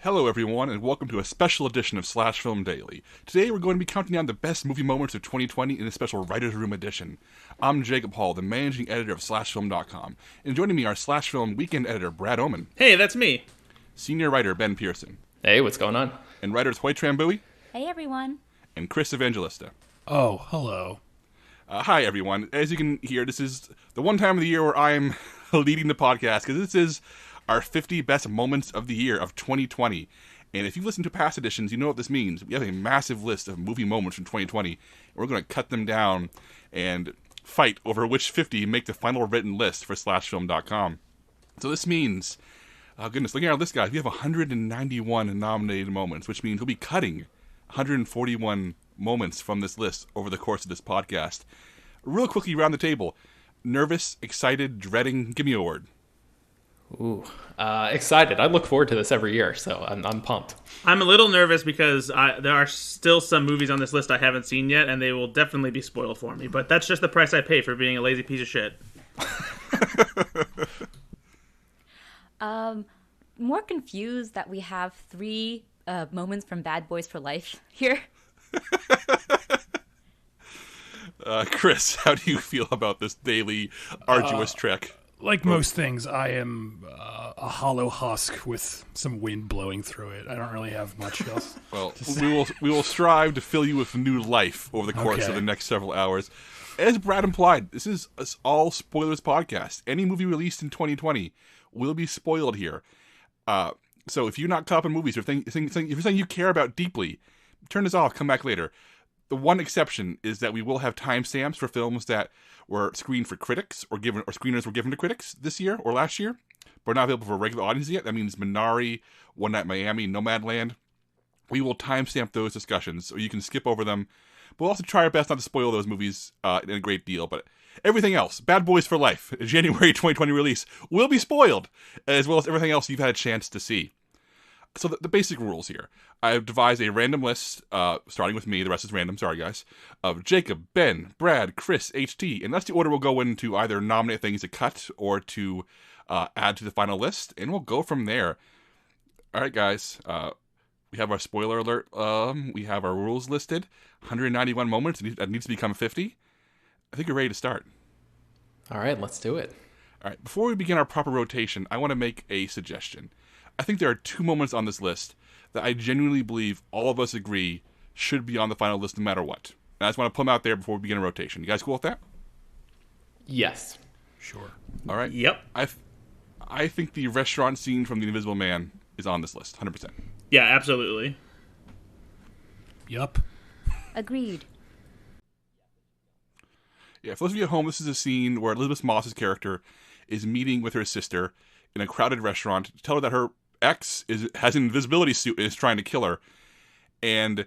Hello everyone, and welcome to a special edition of Slash Film Daily. Today we're going to be counting down the best movie moments of 2020 in a special Writer's Room edition. I'm Jacob Hall, the managing editor of SlashFilm.com, and joining me are Slash Film weekend editor Brad Oman. Hey, that's me. Senior writer Ben Pearson. Hey, what's going on? And writers Hoai-Tran. Hey everyone. And Chris Evangelista. Oh, hello. Hi everyone. As you can hear, this is the one time of the year where I'm leading the podcast, because this is our 50 best moments of the year of 2020. And if you've listened to past editions, you know what this means. We have a massive list of movie moments from 2020, and we're going to cut them down and fight over which 50 make the final written list for SlashFilm.com. So this means, goodness, looking at our list, guys, we have 191 nominated moments, which means we'll be cutting 141 moments from this list over the course of this podcast. Real quickly around the table, nervous, excited, dreading, give me a word. Ooh, excited. I look forward to this every year, so I'm pumped. I'm a little nervous because there are still some movies on this list I haven't seen yet, and they will definitely be spoiled for me. But that's just the price I pay for being a lazy piece of shit. More confused that we have 3 moments from Bad Boys for Life here. Chris, how do you feel about this daily arduous trek? Like most things, I am a hollow husk with some wind blowing through it. I don't really have much else. Well, we will strive to fill you with new life over the course of the next several hours. As Brad implied, this is an all spoilers podcast. Any movie released in 2020 will be spoiled here. So if you're not caught up in movies, if you're saying you care about deeply, turn this off, come back later. The one exception is that we will have timestamps for films that were screened for critics or screeners were given to critics this year or last year, but not available for regular audiences yet. That means Minari, One Night in Miami, Nomadland. We will timestamp those discussions, so you can skip over them. We'll also try our best not to spoil those movies in a great deal, but everything else, Bad Boys for Life, a January 2020 release, will be spoiled, as well as everything else you've had a chance to see. So the basic rules here. I've devised a random list, starting with me, the rest is random, sorry guys, of Jacob, Ben, Brad, Chris, HT, and that's the order we'll go into either nominate things to cut or to add to the final list, and we'll go from there. Alright guys, we have our spoiler alert, we have our rules listed, 191 moments, that needs to become 50. I think you're ready to start. Alright, let's do it. Alright, before we begin our proper rotation, I want to make a suggestion. I think there are 2 moments on this list that I genuinely believe all of us agree should be on the final list no matter what. And I just want to put them out there before we begin a rotation. You guys cool with that? Yes. Sure. All right. Yep. I think the restaurant scene from The Invisible Man is on this list, 100%. Yeah, absolutely. Yup. Agreed. Yeah, for those of you at home, this is a scene where Elizabeth Moss's character is meeting with her sister in a crowded restaurant to tell her that her ex has an invisibility suit and is trying to kill her. And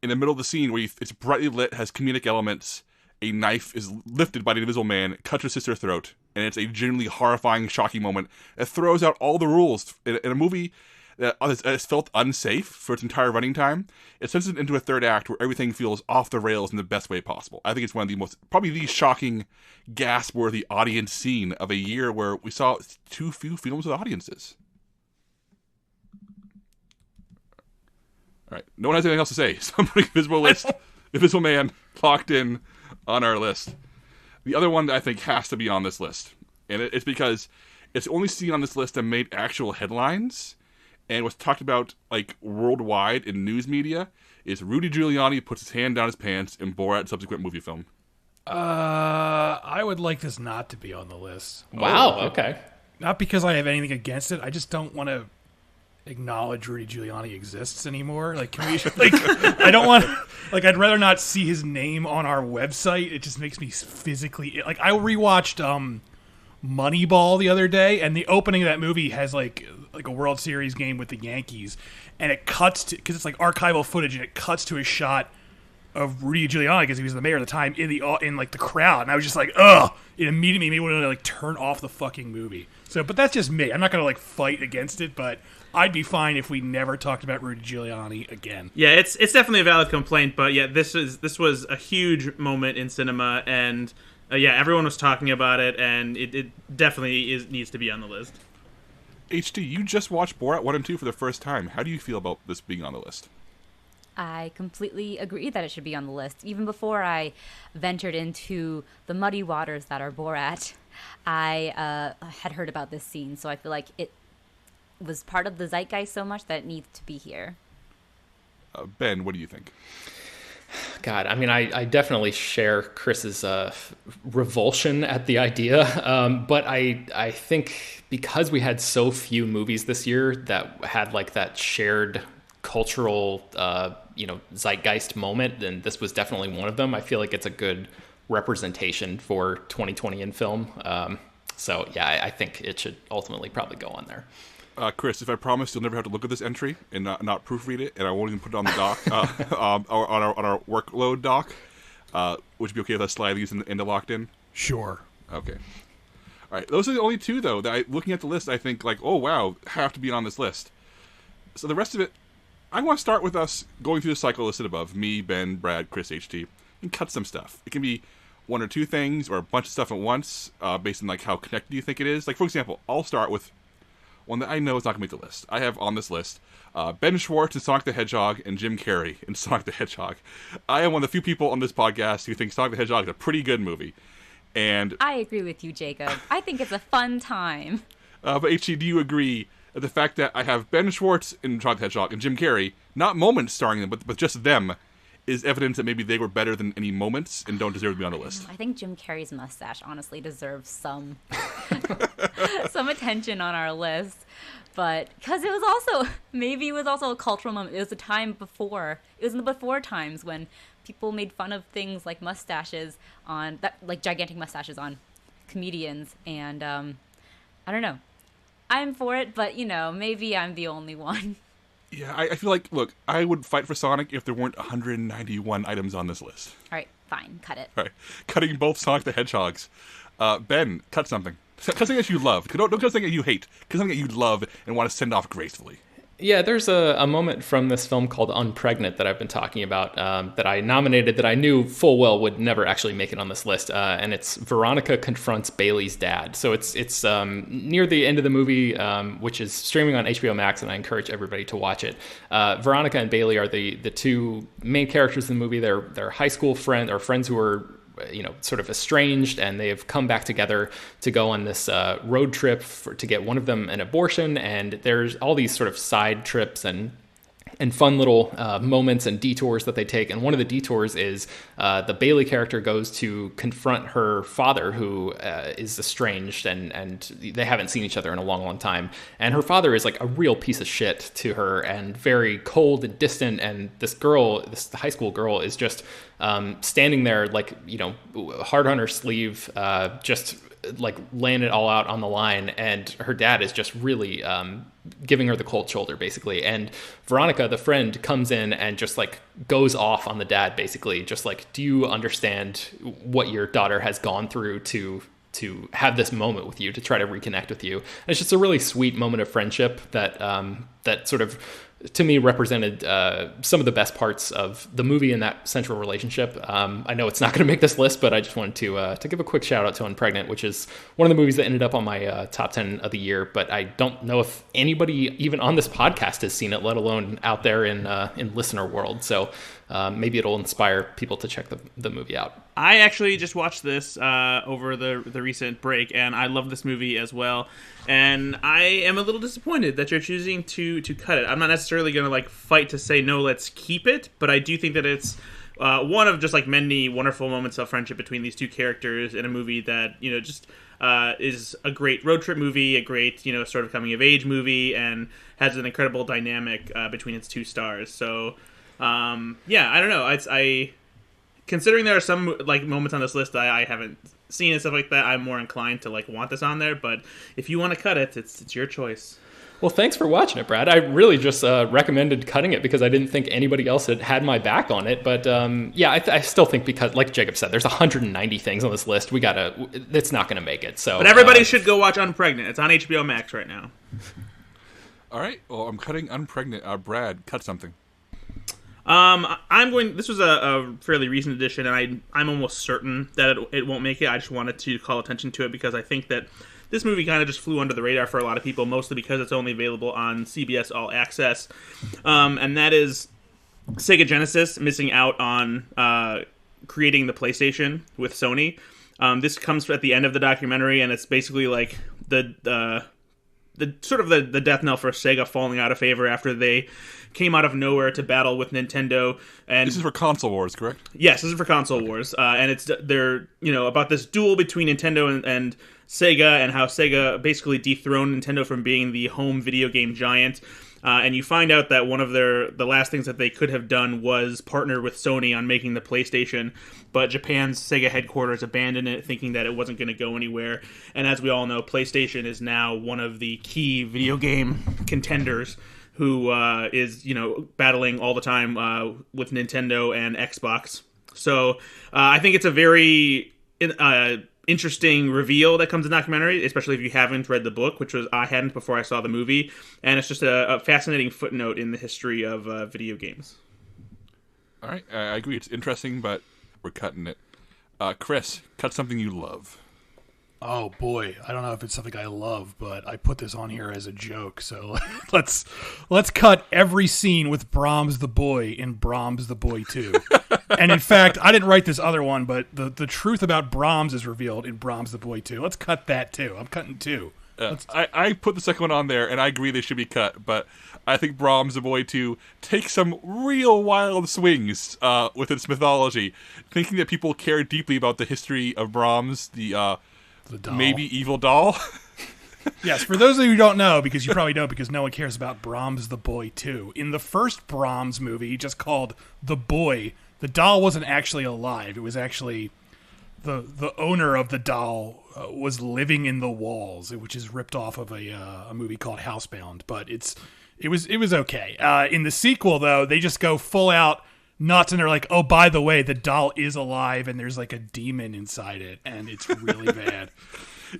in the middle of the scene, where it's brightly lit, has comedic elements, a knife is lifted by the Invisible Man, cuts her sister's throat, and it's a genuinely horrifying, shocking moment that throws out all the rules. In a movie that has felt unsafe for its entire running time, it sends it into a third act where everything feels off the rails in the best way possible. I think it's one of the most, probably the shocking, gasp-worthy audience scene of a year where we saw too few films with audiences. All right, no one has anything else to say. Somebody Invisible Man locked in on our list. The other one that I think has to be on this list, and it's because it's the only scene on this list that made actual headlines and was talked about like worldwide in news media, is Rudy Giuliani puts his hand down his pants in Borat subsequent movie film. I would like this not to be on the list. Wow, okay. Not because I have anything against it. I just don't want to acknowledge Rudy Giuliani exists anymore. Like, can we? I don't want. Like, I'd rather not see his name on our website. It just makes me physically like. I rewatched Moneyball the other day, and the opening of that movie has like a World Series game with the Yankees, and it cuts to, because it's like archival footage, and it cuts to a shot of Rudy Giuliani because he was the mayor at the time in like the crowd, and I was just like, ugh! It immediately made me want to like turn off the fucking movie. So, but that's just me. I'm not gonna like fight against it, but I'd be fine if we never talked about Rudy Giuliani again. Yeah, it's definitely a valid complaint, but yeah, this was a huge moment in cinema, and yeah, everyone was talking about it, and it definitely needs to be on the list. HT, you just watched Borat 1 and 2 for the first time. How do you feel about this being on the list? I completely agree that it should be on the list. Even before I ventured into the muddy waters that are Borat, I had heard about this scene, so I feel like it was part of the zeitgeist so much that it needs to be here. Ben, what do you think? God, I mean, I definitely share Chris's revulsion at the idea, but I think because we had so few movies this year that had like that shared cultural zeitgeist moment, and this was definitely one of them. I feel like it's a good representation for 2020 in film. So yeah, I think it should ultimately probably go on there. Chris, if I promise you'll never have to look at this entry and not proofread it, and I won't even put it on the doc, on our workload doc, would you be okay if I slide these into locked in? Sure. Okay. All right. Those are the only two, though, that looking at the list, I think, like, oh, wow, have to be on this list. So the rest of it, I want to start with us going through the cycle listed above, me, Ben, Brad, Chris, HT, and cut some stuff. It can be one or two things or a bunch of stuff at once, based on, like, how connected you think it is. Like, for example, I'll start with one that I know is not going to make the list. I have on this list Ben Schwartz in Sonic the Hedgehog and Jim Carrey in Sonic the Hedgehog. I am one of the few people on this podcast who think Sonic the Hedgehog is a pretty good movie. And I agree with you, Jacob. I think it's a fun time. But HG, do you agree that the fact that I have Ben Schwartz in Sonic the Hedgehog and Jim Carrey, not moments starring them, but just them, is evidence that maybe they were better than any moments and don't deserve to be on the list? I think Jim Carrey's mustache honestly deserves some some attention on our list. But because it was also a cultural moment. It was a time before. It was in the before times when people made fun of things like mustaches like gigantic mustaches on comedians. And I don't know. I'm for it, but maybe I'm the only one. Yeah, I feel like, look, I would fight for Sonic if there weren't 191 items on this list. All right, fine, cut it. All right, cutting both Sonic the Hedgehogs. Ben, cut something. Cut something that you love. Don't cut something that you hate. Cut something that you love and want to send off gracefully. Yeah, there's a moment from this film called Unpregnant that I've been talking about that I nominated that I knew full well would never actually make it on this list, and it's Veronica confronts Bailey's dad. So it's near the end of the movie, which is streaming on HBO Max, and I encourage everybody to watch it. Veronica and Bailey are the two main characters in the movie. They're high school friends who are sort of estranged, and they've come back together to go on this road trip to get one of them an abortion. And there's all these sort of side trips and fun little moments and detours that they take. And one of the detours is the Bailey character goes to confront her father, who is estranged, and they haven't seen each other in a long, long time. And her father is like a real piece of shit to her and very cold and distant. And this high school girl is just standing there, like, hard on her sleeve, just like laying it all out on the line. And her dad is just really giving her the cold shoulder, basically. And Veronica, the friend, comes in and just like goes off on the dad, basically, just like, do you understand what your daughter has gone through to have this moment with you, to try to reconnect with you? And it's just a really sweet moment of friendship that sort of, to me, represented some of the best parts of the movie in that central relationship. I know it's not going to make this list, but I just wanted to give a quick shout out to Unpregnant, which is one of the movies that ended up on my top 10 of the year. But I don't know if anybody even on this podcast has seen it, let alone out there in listener world. So maybe it'll inspire people to check the movie out. I actually just watched this over the recent break, and I love this movie as well. And I am a little disappointed that you're choosing to cut it. I'm not necessarily going to like fight to say no, let's keep it, but I do think that it's one of just like many wonderful moments of friendship between these two characters in a movie that just is a great road trip movie, a great sort of coming of age movie, and has an incredible dynamic between its two stars. So yeah, I don't know. I considering there are some like moments on this list that I haven't seen and stuff like that, I'm more inclined to like want this on there. But if you want to cut it, it's your choice. Well, thanks for watching it, Brad. I really just recommended cutting it because I didn't think anybody else had my back on it. But yeah, I still think, because, like Jacob said, there's 190 things on this list. It's not going to make it. So, but everybody should go watch Unpregnant. It's on HBO Max right now. All right. Well, I'm cutting Unpregnant. Brad, cut something. This was a fairly recent edition, and I'm almost certain that it won't make it. I just wanted to call attention to it because I think that this movie kind of just flew under the radar for a lot of people, mostly because it's only available on CBS All Access, and that is Sega Genesis missing out on creating the PlayStation with Sony. This comes at the end of the documentary, and it's basically like the sort of the death knell for Sega falling out of favor after they came out of nowhere to battle with Nintendo. And this is for console wars, correct? Yes, this is for console wars, and they're about this duel between Nintendo and Sega, and how Sega basically dethroned Nintendo from being the home video game giant. And you find out that one of the last things that they could have done was partner with Sony on making the PlayStation, but Japan's Sega headquarters abandoned it, thinking that it wasn't going to go anywhere. And as we all know, PlayStation is now one of the key video game contenders who is battling all the time with Nintendo and Xbox. So I think it's a very interesting reveal that comes in the documentary, especially if you haven't read the book, which was I hadn't before I saw the movie, and it's just a fascinating footnote in the history of video games. All right, I agree. It's interesting, but we're cutting it. Chris, cut something you love. Oh boy, I don't know if it's something I love, but I put this on here as a joke. So let's cut every scene with Brahms the Boy in Brahms the Boy 2. And in fact, I didn't write this other one, but the truth about Brahms is revealed in Brahms the Boy 2. Let's cut that too. I'm cutting 2. I put the second one on there, and I agree they should be cut, but I think Brahms the Boy 2 takes some real wild swings with its mythology, thinking that people care deeply about the history of Brahms, the doll. Maybe evil doll. Yes, for those of you who don't know, because you probably don't, because no one cares about Brahms the Boy 2. In the first Brahms movie, just called The Boy, the doll wasn't actually alive. It was actually the owner of the doll was living in the walls, which is ripped off of a movie called Housebound. But it was okay. In the sequel, though, they just go full out nuts, and they're like, oh, by the way, the doll is alive, and there's like a demon inside it, and it's really bad.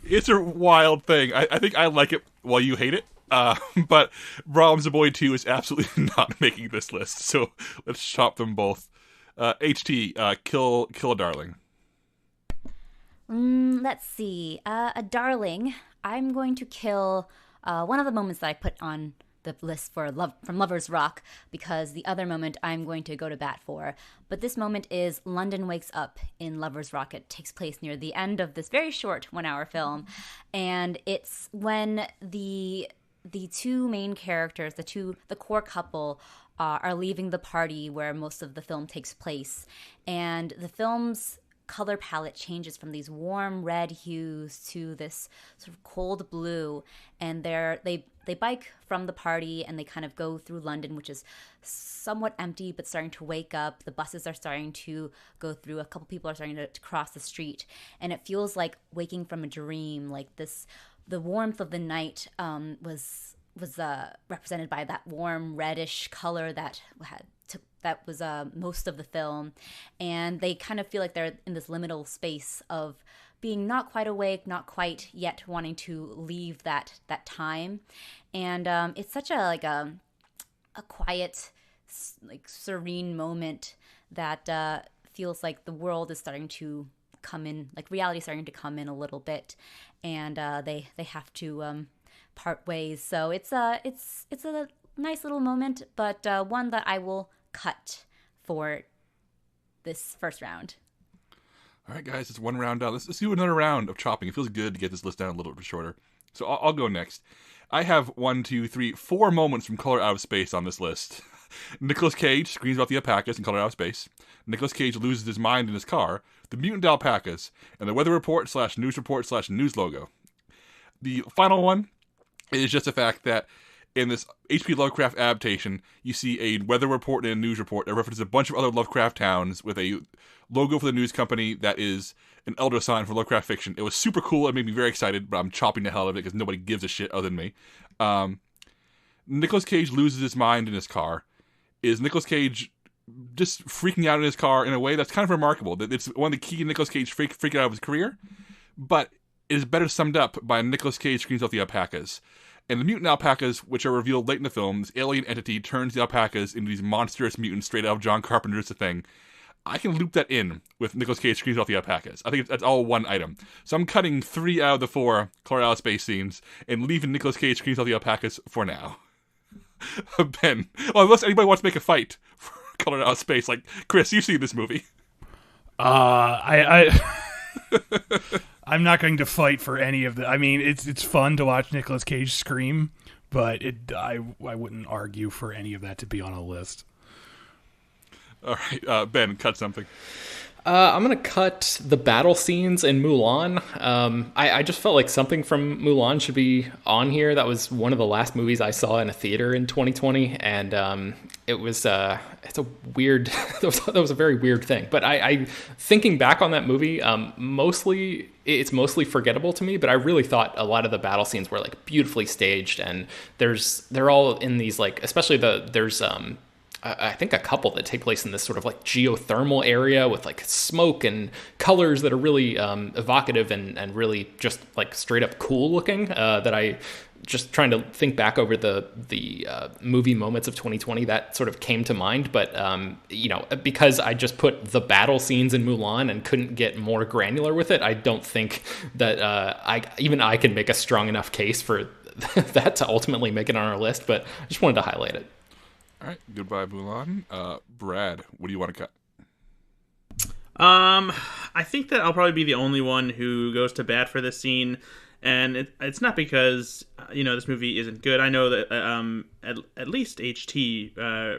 It's a wild thing. I think I like it while you hate it. But Brahms the Boy 2 is absolutely not making this list, so let's chop them both. HT, kill a darling. Let's see. A darling. I'm going to kill one of the moments that I put on the list for from Lover's Rock, because the other moment I'm going to go to bat for. But this moment is London Wakes Up in Lover's Rock. It takes place near the end of this very short 1-hour film, and it's when the two main characters, the core couple, are leaving the party where most of the film takes place, and the film's color palette changes from these warm red hues to this sort of cold blue, and they bike from the party and they kind of go through London, which is somewhat empty but starting to wake up. The buses are starting to go through. A couple people are starting to cross the street, and it feels like waking from a dream. Like this, the warmth of the night was represented by that warm reddish color that was most of the film, and they kind of feel like they're in this liminal space of being not quite awake, not quite yet wanting to leave that time. And it's such a quiet, like serene moment that feels like the world is starting to come in, like reality is starting to come in a little bit, and they have to part ways. So it's a nice little moment, but one that I will cut for this first round. All right, guys, it's one round down. Let's do another round of chopping. It feels good to get this list down a little bit shorter. So I'll go next. I have 4 moments from Color Out of Space on this list. Nicolas Cage screams about the alpacas in Color Out of Space. Nicolas Cage loses his mind in his car. The mutant alpacas. And the weather report / news report / news logo. The final one is just the fact that in this H.P. Lovecraft adaptation, you see a weather report and a news report that references a bunch of other Lovecraft towns with a logo for the news company that is an elder sign for Lovecraft fiction. It was super cool. It made me very excited, but I'm chopping the hell out of it because nobody gives a shit other than me. Nicolas Cage loses his mind in his car. Is Nicolas Cage just freaking out in his car in a way that's kind of remarkable? It's one of the key Nicolas Cage freaking out of his career, but it is better summed up by Nicolas Cage screams out the alpacas. And the mutant alpacas, which are revealed late in the film, this alien entity turns the alpacas into these monstrous mutants straight out of John Carpenter's The Thing. I can loop that in with Nicolas Cage screams off the alpacas. I think that's all one item. So I'm cutting 3 out of the 4 Color Out of Space scenes and leaving Nicolas Cage screams off the alpacas for now. Ben, well, unless anybody wants to make a fight for Color Out of Space, like Chris, you've seen this movie. I'm not going to fight for any of the. I mean, it's fun to watch Nicolas Cage scream, but I wouldn't argue for any of that to be on a list. All right, Ben, cut something. I'm going to cut the battle scenes in Mulan. I just felt like something from Mulan should be on here. That was one of the last movies I saw in a theater in 2020, and it was it's a weird. that was a very weird thing. But I thinking back on that movie, it's mostly forgettable to me. But I really thought a lot of the battle scenes were like beautifully staged, and they're all in these like, especially there's I think a couple that take place in this sort of like geothermal area with like smoke and colors that are really evocative and really just like straight up cool looking. That I just trying to think back over the movie moments of 2020 that sort of came to mind. But because I just put the battle scenes in Mulan and couldn't get more granular with it, I don't think that I can make a strong enough case for that to ultimately make it on our list. But I just wanted to highlight it. All right, goodbye, Mulan. Brad, what do you want to cut? I think that I'll probably be the only one who goes to bat for this scene, and it's not because this movie isn't good. I know that at least HT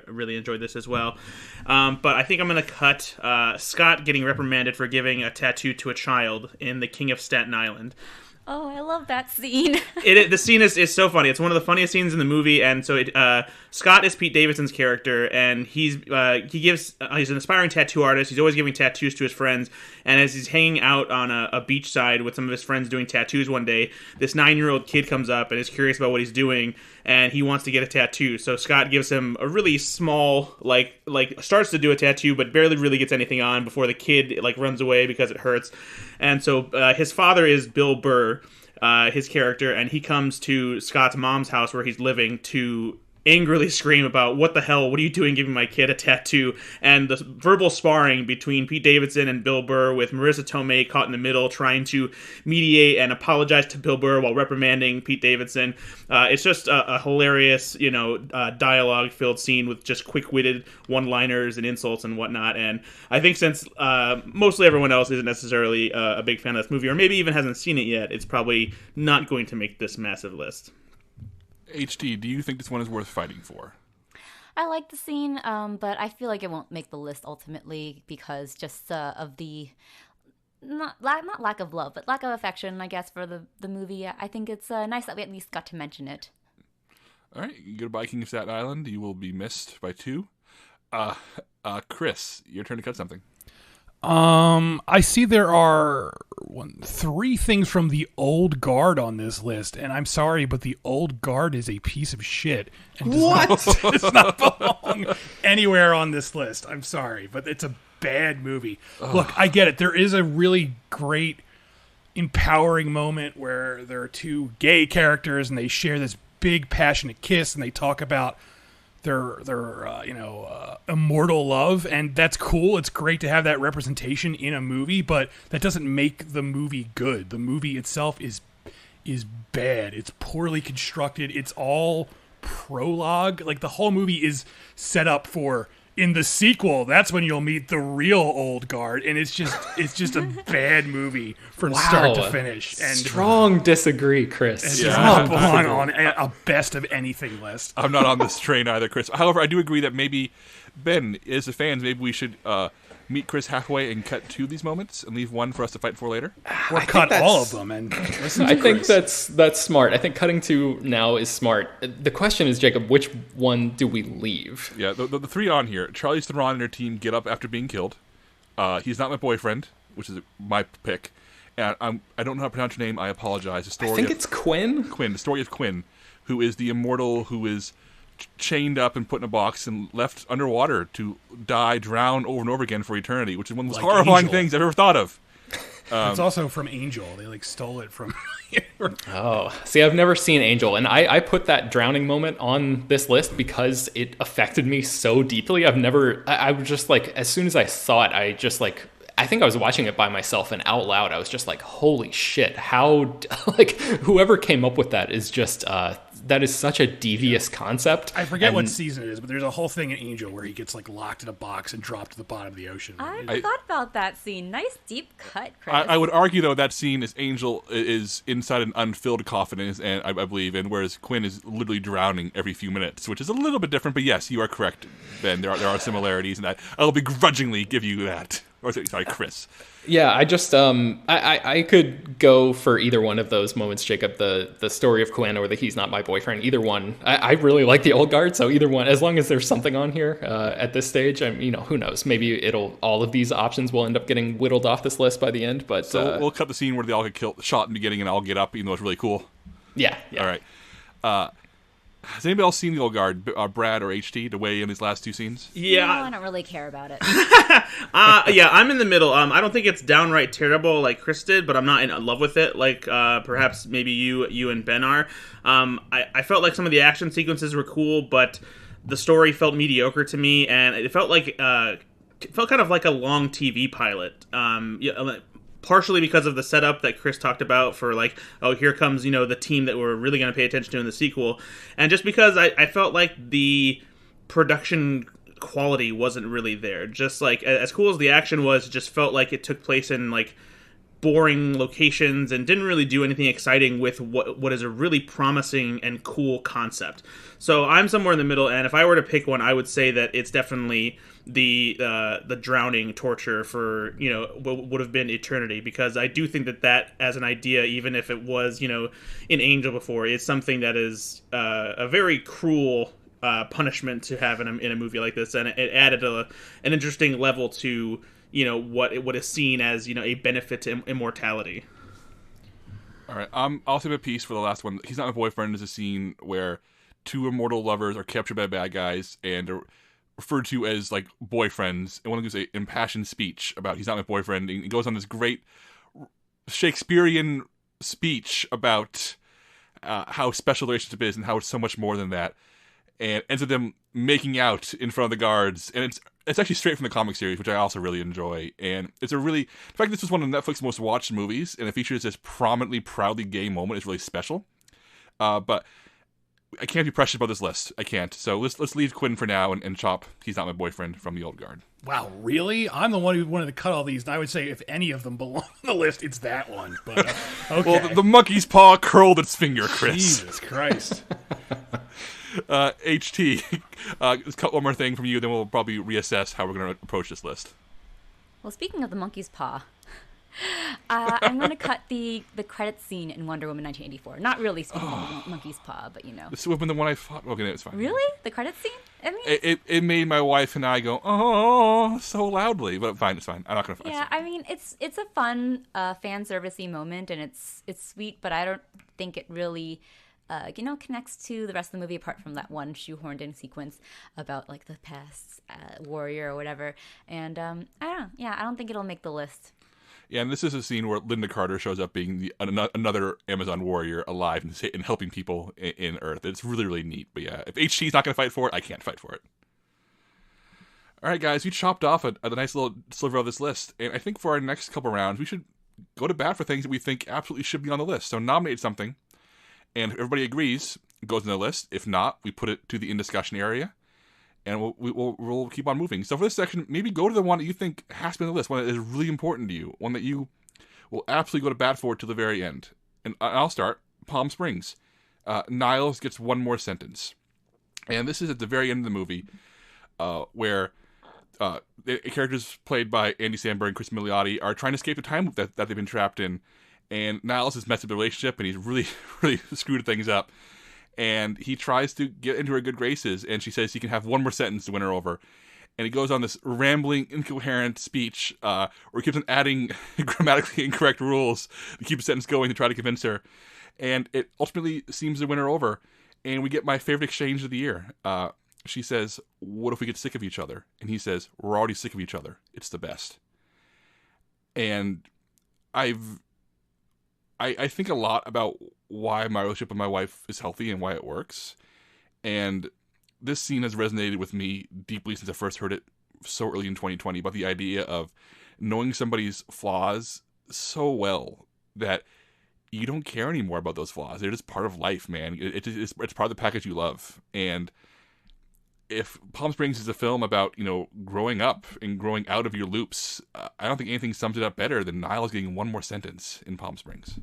really enjoyed this as well, but I think I'm going to cut Scott getting reprimanded for giving a tattoo to a child in The King of Staten Island. Oh, I love that scene. The scene is so funny. It's one of the funniest scenes in the movie, and so Scott is Pete Davidson's character, and he's an aspiring tattoo artist. He's always giving tattoos to his friends, and as he's hanging out on a beachside with some of his friends doing tattoos one day, this 9-year-old kid comes up and is curious about what he's doing, and he wants to get a tattoo. So Scott gives him a really small, like starts to do a tattoo, but barely really gets anything on before the kid runs away because it hurts. And so his father is Bill Burr, his character, and he comes to Scott's mom's house where he's living to angrily scream about, what the hell, what are you doing giving my kid a tattoo? And the verbal sparring between Pete Davidson and Bill Burr, with Marissa Tomei caught in the middle trying to mediate and apologize to Bill Burr while reprimanding Pete Davidson. It's just a hilarious, dialogue-filled scene with just quick-witted one-liners and insults and whatnot. And I think since mostly everyone else isn't necessarily a big fan of this movie, or maybe even hasn't seen it yet, it's probably not going to make this massive list. HT, do you think this one is worth fighting for? I like the scene, but I feel like it won't make the list ultimately because just of the not lack of love, but lack of affection, I guess, for the movie. I think it's nice that we at least got to mention it. All right, goodbye, King of Staten Island. You will be missed by 2. Chris, your turn to cut something. I see there are 3 things from the old guard on this list, and I'm sorry, but the old guard is a piece of shit and does not belong anywhere on this list. I'm sorry, but it's a bad movie. Look, I get it. There is a really great, empowering moment where there are 2 gay characters, and they share this big, passionate kiss, and they talk about their immortal love, and that's cool. It's great to have that representation in a movie, but that doesn't make the movie good. The movie itself is bad. It's poorly constructed. It's all prologue. Like, the whole movie is set up for, in the sequel, that's when you'll meet the real old guard, and it's just a bad movie from start to finish. And strong disagree, Chris. It does not belong on a best of anything list. I'm not on this train either, Chris. However, I do agree that maybe, Ben, as the fans, maybe we should meet Chris halfway and cut 2 of these moments and leave 1 for us to fight for later. Or cut all of them and listen to I think that's smart. I think cutting 2 now is smart. The question is, Jacob, which one do we leave? Yeah, the 3 on here. Charlize Theron and her team get up after being killed. He's not my boyfriend, which is my pick. And I don't know how to pronounce your name. I apologize. I think it's Quinn. Quinn. The story of Quinn, who is the immortal who is chained up and put in a box and left underwater to drown over and over again for eternity, which is one of the most horrifying things I've ever thought of. It's also from Angel. They like stole it from. Oh, see, I've never seen Angel, and I put that drowning moment on this list because it affected me so deeply. I was just like, as soon as I saw it, I think I was watching it by myself, and out loud, I was just like, holy shit, how, like, whoever came up with that is just, that is such a devious concept. I forget what season it is, but there's a whole thing in Angel where he gets, like, locked in a box and dropped to the bottom of the ocean. I thought about that scene. Nice deep cut, Chris. I would argue, though, that scene is Angel is inside an unfilled coffin, and I believe, and whereas Quinn is literally drowning every few minutes, which is a little bit different, but yes, you are correct, Ben. There are similarities in that. I'll begrudgingly give you that. Or sorry, Chris. Yeah, I just I could go for either one of those moments, Jacob. The story of Quinn or the he's not my boyfriend. Either one. I really like the Old Guard, so either one. As long as there's something on here at this stage, who knows? Maybe all of these options will end up getting whittled off this list by the end. But so we'll cut the scene where they all get shot in the beginning, and I'll get up, even though it's really cool. Yeah. All right. Has anybody else seen the Old Guard, Brad or HT, to weigh in these last two scenes? Yeah. No, I don't really care about it. Yeah, I'm in the middle. I don't think it's downright terrible like Chris did, but I'm not in love with it like perhaps maybe you and Ben are. I felt like some of the action sequences were cool, but the story felt mediocre to me, and it felt like kind of like a long TV pilot. Partially because of the setup that Chris talked about for like, oh, here comes, the team that we're really going to pay attention to in the sequel. And just because I felt like the production quality wasn't really there. Just like, as cool as the action was, it just felt like it took place in like boring locations and didn't really do anything exciting with what is a really promising and cool concept. So I'm somewhere in the middle, and if I were to pick one, I would say that it's definitely the drowning torture for what would have been eternity, because I do think that as an idea, even if it was in Angel before, is something that is a very cruel punishment to have in a movie like this, and it added an interesting level to what is seen as a benefit to immortality. All right, I'll save a piece for the last one. He's Not My Boyfriend is a scene where two immortal lovers are captured by bad guys and are referred to as like boyfriends, and one gives an impassioned speech about he's not my boyfriend, and he goes on this great Shakespearean speech about how special the relationship is and how it's so much more than that, and ends with them making out in front of the guards, and it's actually straight from the comic series, which I also really enjoy, and it's in fact, this was one of Netflix's most watched movies, and it features this prominently, proudly gay moment. It's really special, but I can't be precious about this list. I can't. So let's leave Quinn for now and chop He's Not My Boyfriend from the Old Guard. Wow, really? I'm the one who wanted to cut all these, and I would say if any of them belong on the list, it's that one. But okay. Well, the monkey's paw curled its finger, Chris. Jesus Christ. HT, let's cut one more thing from you, then we'll probably reassess how we're going to approach this list. Well, speaking of the monkey's paw, I'm going to cut the credit scene in Wonder Woman 1984. Not really speaking of monkey's paw, but This would have been the one I thought. Okay, it's fine. Really? The credit scene? I mean, it made my wife and I go, oh, so loudly. But fine, it's fine. I'm not going to. Yeah, I mean, it's a fun fan servicey moment, and it's sweet, but I don't think it really connects to the rest of the movie, apart from that one shoehorned in sequence about like the past warrior or whatever. And I don't know. Yeah, I don't think it'll make the list. Yeah, and this is a scene where Linda Carter shows up being another Amazon warrior alive and helping people in Earth. It's really, really neat. But yeah, if HT's not going to fight for it, I can't fight for it. All right, guys, we chopped off a nice little sliver of this list. And I think for our next couple rounds, we should go to bat for things that we think absolutely should be on the list. So nominate something, and if everybody agrees, it goes on the list. If not, we put it to the in-discussion area. And we'll keep on moving. So for this section, maybe go to the one that you think has to be on the list, one that is really important to you, one that you will absolutely go to bat for to the very end. And I'll start. Palm Springs. Nyles gets one more sentence. And this is at the very end of the movie, where the characters played by Andy Samberg and Chris Milioti are trying to escape the time loop that they've been trapped in. And Nyles has messed up the relationship, and he's really, really screwed things up. And he tries to get into her good graces, and she says he can have one more sentence to win her over. And he goes on this rambling, incoherent speech where he keeps on adding grammatically incorrect rules to keep a sentence going to try to convince her. And it ultimately seems to win her over. And we get my favorite exchange of the year. She says, "What if we get sick of each other?" And he says, "We're already sick of each other. It's the best." And I think a lot about why my relationship with my wife is healthy and why it works. And this scene has resonated with me deeply since I first heard it so early in 2020 about the idea of knowing somebody's flaws so well that you don't care anymore about those flaws. They're just part of life, man. It's part of the package you love. And if Palm Springs is a film about, growing up and growing out of your loops, I don't think anything sums it up better than Nyles getting one more sentence in Palm Springs.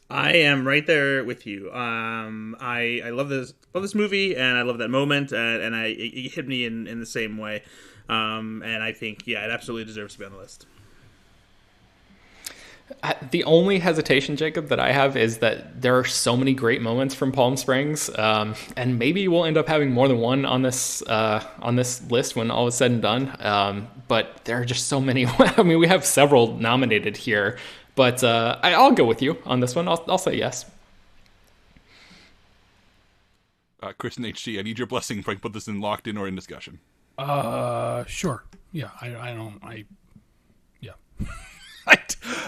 I am right there with you. I love this movie, and I love that moment, and it hit me in the same way. And I think, it absolutely deserves to be on the list. The only hesitation, Jacob, that I have is that there are so many great moments from Palm Springs, and maybe we'll end up having more than one on this list when all is said and done. But there are just so many. I mean, we have several nominated here, but I'll go with you on this one. I'll say yes. Kristen HG, I need your blessing if I can put this in locked in or in discussion. Sure. Yeah,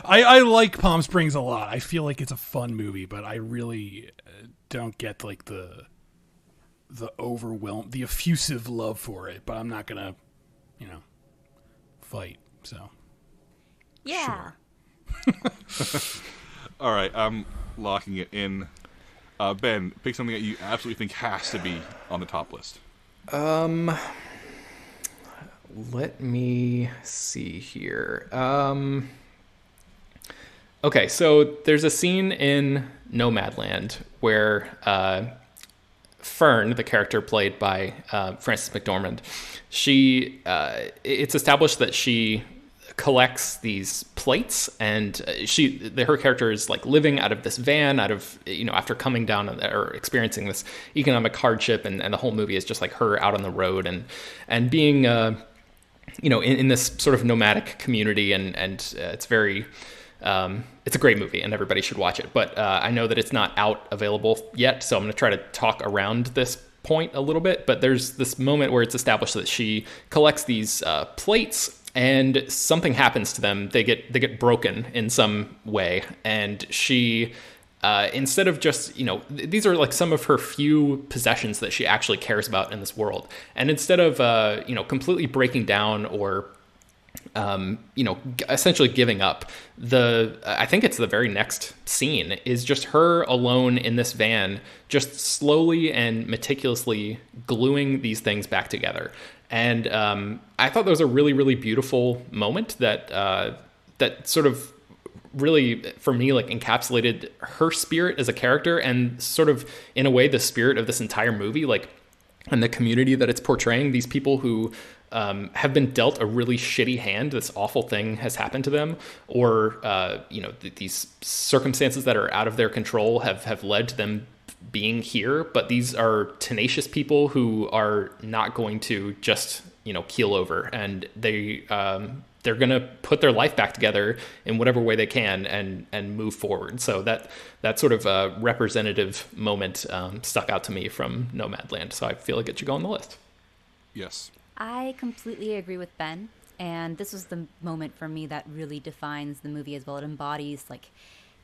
I like Palm Springs a lot. I feel like it's a fun movie, but I really don't get the the effusive love for it. But I'm not gonna, fight. So yeah. Sure. All right, I'm locking it in. Ben, pick something that you absolutely think has to be on the top list. Let me see here. Okay, so there's a scene in Nomadland where Fern, the character played by Frances McDormand, it's established that she collects these plates, and her character is like living out of this van, after coming down or experiencing this economic hardship, and the whole movie is just like her out on the road and being in this sort of nomadic community, and it's very. It's a great movie and everybody should watch it, but I know that it's not available yet, so I'm going to try to talk around this point a little bit. But there's this moment where it's established that she collects these plates, and something happens to them. They get broken in some way, and she instead of just these are like some of her few possessions that she actually cares about in this world, and instead of completely breaking down or essentially giving up, I think it's the very next scene is just her alone in this van, just slowly and meticulously gluing these things back together. And I thought that was a really, really beautiful moment that sort of really, for me, like encapsulated her spirit as a character, and sort of in a way the spirit of this entire movie, like, and the community that it's portraying, these people who have been dealt a really shitty hand. This awful thing has happened to them, or these circumstances that are out of their control have led to them being here. But these are tenacious people who are not going to just keel over, and they're going to put their life back together in whatever way they can and move forward. So that sort of representative moment stuck out to me from Nomadland. So I feel like it should go on the list. Yes. I completely agree with Ben, and this was the moment for me that really defines the movie as well. It embodies like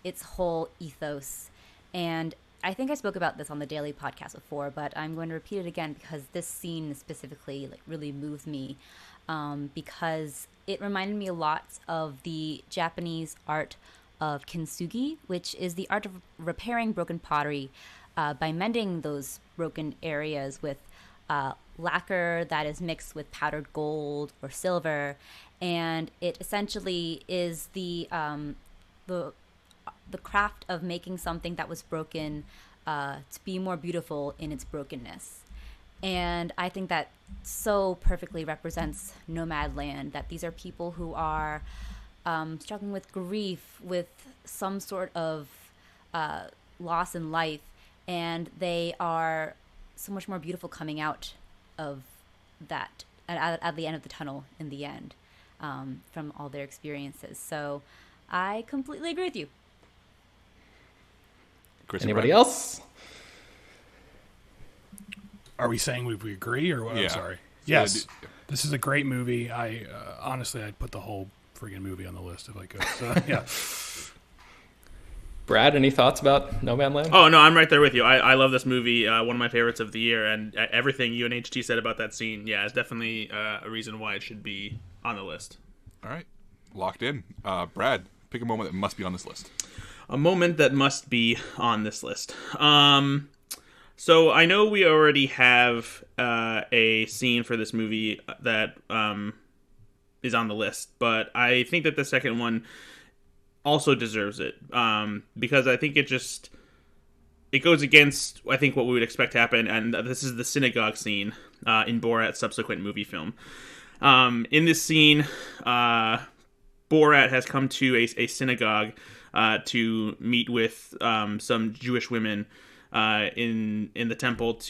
its whole ethos, and I think I spoke about this on the Daily podcast before, but I'm going to repeat it again because this scene specifically like really moved me, because it reminded me a lot of the Japanese art of kintsugi, which is the art of repairing broken pottery by mending those broken areas with lacquer that is mixed with powdered gold or silver, and it essentially is the craft of making something that was broken to be more beautiful in its brokenness. And I think that so perfectly represents Nomadland, that these are people who are struggling with grief, with some sort of loss in life, and they are so much more beautiful coming out of that at the end of the tunnel in the end, from all their experiences. So I completely agree with you. Anybody else? Are we saying we agree or what? Yeah. I'm sorry. Yes. This is a great movie. I honestly, I'd put the whole friggin' movie on the list if I could. So, yeah. Brad, any thoughts about Nomadland? Oh, no, I'm right there with you. I love this movie, one of my favorites of the year, and everything you and HT said about that scene, yeah, is definitely a reason why it should be on the list. All right. Locked in. Brad, pick a moment that must be on this list. A moment that must be on this list. So I know we already have a scene for this movie that is on the list, but I think that the second one also deserves it, because I think it goes against, I think, what we would expect to happen, and this is the synagogue scene in Borat's subsequent movie film. In this scene, Borat has come to a synagogue to meet with some Jewish women in the temple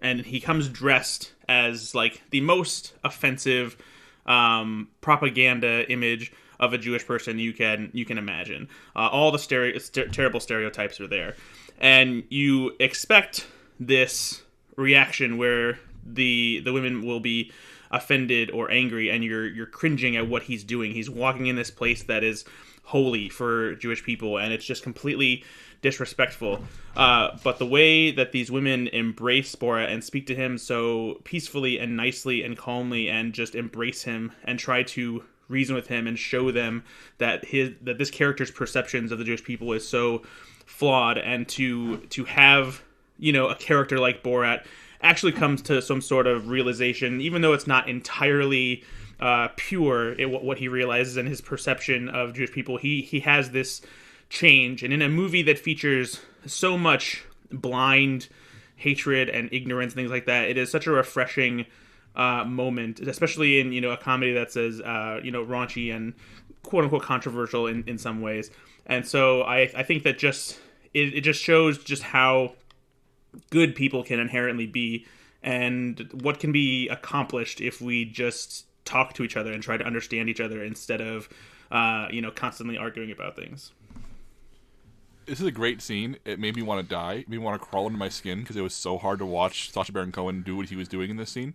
and he comes dressed as like the most offensive propaganda image of a Jewish person you can imagine. All the terrible stereotypes are there, and you expect this reaction where the women will be offended or angry, and you're cringing at what he's doing. He's walking in this place that is holy for Jewish people, and it's just completely disrespectful. But the way that these women embrace Borat and speak to him so peacefully and nicely and calmly, and just embrace him and try to reason with him and show them that this character's perceptions of the Jewish people is so flawed, and to have, a character like Borat actually comes to some sort of realization, even though it's not entirely pure what he realizes and his perception of Jewish people. He has this change, and in a movie that features so much blind hatred and ignorance and things like that, it is such a refreshing moment, especially in a comedy that's as raunchy and quote unquote controversial in some ways. And so I think that it just shows just how good people can inherently be, and what can be accomplished if we just talk to each other and try to understand each other instead of constantly arguing about things. This is a great scene. It made me want to die. It made me want to crawl into my skin, because it was so hard to watch Sacha Baron Cohen do what he was doing in this scene.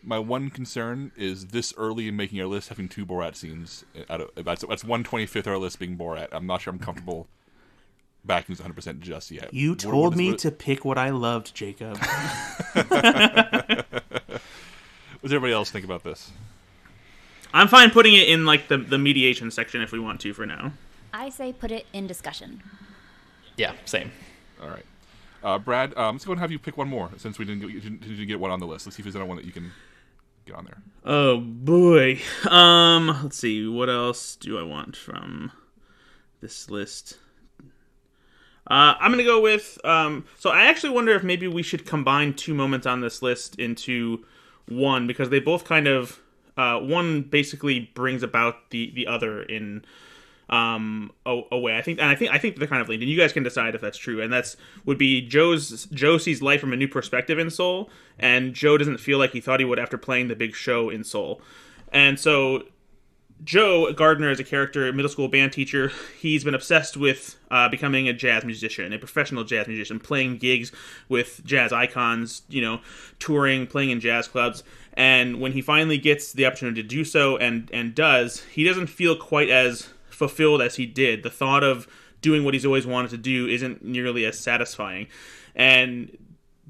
My one concern is this early in making our list having two Borat scenes. That's 125th on our list being Borat. I'm not sure I'm comfortable backing this 100% just yet. You told me to pick what I loved, Jacob. What does everybody else think about this? I'm fine putting it in like the mediation section if we want to for now. I say put it in discussion. Yeah, same. All right. Brad, let's go and have you pick one more, since we didn't get one on the list. Let's see if there's another one that you can get on there. Oh, boy. Let's see. What else do I want from this list? I'm going to go with... so I actually wonder if maybe we should combine two moments on this list into one, because they both kind of... one basically brings about the other in... a way. I think they're kind of linked, and you guys can decide if that's true. And would be Joe sees life from a new perspective in Soul, and Joe doesn't feel like he thought he would after playing the big show in Soul. And so Joe Gardner is a character, middle school band teacher. He's been obsessed with becoming a jazz musician, a professional jazz musician, playing gigs with jazz icons, touring, playing in jazz clubs. And when he finally gets the opportunity to do so and does, he doesn't feel quite as fulfilled as he did. The thought of doing what he's always wanted to do isn't nearly as satisfying. And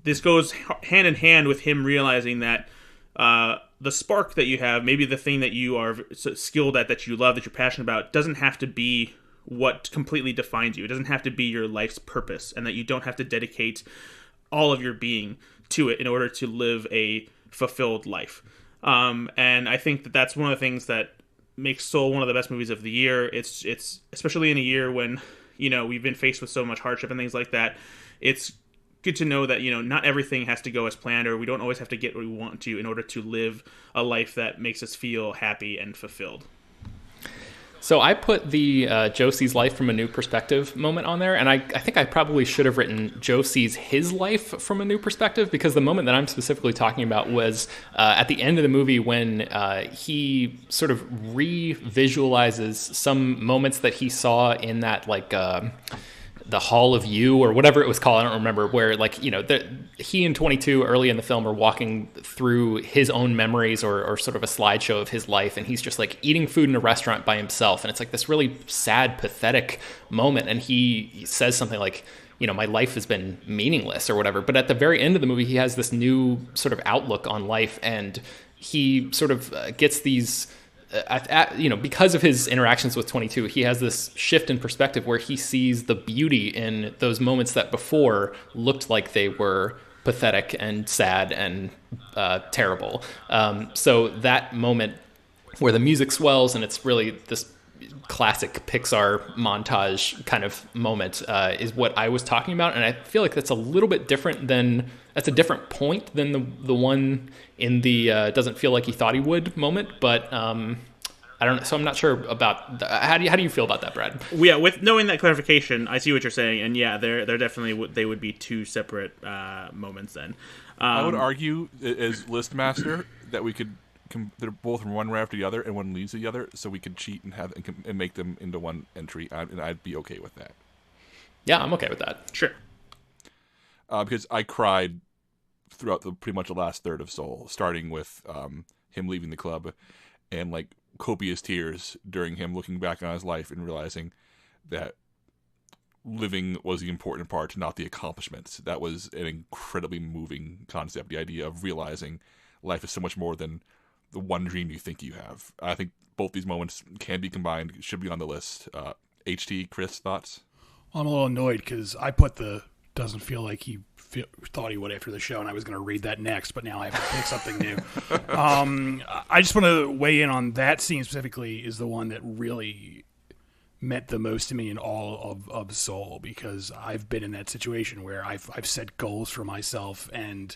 this goes hand in hand with him realizing that the spark that you have, maybe the thing that you are skilled at, that you love, that you're passionate about, doesn't have to be what completely defines you. It doesn't have to be your life's purpose, and that you don't have to dedicate all of your being to it in order to live a fulfilled life. And I think that that's one of the things that makes Soul one of the best movies of the year. It's especially in a year when we've been faced with so much hardship and things like that. It's good to know that not everything has to go as planned, or we don't always have to get what we want to in order to live a life that makes us feel happy and fulfilled. So I put the Joe sees life from a new perspective moment on there, and I think I probably should have written Joe sees his life from a new perspective, because the moment that I'm specifically talking about was at the end of the movie when he sort of re-visualizes some moments that he saw in that the Hall of You or whatever it was called, I don't remember, where he and 22 early in the film are walking through his own memories or sort of a slideshow of his life, and he's just like eating food in a restaurant by himself, and it's like this really sad, pathetic moment, and he says something like, my life has been meaningless or whatever. But at the very end of the movie, he has this new sort of outlook on life, and he sort of gets these, because of his interactions with 22, he has this shift in perspective where he sees the beauty in those moments that before looked like they were pathetic and sad and terrible. So that moment where the music swells and it's really this classic Pixar montage kind of moment is what I was talking about, and I feel like that's a little bit different that's a different point than the one in the doesn't feel like he thought he would moment, but I don't know, so I'm not sure about how do you feel about that, Brad? Yeah, with knowing that clarification, I see what you're saying, and yeah, they're definitely, they would be two separate moments then. I would argue as list master that we could they're both from one right after the other, and one leads the other, so we could cheat and make them into one entry, and I'd be okay with that. Yeah, I'm okay with that. Sure. Because I cried throughout pretty much the last third of Soul, starting with him leaving the club, and like copious tears during him looking back on his life and realizing that living was the important part, not the accomplishments. That was an incredibly moving concept, the idea of realizing life is so much more than the one dream you think you have. I think both these moments can be combined, should be on the list. HT, Chris, thoughts? Well, I'm a little annoyed because I put the doesn't feel like he thought he would after the show, and I was going to read that next, but now I have to pick something new. I just want to weigh in on that scene specifically is the one that really meant the most to me in all of Soul, because I've been in that situation where I've set goals for myself, and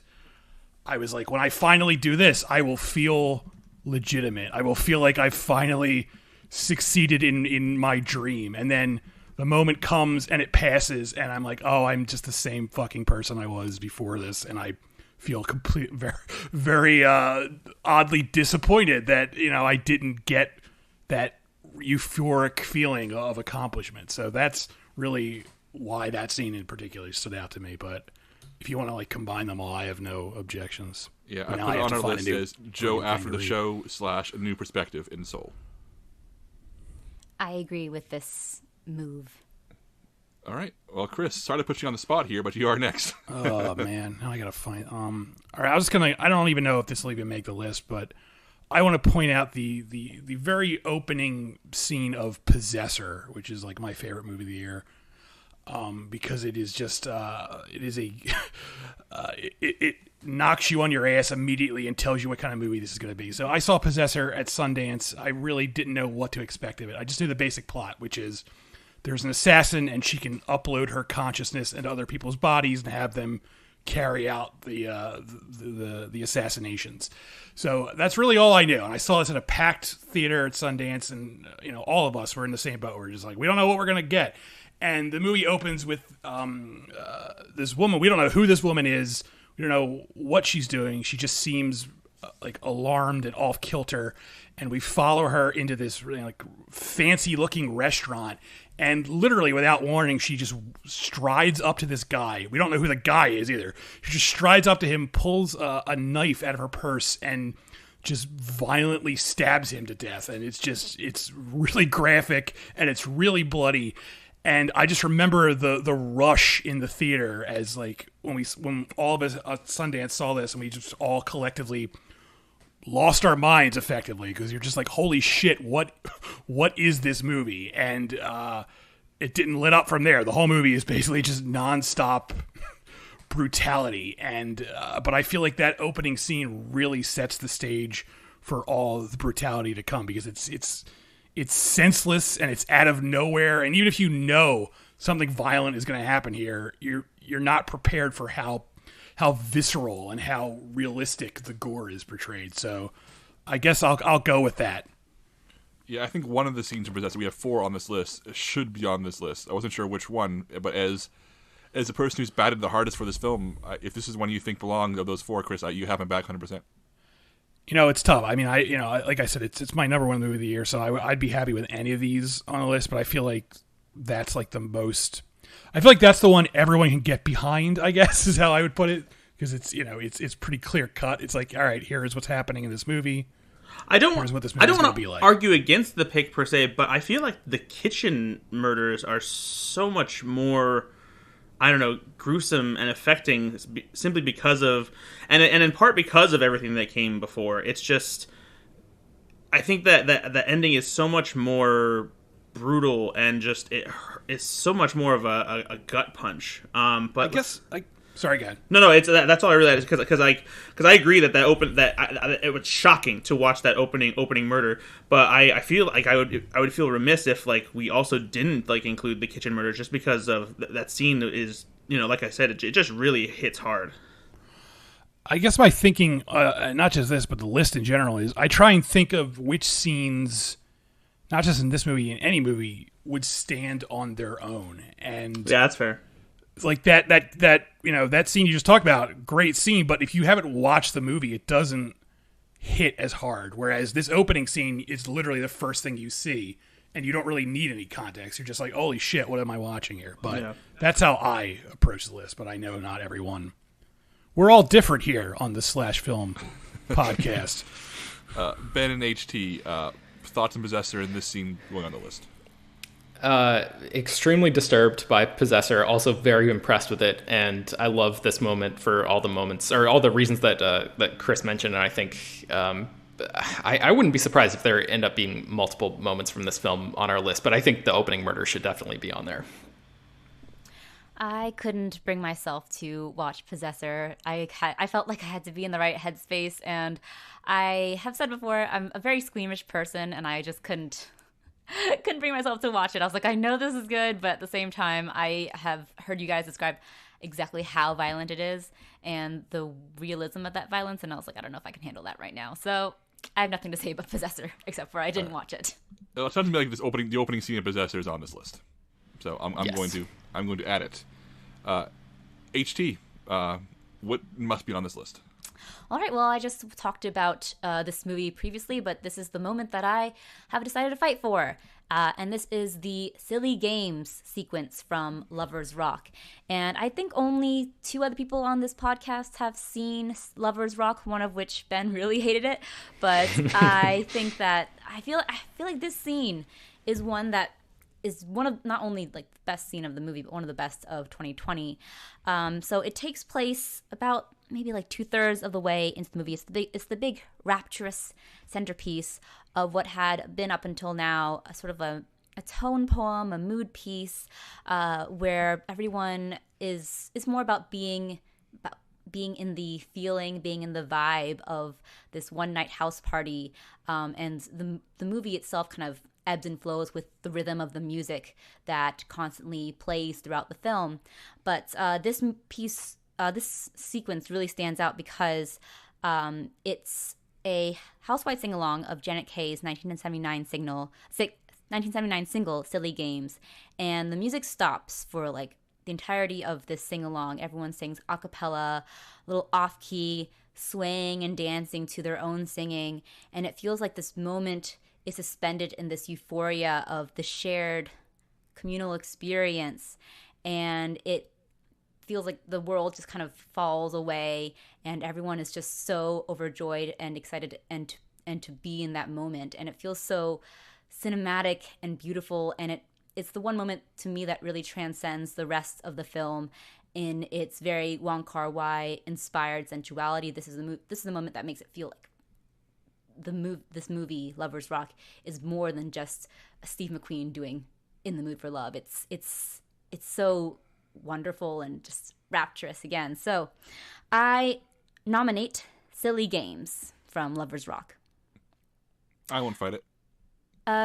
I was like, when I finally do this, I will feel legitimate. I will feel like I've finally succeeded in my dream. And then the moment comes and it passes, and I'm like, oh, I'm just the same fucking person I was before this. And I feel very, very oddly disappointed that, I didn't get that euphoric feeling of accomplishment. So that's really why that scene in particular stood out to me. But if you want to combine them all, I have no objections. Yeah, I put it on our list as Joe after the show / a new perspective in Soul. I agree with this move. All right. Well, Chris, sorry to put you on the spot here, but you are next. Oh man, now I gotta find. All right, I don't even know if this will even make the list, but I want to point out the very opening scene of Possessor, which is my favorite movie of the year. Because it is just it knocks you on your ass immediately and tells you what kind of movie this is going to be. So I saw Possessor at Sundance. I really didn't know what to expect of it. I just knew the basic plot, which is there's an assassin and she can upload her consciousness into other people's bodies and have them carry out the assassinations. So that's really all I knew. And I saw this at a packed theater at Sundance, and all of us were in the same boat. We're just like, we don't know what we're going to get. And the movie opens with this woman. We don't know who this woman is. We don't know what she's doing. She just seems alarmed and off kilter. And we follow her into this really fancy looking restaurant. And literally without warning, she just strides up to this guy. We don't know who the guy is either. She just strides up to him, pulls a knife out of her purse, and just violently stabs him to death. And it's really graphic and it's really bloody. And I just remember the rush in the theater as when all of us at Sundance saw this, and we just all collectively lost our minds effectively, because you're just like, holy shit, what is this movie? And it didn't let up from there. The whole movie is basically just nonstop brutality. And but I feel like that opening scene really sets the stage for all the brutality to come, because it's senseless and it's out of nowhere. And even if you know something violent is going to happen here, you're not prepared for how visceral and how realistic the gore is portrayed. So I guess I'll go with that. Yeah, I think one of the scenes in Possessor, we have 4 on this list, should be on this list. I wasn't sure which one, but as a person who's batted the hardest for this film, if this is one you think belongs of those 4, Chris, you have my back 100%. It's tough. I mean, like I said, it's my number 1 movie of the year, so I'd be happy with any of these on the list, but I feel like that's the most... I feel like that's the one everyone can get behind, I guess, is how I would put it, because it's pretty clear cut. It's like, all right, here is what's happening in this movie. I don't Here's what this want movie's gonna to be like. argue against the pick per se, but I feel like the kitchen murders are so much more, I don't know, gruesome and affecting simply because of, and in part because of everything that came before. It's just, I think that the ending is so much more brutal and just it's so much more of a gut punch. But I guess sorry, go ahead. No, it's that's all I really because I agree that it was shocking to watch that opening murder, but I feel like I would feel remiss if like we also didn't like include the kitchen murder just because of that scene is, like I said, it just really hits hard. I guess my thinking, not just this, but the list in general, is I try and think of which scenes, not just in this movie, in any movie, would stand on their own. And yeah, that's fair. Like that scene you just talked about, great scene, but if you haven't watched the movie, it doesn't hit as hard. Whereas this opening scene is literally the first thing you see, and you don't really need any context. You're just like, holy shit, what am I watching here? But that's how I approach the list, but I know not everyone. We're all different here on the Slash Film podcast. Ben and HT, thoughts on Possessor in this scene going on the list? Extremely disturbed by Possessor, also very impressed with it, and I love this moment for all the moments, or all the reasons that Chris mentioned, and I think I wouldn't be surprised if there end up being multiple moments from this film on our list, but I think the opening murder should definitely be on there. I couldn't bring myself to watch Possessor. I felt like I had to be in the right headspace, and I have said before, I'm a very squeamish person, and I just couldn't bring myself to watch it. I was like, I know this is good, but at the same time, I have heard you guys describe exactly how violent it is and the realism of that violence, and I was like, I don't know if I can handle that right now. So I have nothing to say about Possessor, except for I didn't watch it. It sounds to me like the opening scene of Possessor is on this list, so I'm Yes. going to add it. HT, what must be on this list? All right, well, I just talked about this movie previously, but this is the moment that I have decided to fight for. And this is the Silly Games sequence from Lovers Rock. And I think only 2 other people on this podcast have seen Lovers Rock, one of which Ben really hated it. But I think that I feel like this scene is one that is one of not only like the best scene of the movie, but one of the best of 2020. So it takes place about maybe like 2/3 of the way into the movie. It's the big rapturous centerpiece of what had been up until now a sort of a tone poem, a mood piece, where everyone is more about being in the feeling, being in the vibe of this one night house party, and the movie itself kind of ebbs and flows with the rhythm of the music that constantly plays throughout the film. But this sequence really stands out because it's a housewide sing-along of Janet Kay's 1979 single Silly Games, and the music stops for like the entirety of this sing-along. Everyone sings a cappella, a little off-key, swaying and dancing to their own singing, and it feels like this moment is suspended in this euphoria of the shared communal experience, and it feels like the world just kind of falls away and everyone is just so overjoyed and excited and to be in that moment, and it feels so cinematic and beautiful, and it's the one moment to me that really transcends the rest of the film in its very Wong Kar-wai inspired sensuality. This is the moment that makes it feel like this movie, Lovers Rock, is more than just Steve McQueen doing In the Mood for Love. It's so wonderful and just rapturous again. So I nominate Silly Games from Lovers Rock. I won't fight it.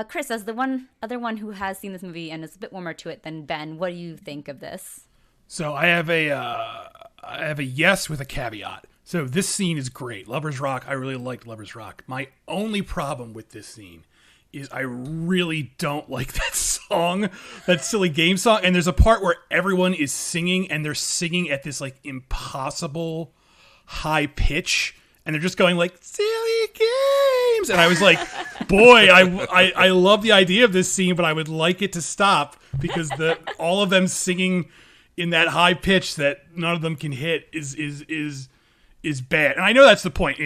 Chris, as the other one who has seen this movie and is a bit warmer to it than Ben, what do you think of this? So I have a yes with a caveat. So this scene is great. Lovers Rock, I really liked Lovers Rock. My only problem with this scene is I really don't like that song, that Silly Game song. And there's a part where everyone is singing, and they're singing at this like impossible high pitch, and they're just going like Silly Games. And I was like, boy, I love the idea of this scene, but I would like it to stop because all of them singing in that high pitch that none of them can hit is bad. And I know that's the point.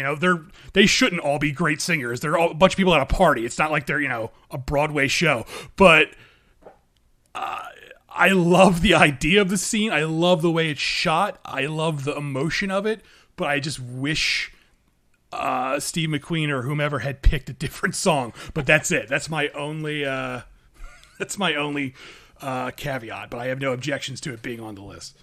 They shouldn't all be great singers. They're all a bunch of people at a party. It's not like they're a Broadway show. But I love the idea of the scene. I love the way it's shot. I love the emotion of it. But I just wish Steve McQueen or whomever had picked a different song. But that's it. That's my only. Caveat, but I have no objections to it being on the list.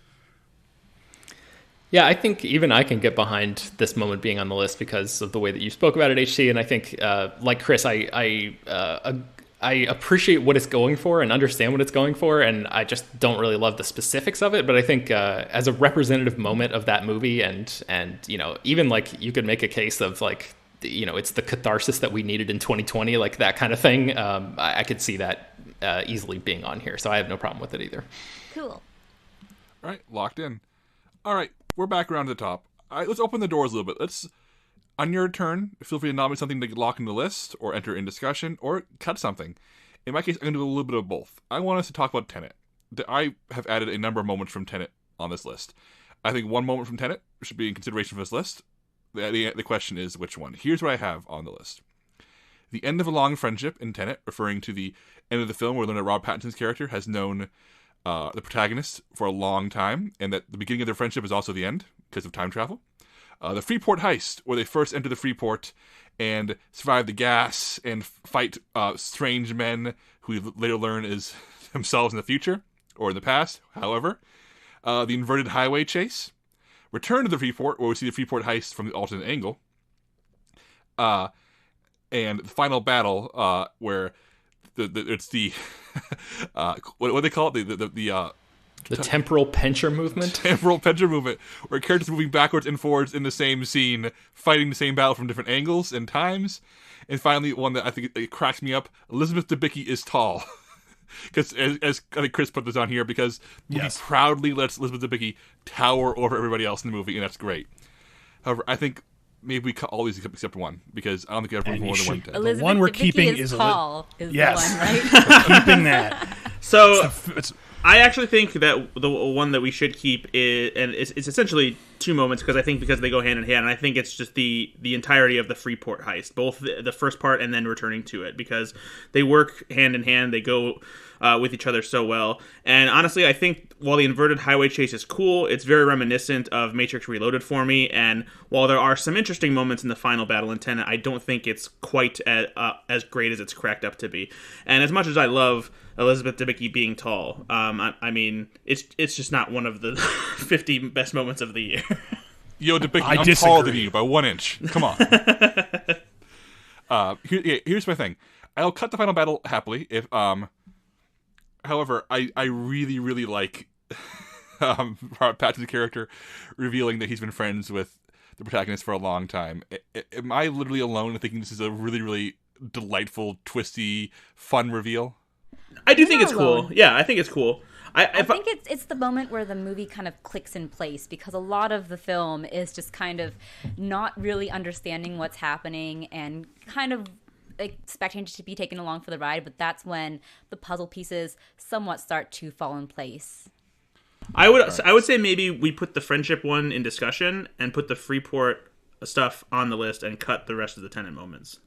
Yeah, I think even I can get behind this moment being on the list because of the way that you spoke about it, HC. And I think, like Chris, I appreciate what it's going for and understand what it's going for, and I just don't really love the specifics of it. But I think as a representative moment of that movie, and even like you could make a case of like, it's the catharsis that we needed in 2020, like that kind of thing. I could see that easily being on here, so I have no problem with it either. Cool. All right, locked in. All right, we're back around to the top. All right, let's open the doors a little bit. On your turn, feel free to nominate something to lock in the list, or enter in discussion, or cut something. In my case, I'm going to do a little bit of both. I want us to talk about Tenet. I have added a number of moments from Tenet on this list. I think one moment from Tenet should be in consideration for this list. The question is which one. Here's what I have on the list. The end of a long friendship in Tenet, referring to the end of the film where we learn that Rob Pattinson's character has known the protagonist for a long time, and that the beginning of their friendship is also the end because of time travel. The Freeport heist, where they first enter the Freeport and survive the gas and fight strange men who we later learn is themselves in the future, or in the past, however. The inverted highway chase. Return to the Freeport, where we see the Freeport heist from the alternate angle. And the final battle, where it's the what do they call it? The temporal pencher movement. Temporal pencher movement, where characters moving backwards and forwards in the same scene, fighting the same battle from different angles and times. And finally, one that I think it cracks me up: Elizabeth Debicki is tall. Because as I think Chris put this on here, because the movie proudly lets Elizabeth Debicki tower over everybody else in the movie, and that's great. However, I think maybe we cut all these except one, because I don't think we ever more than one. Elizabeth the one we're Debicki keeping is is tall. Is yes, the one, right? We're keeping that. So I actually think that the one that we should keep is, and it's essentially two moments, because they go hand in hand, and I think it's just the entirety of the Freeport heist, both the first part and then returning to it, because they work hand in hand. They go with each other so well. And honestly, I think while the inverted highway chase is cool, it's very reminiscent of Matrix Reloaded for me. And while there are some interesting moments in the final battle in Tenet, I don't think it's quite as great as it's cracked up to be. And as much as I love Elizabeth Debicki being tall, I mean, it's just not one of the 50 best moments of the year. Yo, Debicki, I'm taller than you by 1 inch. Come on. Here's my thing. I'll cut the final battle happily if however, I really, really like Robert Pattinson's character revealing that he's been friends with the protagonist for a long time. Am I literally alone in thinking this is a really, really delightful, twisty, fun reveal? I do think it's cool. Yeah, I think it's cool. I think it's the moment where the movie kind of clicks in place, because a lot of the film is just kind of not really understanding what's happening and kind of expecting to be taken along for the ride, but that's when the puzzle pieces somewhat start to fall in place. I would say maybe we put the friendship one in discussion and put the Freeport stuff on the list and cut the rest of the Tenet moments.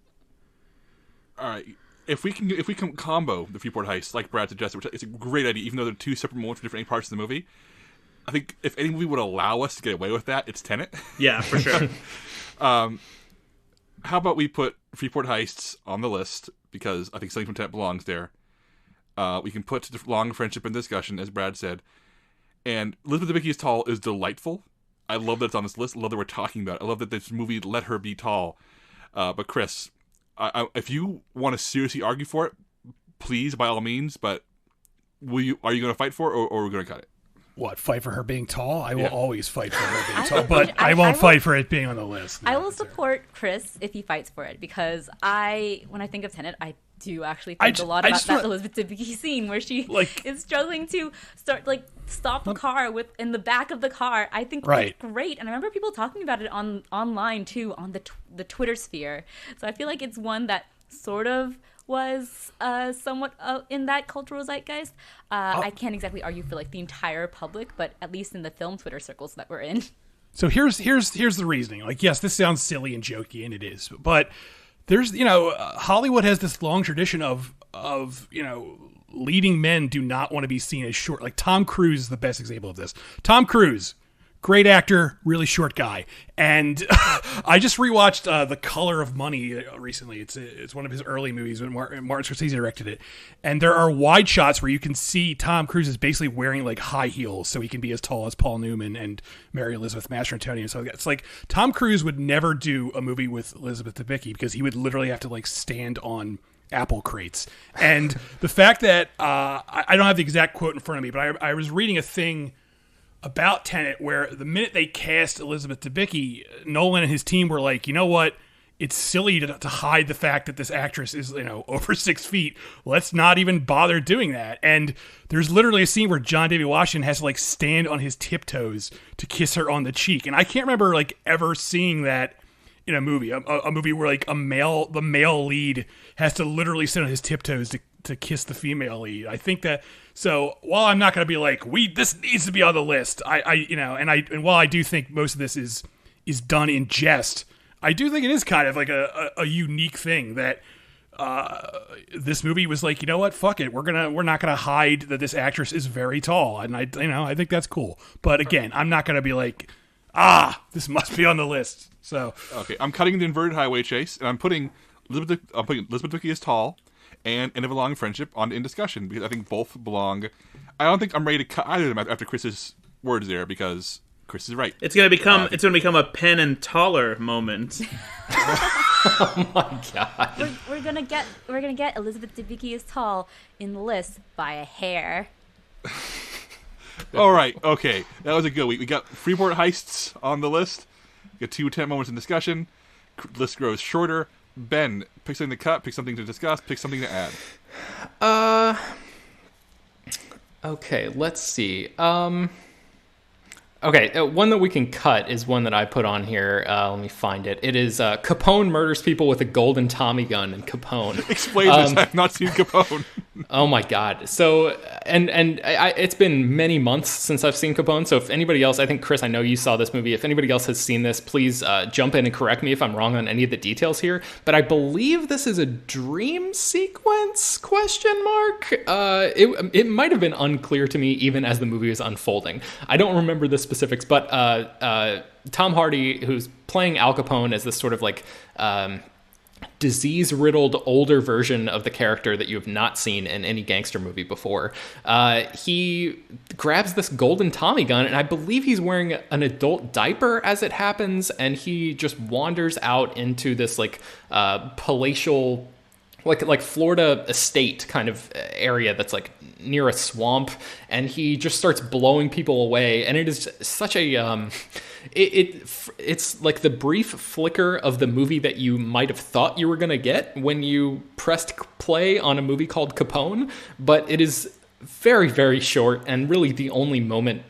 All right. If we can combo the Freeport heist, like Brad suggested, which it's a great idea, even though they're two separate moments from different parts of the movie, I think if any movie would allow us to get away with that, it's Tenet. Yeah, for sure. How about we put Freeport heists on the list, because I think something from Tenet belongs there. We can put the long friendship in discussion, as Brad said. And Elizabeth Debicki is tall is delightful. I love that it's on this list. I love that we're talking about it. I love that this movie let her be tall. But Chris, if you want to seriously argue for it, please, by all means. But are you going to fight for it, or are we going to cut it? What, fight for her being tall? I will always fight for her being tall, but I won't fight for it being on the list. I will support Chris if he fights for it, because when I think of Tenet, I do actually think a lot about that Elizabeth Debicki scene where she is struggling to stop a car in the back of the car. I think it's great, and I remember people talking about it online too on the Twitter sphere. So I feel like it's one that sort of was somewhat in that cultural zeitgeist. I can't exactly argue for like the entire public, but at least in the film Twitter circles that we're in. So here's the reasoning. Like, yes, this sounds silly and jokey, and it is, but there's, Hollywood has this long tradition of leading men do not want to be seen as short. Like Tom Cruise is the best example of this. Tom Cruise, great actor, really short guy. And I just rewatched The Color of Money recently. It's one of his early movies when Martin Scorsese directed it. And there are wide shots where you can see Tom Cruise is basically wearing like high heels so he can be as tall as Paul Newman and Mary Elizabeth Mastrantonio. So it's like Tom Cruise would never do a movie with Elizabeth Debicki because he would literally have to like stand on apple crates. And the fact that I don't have the exact quote in front of me, but I was reading a thing about Tenet where the minute they cast Elizabeth Debicki, Nolan and his team were like, you know what? It's silly to hide the fact that this actress is, over 6 feet. Let's not even bother doing that. And there's literally a scene where John David Washington has to like stand on his tiptoes to kiss her on the cheek. And I can't remember like ever seeing that in a movie, a movie where like the male lead has to literally sit on his tiptoes to kiss the female lead. I think that, so while I'm not going to be like, this needs to be on the list, and while I do think most of this is done in jest, I do think it is kind of like a unique thing that this movie was like, you know what, fuck it, we're not gonna hide that this actress is very tall, and I think that's cool. But again, I'm not gonna be like, this must be on the list. So okay, I'm cutting the inverted highway chase, and I'm putting Elizabeth Debicki as tall and End of a Long Friendship in discussion because I think both belong. I don't think I'm ready to cut either of them after Chris's words there because Chris is right. It's gonna become a Penn and Taller moment. Oh my god. We're gonna get Elizabeth Debicki is tall in the list by a hair. All right, okay, that was a good week. We got Freeport heists on the list. We got 2 10 moments in discussion. List grows shorter. Ben, pick something to cut, pick something to discuss, pick something to add. Okay, let's see. Okay, one that we can cut is one that I put on here. Let me find it. It is Capone murders people with a golden Tommy gun in Capone. Explain this. I've not seen Capone. Oh my god. So, it's been many months since I've seen Capone. So if anybody else, I think Chris, I know you saw this movie. If anybody else has seen this, please jump in and correct me if I'm wrong on any of the details here. But I believe this is a dream sequence? ? It might have been unclear to me even as the movie was unfolding. I don't remember the specifics, but Tom Hardy, who's playing Al Capone as this sort of like disease-riddled older version of the character that you have not seen in any gangster movie before. He grabs this golden Tommy gun, and I believe he's wearing an adult diaper as it happens, and he just wanders out into this like palatial, like Florida estate kind of area that's like near a swamp, and he just starts blowing people away, and it is such a it's like the brief flicker of the movie that you might have thought you were going to get when you pressed play on a movie called Capone, but it is very, very short and really the only moment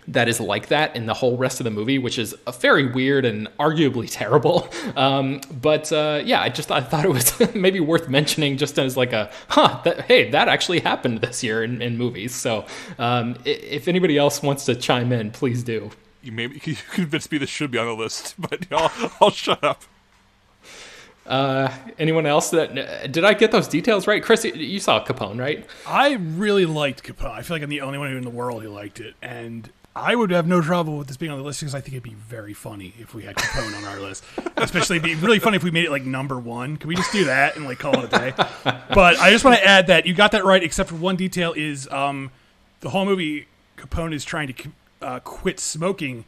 that is like that in the whole rest of the movie, which is very weird and arguably terrible. Yeah, I thought it was maybe worth mentioning just as like that actually happened this year in movies. So if anybody else wants to chime in, please do. You convinced me this should be on the list, but I'll shut up. Anyone else? Did I get those details right? Chris, you saw Capone, right? I really liked Capone. I feel like I'm the only one in the world who liked it, and I would have no trouble with this being on the list because I think it'd be very funny if we had Capone on our list. Especially, it'd be really funny if we made it like number 1. Can we just do that and like call it a day? But I just want to add that you got that right, except for one detail is the whole movie Capone is trying to quit smoking,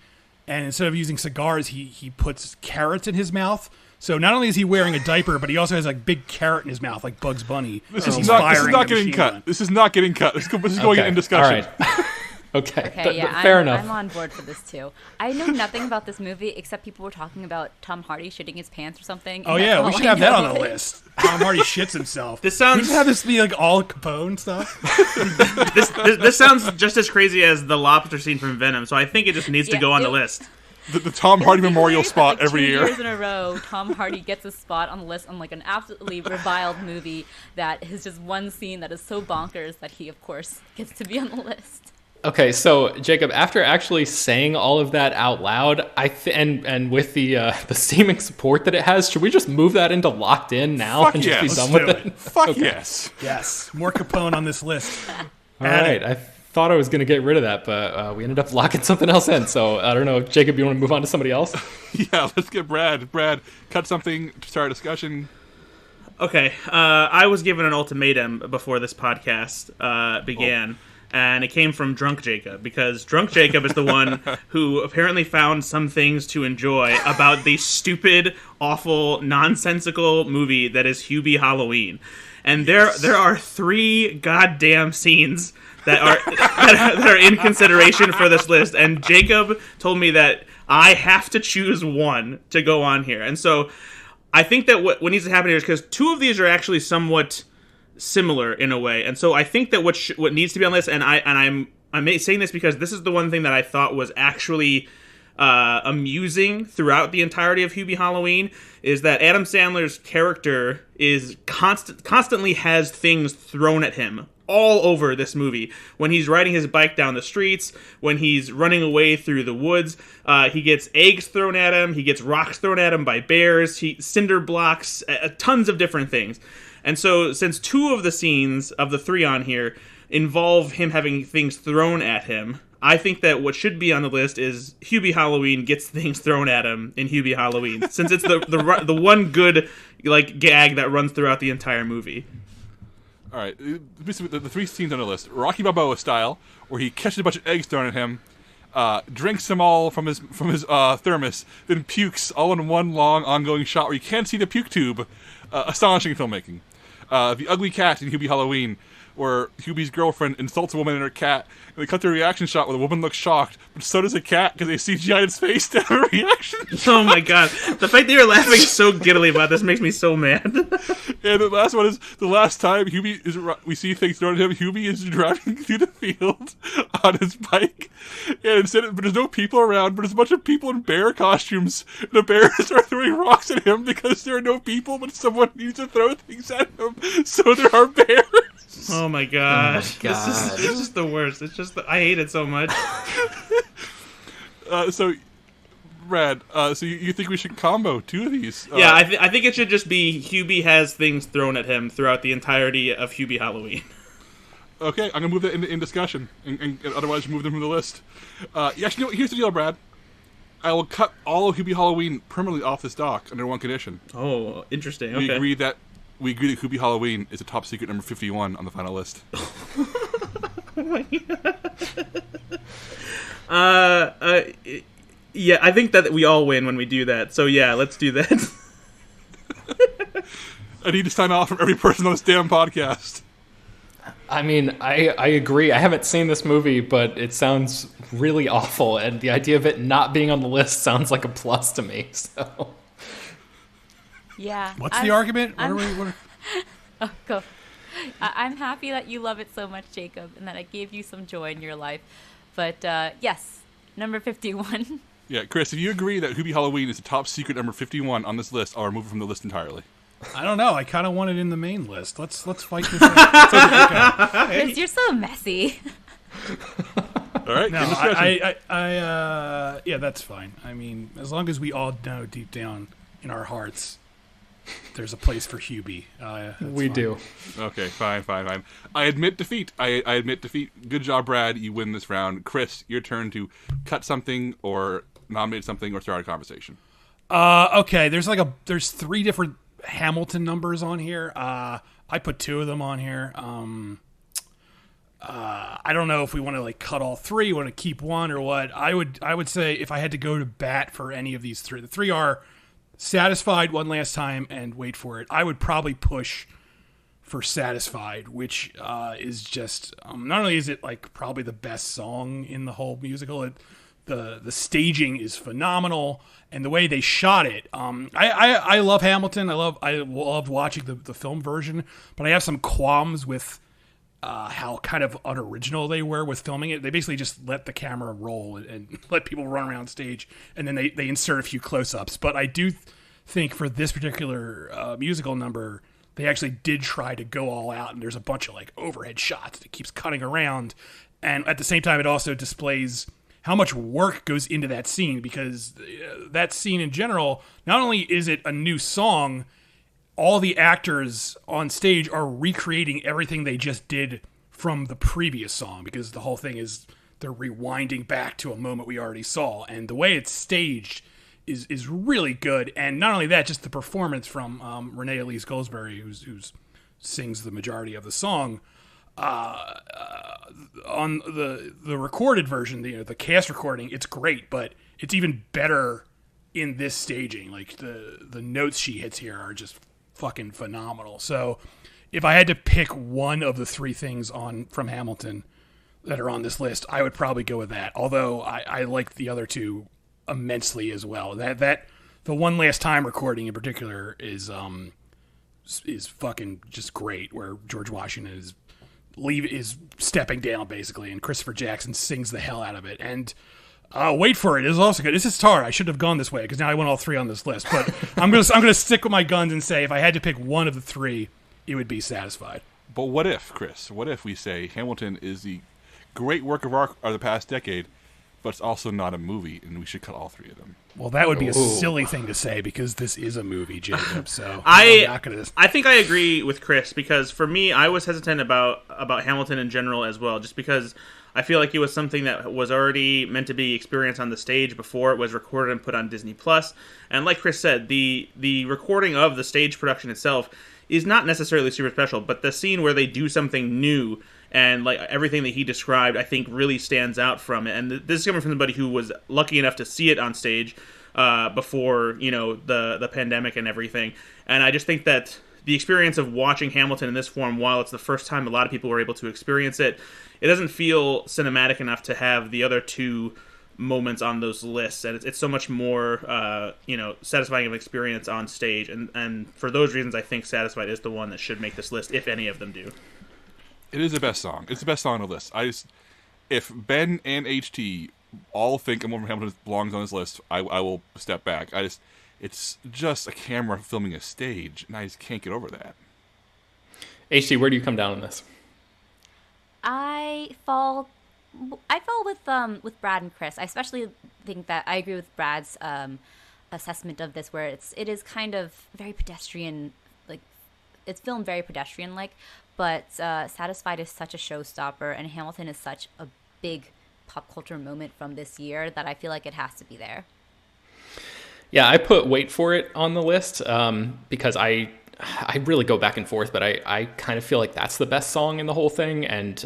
and instead of using cigars, he puts carrots in his mouth. So not only is he wearing a diaper, but he also has a big carrot in his mouth, like Bugs Bunny. This is not getting cut. This is not getting cut. This is going in discussion. All right. Okay, yeah, fair enough. I'm on board for this too. I know nothing about this movie except people were talking about Tom Hardy shitting his pants or something. Oh yeah, we should have that on the list. Tom Hardy shits himself. This sounds. We should have this be like all Capone stuff. This sounds just as crazy as the lobster scene from Venom. So I think it just needs to go on the list. the Tom Hardy Memorial spot like every 2 year. years in a row, Tom Hardy gets a spot on the list on like an absolutely reviled movie that is just one scene that is so bonkers that he, of course, gets to be on the list. Okay, so Jacob, after actually saying all of that out loud, and with the seeming support that it has, should we just move that into locked in now Fuck and just yes. be done Let's with do it? Fuck yes. Yes, more Capone on this list. All right, I thought I was going to get rid of that, but we ended up locking something else in. So I don't know, Jacob, you want to move on to somebody else? Yeah, let's get Brad. Brad, cut something to start a discussion. Okay, I was given an ultimatum before this podcast began, and it came from Drunk Jacob, because Drunk Jacob is the one who apparently found some things to enjoy about the stupid, awful, nonsensical movie that is Hubie Halloween. And there are 3 goddamn scenes that are in consideration for this list, and Jacob told me that I have to choose one to go on here. And so I think that what needs to happen here is, because 2 of these are actually somewhat similar in a way, and so I think that what needs to be on this, and I'm saying this because this is the one thing that I thought was actually amusing throughout the entirety of Hubie Halloween, is that Adam Sandler's character is constantly has things thrown at him all over this movie. When he's riding his bike down the streets, when he's running away through the woods, he gets eggs thrown at him, he gets rocks thrown at him by bears, cinder blocks, tons of different things. And so, since 2 of the scenes of the 3 on here involve him having things thrown at him, I think that what should be on the list is Hubie Halloween gets things thrown at him in Hubie Halloween, since it's the one good gag that runs throughout the entire movie. All right, basically the 3 scenes on the list: Rocky Balboa style, where he catches a bunch of eggs thrown at him, drinks them all from his thermos, then pukes all in one long ongoing shot where you can't see the puke tube. Astonishing filmmaking. The Ugly Cat in Hubie Halloween, where Hubie's girlfriend insults a woman and her cat, and they cut to a reaction shot where the woman looks shocked, but so does a cat because they CGI its face to have a reaction. Oh my god. The fact that you're laughing so giddily about this makes me so mad. And the last one is the last time we see things thrown at him. Hubie is driving through the field on his bike, and but there's no people around, but there's a bunch of people in bear costumes. The bears are throwing rocks at him because there are no people, but someone needs to throw things at him, so there are bears. Oh my gosh. This is the worst. It's just I hate it so much. So, Brad, so you think we should combo 2 of these? Yeah, I think it should just be Hubie has things thrown at him throughout the entirety of Hubie Halloween. Okay, I'm going to move that in discussion, and otherwise move them from the list. Actually, no, here's the deal, Brad. I will cut all of Hubie Halloween permanently off this dock under one condition. Oh, interesting. We Okay. agree that Hubie Halloween is a top secret number 51 on the final list. Oh my god. Yeah, I think that we all win when we do that. So yeah, let's do that. I need to sign off from every person on this damn podcast. I mean, I agree. I haven't seen this movie, but it sounds really awful, and the idea of it not being on the list sounds like a plus to me. So, Yeah. What's the argument? Oh, go. I'm happy that you love it so much, Jacob, and that I gave you some joy in your life. But yes, number 51. Yeah, Chris, if you agree that Hubie Halloween is the top secret number 51 on this list, I'll remove it from the list entirely. I don't know. I kind of want it in the main list. Let's fight this out. Because you're so messy. All right, No, in discussion. yeah, that's fine. I mean, as long as we all know deep down in our hearts, there's a place for Hubie. we fine. do. Okay, fine. I admit defeat. I admit defeat. Good job, Brad. You win this round. Chris, your turn to cut something or nominate something or start a conversation. Okay, there's 3 different Hamilton numbers on here. I put 2 of them on here. I don't know if we want to cut all 3, want to keep one or what. I would say if I had to go to bat for any of these 3, the 3 are Satisfied, One Last Time, and wait for it. I would probably push for Satisfied, which is just not only is it probably the best song in the whole musical, the staging is phenomenal, and the way they shot it. I love Hamilton. I love watching the film version, but I have some qualms with how kind of unoriginal they were with filming it. They basically just let the camera roll and let people run around stage, and then they insert a few close-ups. But I do think for this particular musical number, they actually did try to go all out, and there's a bunch of like overhead shots that keeps cutting around, and at the same time it also displays how much work goes into that scene, because that scene in general, not only is it a new song, all the actors on stage are recreating everything they just did from the previous song, because the whole thing is they're rewinding back to a moment we already saw, and the way it's staged is really good. And not only that, just the performance from Renee Elise Goldsberry, who sings the majority of the song. On the recorded version, the cast recording, it's great, but it's even better in this staging. Like the notes she hits here are just fucking phenomenal. So if I had to pick one of the three things from Hamilton that are on this list, I would probably go with that. Although I like the other two immensely as well. That the One Last Time recording in particular is fucking just great, where George Washington is stepping down basically, and Christopher Jackson sings the hell out of it. And Wait for It is also good. This is Tar. I should have gone this way because now I want all three on this list. But I'm gonna stick with my guns and say if I had to pick one of the three, it would be Satisfied. But what if, Chris? What if we say Hamilton is the great work of art of the past decade, but it's also not a movie, and we should cut all three of them? Well, that would be a silly thing to say because this is a movie, Jacob. So I think I agree with Chris, because for me, I was hesitant about Hamilton in general as well, just because I feel like it was something that was already meant to be experienced on the stage before it was recorded and put on Disney Plus. And like Chris said, the recording of the stage production itself is not necessarily super special, but the scene where they do something new and like everything that he described, I think really stands out from it. And this is coming from somebody who was lucky enough to see it on stage before, the pandemic and everything. And I just think that the experience of watching Hamilton in this form, while it's the first time a lot of people were able to experience it, it doesn't feel cinematic enough to have the other two moments on those lists, and it's so much more satisfying of an experience on stage, and for those reasons I think Satisfied is the one that should make this list, if any of them do. It is the best song. It's the best song on the list. If Ben and HT all think A Moment from Hamilton belongs on this list, I will step back. It's just a camera filming a stage, and I just can't get over that. HT, where do you come down on this? I fall with Brad and Chris. I especially think that I agree with Brad's assessment of this, where it is kind of very pedestrian, like it's filmed very pedestrian like, but Satisfied is such a showstopper, and Hamilton is such a big pop culture moment from this year that I feel like it has to be there. Yeah, I put Wait for It on the list because I really go back and forth, but I kind of feel like that's the best song in the whole thing, and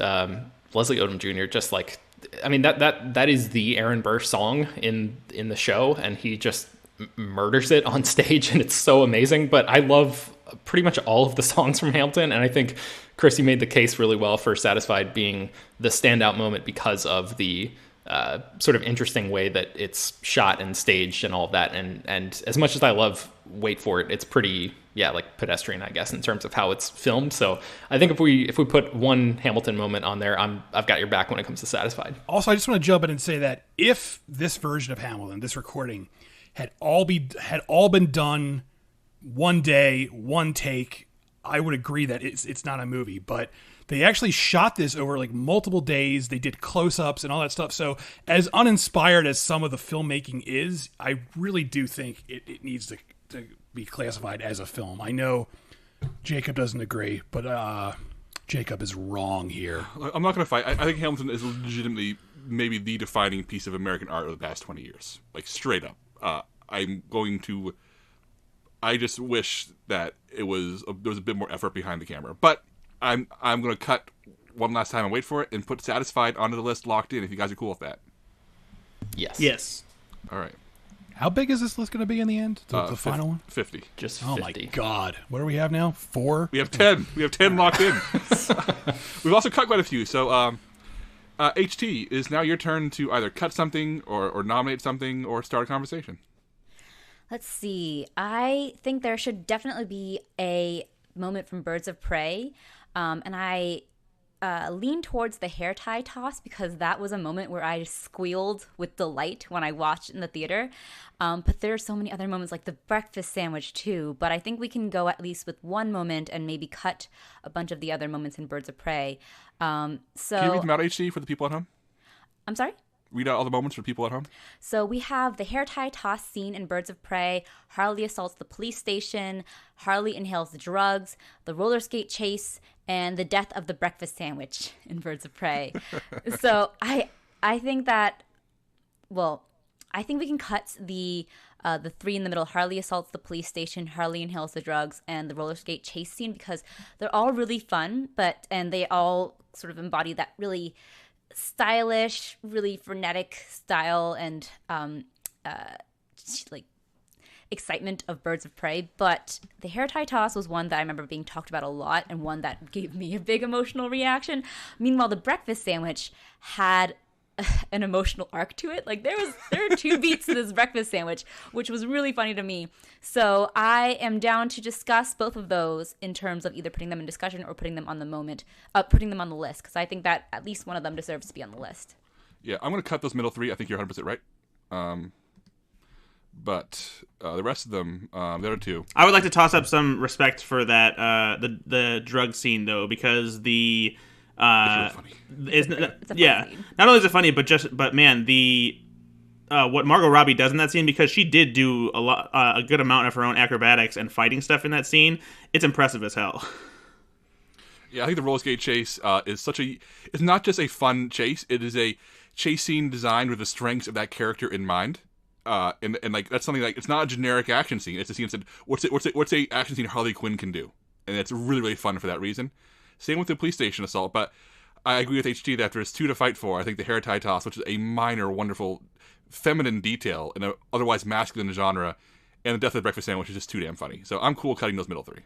Leslie Odom Jr. just like, I mean, that is the Aaron Burr song in the show, and he just murders it on stage, and it's so amazing. But I love pretty much all of the songs from Hamilton, and I think Chris, you made the case really well for Satisfied being the standout moment because of the sort of interesting way that it's shot and staged and all of that. And as much as I love Wait for It, it's pretty, like pedestrian, I guess, in terms of how it's filmed. So I think if we put one Hamilton moment on there, I've got your back when it comes to Satisfied. Also, I just want to jump in and say that if this version of Hamilton, this recording, had all been done one day, one take, I would agree that it's not a movie. But they actually shot this over like multiple days. They did close-ups and all that stuff. So as uninspired as some of the filmmaking is, I really do think it needs to be classified as a film. I know Jacob doesn't agree, but Jacob is wrong here. I'm not going to fight. I think Hamilton is legitimately maybe the defining piece of American art of the past 20 years. Like, straight up. I just wish that there was a bit more effort behind the camera. But I'm going to cut one last time and Wait for It and put Satisfied onto the list, locked in, if you guys are cool with that. Yes. All right. How big is this list going to be in the end? The final one? 50. Just 50. Oh my God. What do we have now? 4? We have 10. We have 10 locked in. We've also cut quite a few. So, HT, is now your turn to either cut something or nominate something or start a conversation. Let's see. I think there should definitely be a moment from Birds of Prey. And I lean towards the hair tie toss because that was a moment where I squealed with delight when I watched in the theater. But there are so many other moments like the breakfast sandwich too. But I think we can go at least with one moment and maybe cut a bunch of the other moments in Birds of Prey. Can you read them out, HC, for the people at home? I'm sorry? Read out all the moments for people at home. So we have the hair tie toss scene in Birds of Prey. Harley assaults the police station. Harley inhales the drugs. The roller skate chase. And the death of the breakfast sandwich in Birds of Prey. So I think that, well, I think we can cut the three in the middle. Harley assaults the police station. Harley inhales the drugs. And the roller skate chase scene because they're all really fun, and they all sort of embody that really stylish, really frenetic style and like excitement of Birds of Prey. But the hair tie toss was one that I remember being talked about a lot and one that gave me a big emotional reaction. Meanwhile, the breakfast sandwich had an emotional arc to it. Like there are two beats to this breakfast sandwich, which was really funny to me. So I am down to discuss both of those in terms of either putting them in discussion or putting them on the list, because I think that at least one of them deserves to be on the list. Yeah, I'm going to cut those middle three. I think you're 100% right. But the rest of them, the other two. I would like to toss up some respect for that the drug scene though, because the it's really funny. Not only is it funny, but man, the what Margot Robbie does in that scene, because she did do a good amount of her own acrobatics and fighting stuff in that scene. It's impressive as hell. Yeah, I think the roller skate chase is it's not just a fun chase. It is a chase scene designed with the strengths of that character in mind. And like that's something like it's not a generic action scene. It's a scene that said what's a action scene Harley Quinn can do, and it's really really fun for that reason. Same with the police station assault, but I agree with HT that there's two to fight for. I think the hair tie toss, which is a minor, wonderful, feminine detail in an otherwise masculine genre, and the death of the breakfast sandwich is just too damn funny. So I'm cool cutting those middle three.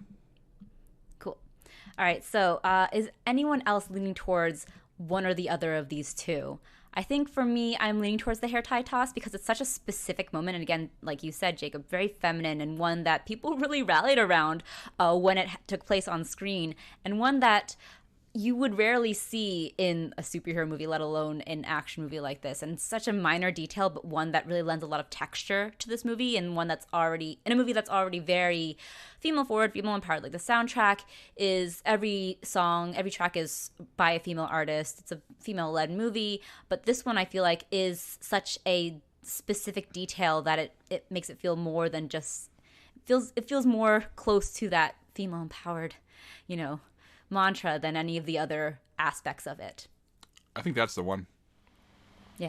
Cool. All right. So is anyone else leaning towards one or the other of these two? I think for me, I'm leaning towards the hair tie toss because it's such a specific moment. And again, like you said, Jacob, very feminine and one that people really rallied around when it took place on screen, and one that you would rarely see in a superhero movie, let alone an action movie like this. And such a minor detail, but one that really lends a lot of texture to this movie, and one that's already in a movie that's already very female forward, female empowered. Like the soundtrack is every track is by a female artist. It's a female led movie, but this one I feel like is such a specific detail that it makes it feel more than just it feels more close to that female empowered, mantra than any of the other aspects of it. I think that's the one. Yeah.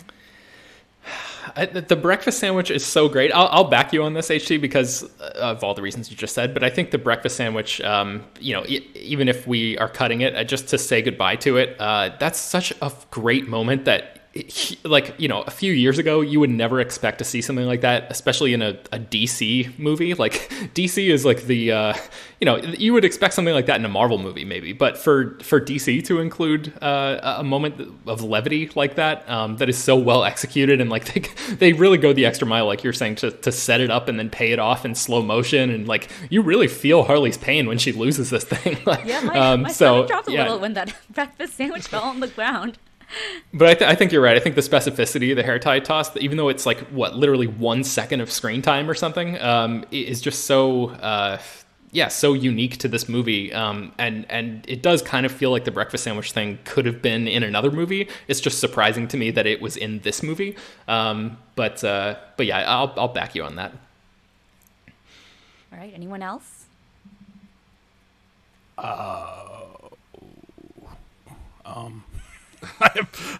The breakfast sandwich is so great. I'll back you on this, HT, because of all the reasons you just said. But I think the breakfast sandwich, even if we are cutting it, just to say goodbye to it, that's such a great moment that, a few years ago, you would never expect to see something like that, especially in a DC movie. Like, DC is like the, you would expect something like that in a Marvel movie, maybe. But for DC to include a moment of levity like that, that is so well executed, and like they really go the extra mile, like you're saying, to set it up and then pay it off in slow motion, and like you really feel Harley's pain when she loses this thing. Yeah, my stomach dropped a little when that breakfast sandwich fell on the ground. But I think you're right. I think the specificity of the hair tie toss, even though it's like literally 1 second of screen time or something, is just so so unique to this movie. And it does kind of feel like the breakfast sandwich thing could have been in another movie. It's just surprising to me that it was in this movie. But yeah, I'll back you on that. All right. Anyone else? I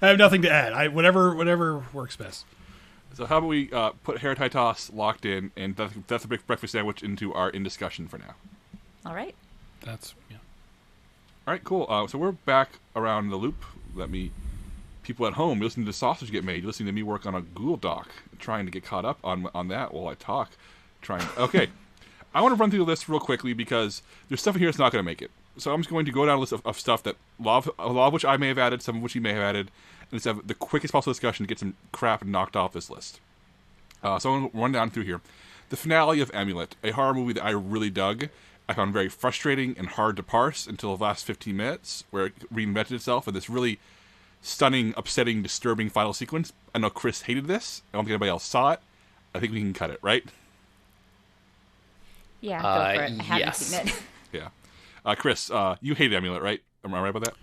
have nothing to add. Whatever works best. So how about we put hair tie toss locked in, and that's a big breakfast sandwich into our in discussion for now. All right. Yeah. All right, cool. So we're back around the loop. People at home, you're listening to sausage get made. You're listening to me work on a Google Doc, trying to get caught up on that while I talk. Okay. I want to run through the list real quickly because there's stuff in here that's not going to make it. So I'm just going to go down a list of stuff that a lot of which I may have added, some of which he may have added, and just have the quickest possible discussion to get some crap knocked off this list. So I'm going to run down through here. The finale of Amulet, a horror movie that I really dug, I found very frustrating and hard to parse until the last 15 minutes, where it reinvented itself in this really stunning, upsetting, disturbing final sequence. I know Chris hated this. I don't think anybody else saw it. I think we can cut it, right? Yeah, go for it. I haven't yes. seen it. Yeah. Chris, you hated Amulet, right? Am I right about that?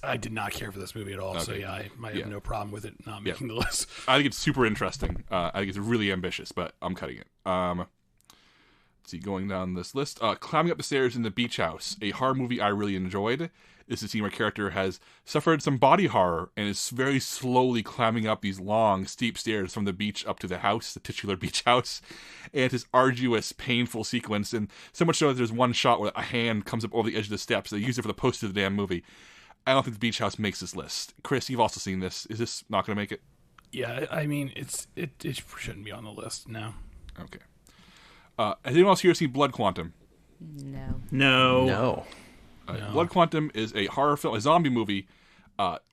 I did not care for this movie at all, so Okay. yeah, I might have no problem with it not making the list. I think it's super interesting. I think it's really ambitious, but I'm cutting it. Let's see, going down this list. Climbing up the stairs in the beach house, a horror movie I really enjoyed. This is a scene where a character has suffered some body horror and is very slowly climbing up these long, steep stairs from the beach up to the house, the titular beach house. And it's this arduous, painful sequence, and so much so that there's one shot where a hand comes up over the edge of the steps. They use it for the poster of the damn movie. I don't think the beach house makes this list. Chris, you've also seen this. Is this not going to make it? Yeah, I mean, it shouldn't be on the list, no. Okay. Has anyone else here seen Blood Quantum? No. No. Blood Quantum is a horror film, a zombie movie,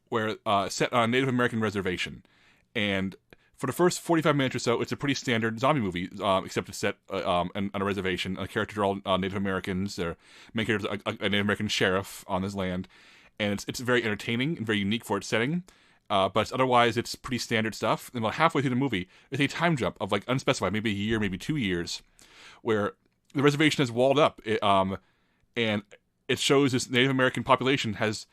where set on a Native American reservation. And for the first 45 minutes or so, it's a pretty standard zombie movie, except it's set on a reservation. The characters are all Native Americans. Their main character is a Native American sheriff on this land. And it's very entertaining and very unique for its setting. But otherwise, it's pretty standard stuff. And about halfway through the movie, it's a time jump of like unspecified, maybe a year, maybe 2 years, where the reservation is walled up. And it shows this Native American population has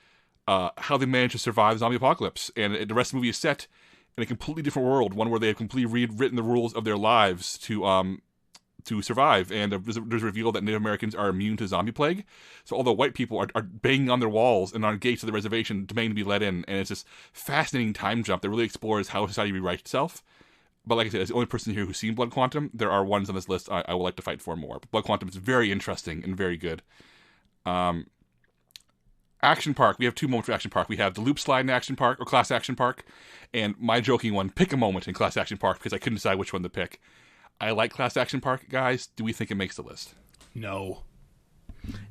how they managed to survive the zombie apocalypse. And the rest of the movie is set in a completely different world, one where they have completely rewritten the rules of their lives to survive. And there's revealed that Native Americans are immune to zombie plague. So all the white people are banging on their walls and on gates of the reservation demanding to be let in. And it's this fascinating time jump that really explores how society rewrites itself. But like I said, as the only person here who's seen Blood Quantum, there are ones on this list I would like to fight for more. But Blood Quantum is very interesting and very good. Action Park. We have two moments for Action Park. We have the loop slide in Action Park, or Class Action Park, and my joking one, pick a moment in Class Action Park, because I couldn't decide which one to pick. I like Class Action Park, guys. Do we think it makes the list? No.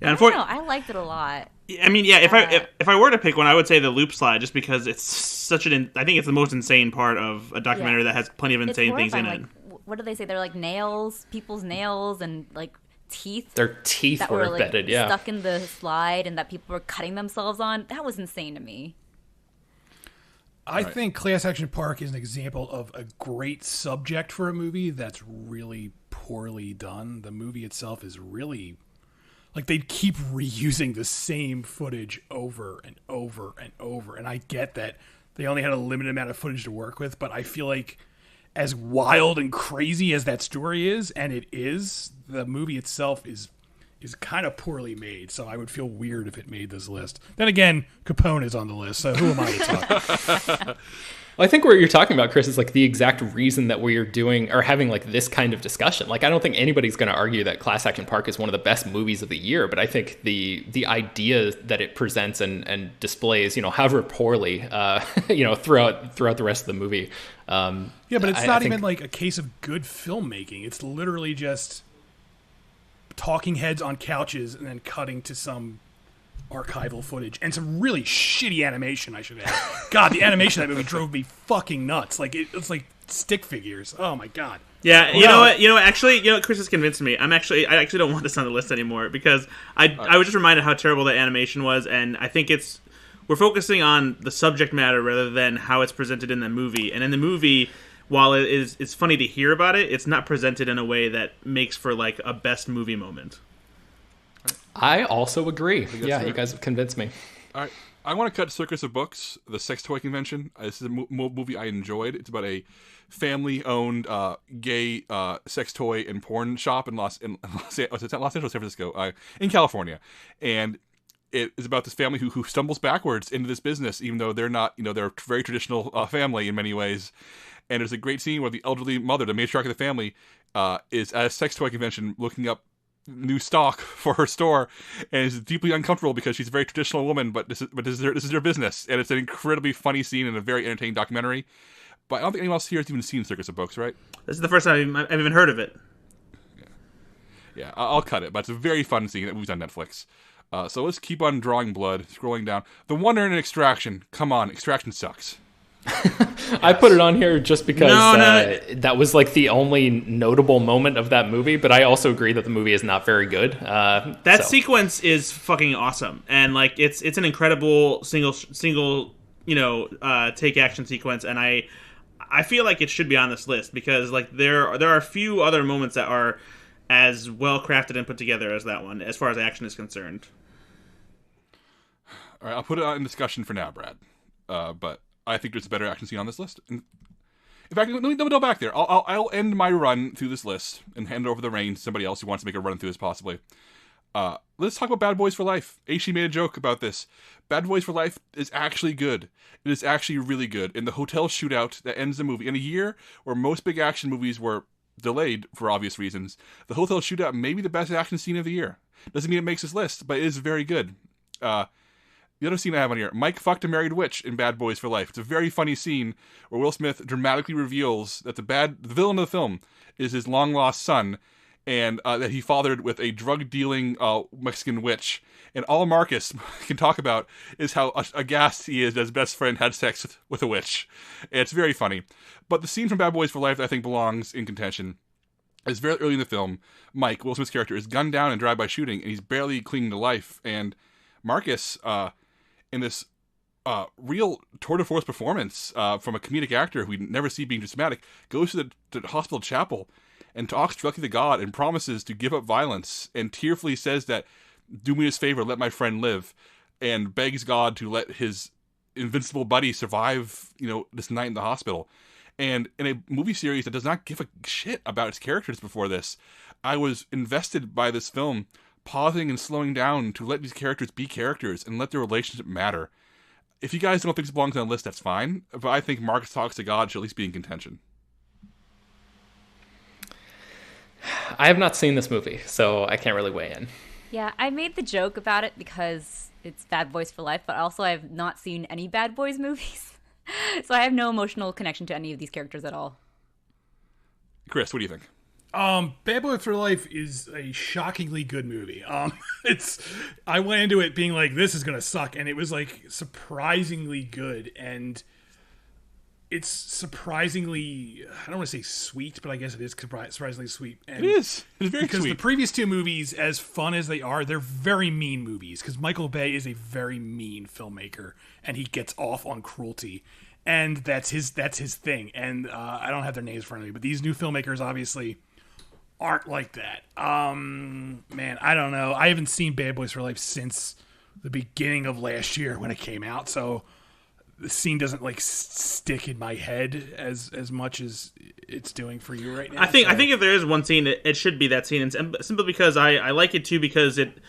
Yeah, I don't know. I liked it a lot. I mean, yeah. If I were to pick one, I would say the loop slide, just because it's such an. I think it's the most insane part of a documentary that has plenty of insane things in it. Like, what do they say? They're like nails, people's nails, and like teeth. Their teeth that were like, embedded, stuck in the slide, and that people were cutting themselves on. That was insane to me. I think Class Action Park is an example of a great subject for a movie that's really poorly done. The movie itself is really... Like, they keep reusing the same footage over and over and over. And I get that they only had a limited amount of footage to work with, but I feel like as wild and crazy as that story is, and it is, the movie itself is kind of poorly made. So I would feel weird if it made this list. Then again, Capone is on the list, so who am I to talk? Well, I think what you're talking about, Chris, is like the exact reason that we're doing or having like this kind of discussion. Like, I don't think anybody's going to argue that Class Action Park is one of the best movies of the year, but I think the idea that it presents and displays, however poorly, throughout the rest of the movie. Yeah, but it's not even like a case of good filmmaking. It's literally just talking heads on couches and then cutting to some archival footage and some really shitty animation, I should add. God, the animation of that movie drove me fucking nuts. Like it's like stick figures. Oh my god. Yeah, you know what? Actually, Chris has convinced me. I actually don't want this on the list anymore, because I was just reminded how terrible that animation was, and I think we're focusing on the subject matter rather than how it's presented in the movie. And in the movie, while it's funny to hear about it, it's not presented in a way that makes for like a best movie moment. I also agree. Yeah, you guys have convinced me. All right. I want to cut Circus of Books, the sex toy convention. This is a movie I enjoyed. It's about a family-owned gay sex toy and porn shop in Los Angeles, San Francisco, in California. And it is about this family who stumbles backwards into this business, even though they're not, they're a very traditional family in many ways. And there's a great scene where the elderly mother, the matriarch of the family, is at a sex toy convention looking up new stock for her store, and is deeply uncomfortable because she's a very traditional woman, but this is her business, and it's an incredibly funny scene and a very entertaining documentary. But I don't think anyone else here has even seen Circus of Books, right? This is the first time I've even heard of it. Yeah, I'll cut it, but it's a very fun scene. That movie's on Netflix. So let's keep on drawing blood, scrolling down. The Wonder in Extraction. Come on, Extraction sucks. I put it on here just because No. that was like the only notable moment of that movie, but I also agree that the movie is not very good. That sequence is fucking awesome, and like it's an incredible single take action sequence, and I feel like it should be on this list because like there are a few other moments that are as well crafted and put together as that one, as far as action is concerned. All right, I'll put it in discussion for now, Brad. But I think there's a better action scene on this list. In fact, let me go back there. I'll end my run through this list and hand over the reins to somebody else who wants to make a run through this, possibly. Let's talk about Bad Boys for Life. Aishi made a joke about this. Bad Boys for Life is actually good. It is actually really good. In the hotel shootout that ends the movie, in a year where most big action movies were delayed for obvious reasons, the hotel shootout may be the best action scene of the year. Doesn't mean it makes this list, but it is very good. The other scene I have on here, Mike fucked a married witch in Bad Boys for Life. It's a very funny scene where Will Smith dramatically reveals that the villain of the film is his long-lost son, and that he fathered with a drug-dealing Mexican witch. And all Marcus can talk about is how aghast he is that his best friend had sex with a witch. And it's very funny. But the scene from Bad Boys for Life that I think belongs in contention is very early in the film. Mike, Will Smith's character, is gunned down in drive-by shooting, and he's barely clinging to life. And Marcus, in this real tour de force performance from a comedic actor who we never see being dramatic, goes to the hospital chapel and talks directly to God and promises to give up violence, and tearfully says that, do me this favor, let my friend live, and begs God to let his invincible buddy survive, this night in the hospital. And in a movie series that does not give a shit about its characters before this, I was invested by this film, pausing and slowing down to let these characters be characters and let their relationship matter. If you guys don't think this belongs on the list, that's fine, but I think Marcus Talks to God should at least be in contention. I have not seen this movie, so I can't really weigh in. Yeah, I made the joke about it because it's Bad Boys for Life, but also I have not seen any Bad Boys movies. So I have no emotional connection to any of these characters at all. Chris, what do you think? Bad Boys for Life is a shockingly good movie. I went into it being like, this is gonna suck, and it was like surprisingly good, and it's surprisingly, I don't want to say sweet, but I guess it is surprisingly sweet. And it is. It's very because sweet. The previous two movies, as fun as they are, they're very mean movies, because Michael Bay is a very mean filmmaker, and he gets off on cruelty, and that's his thing. And I don't have their names in front of me, but these new filmmakers obviously aren't like that. Man, I don't know. I haven't seen Bad Boys for Life since the beginning of last year when it came out, so the scene doesn't like stick in my head as much as it's doing for you right now. I think if there is one scene, it should be that scene, and simply because I like it too, because it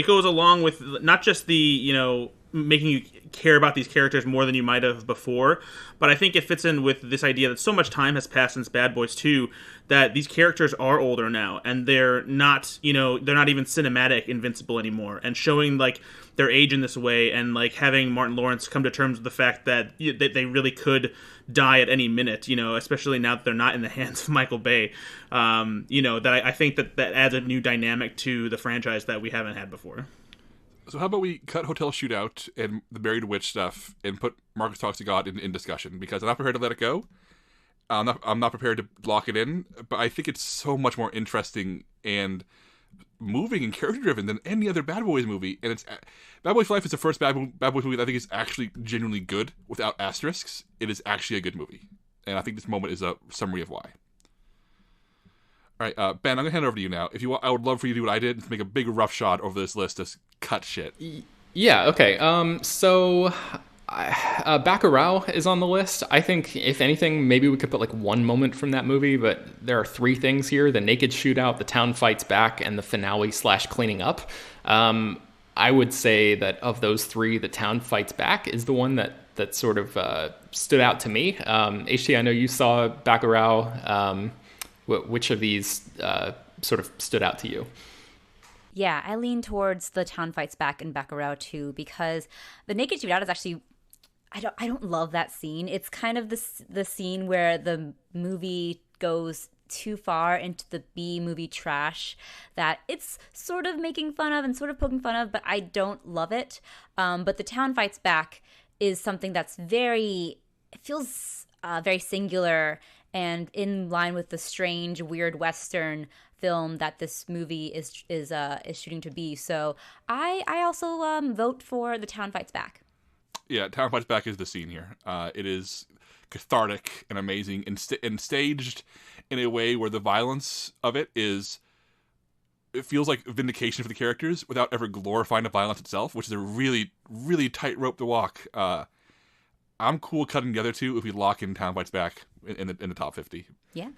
goes along with not just the making you care about these characters more than you might have before, but I think it fits in with this idea that so much time has passed since Bad Boys 2 that these characters are older now, and they're not even cinematic invincible anymore, and showing like their age in this way, and like having Martin Lawrence come to terms with the fact that they really could die at any minute, especially now that they're not in the hands of Michael Bay, that I think that adds a new dynamic to the franchise that we haven't had before. So how about we cut Hotel Shootout and the Married Witch stuff and put Marcus Talks to God in discussion, because I'm not prepared to let it go. I'm not prepared to lock it in, but I think it's so much more interesting and moving and character driven than any other Bad Boys movie. And it's Bad Boys for Life is the first Bad Boys movie that I think is actually genuinely good without asterisks. It is actually a good movie, and I think this moment is a summary of why. All right, Ben, I'm gonna hand it over to you now. If you want, I would love for you to do what I did, to make a big rough shot over this list, just cut shit. Yeah. Okay. So Bacurau is on the list. I think, if anything, maybe we could put like one moment from that movie, but there are three things here: the naked shootout, the town fights back, and the finale / cleaning up. I would say that of those three, the town fights back is the one that sort of stood out to me. HT, I know you saw Bacurau. Which of these sort of stood out to you? Yeah, I lean towards the town fights back in Bacurau too, because the naked shootout is actually, I don't love that scene. It's kind of the scene where the movie goes too far into the B movie trash that it's sort of making fun of and sort of poking fun of, but I don't love it. But the town fights back is something that's very feels very singular and in line with the strange, weird Western film that this movie is shooting to be. So I also vote for The Town Fights Back. Yeah, Town Fights Back is the scene here. It is cathartic and amazing, and staged in a way where the violence of it feels like vindication for the characters without ever glorifying the violence itself, which is a really, really tight rope to walk. I'm cool cutting the other two if we lock in Town Fights Back in the top 50. Yeah.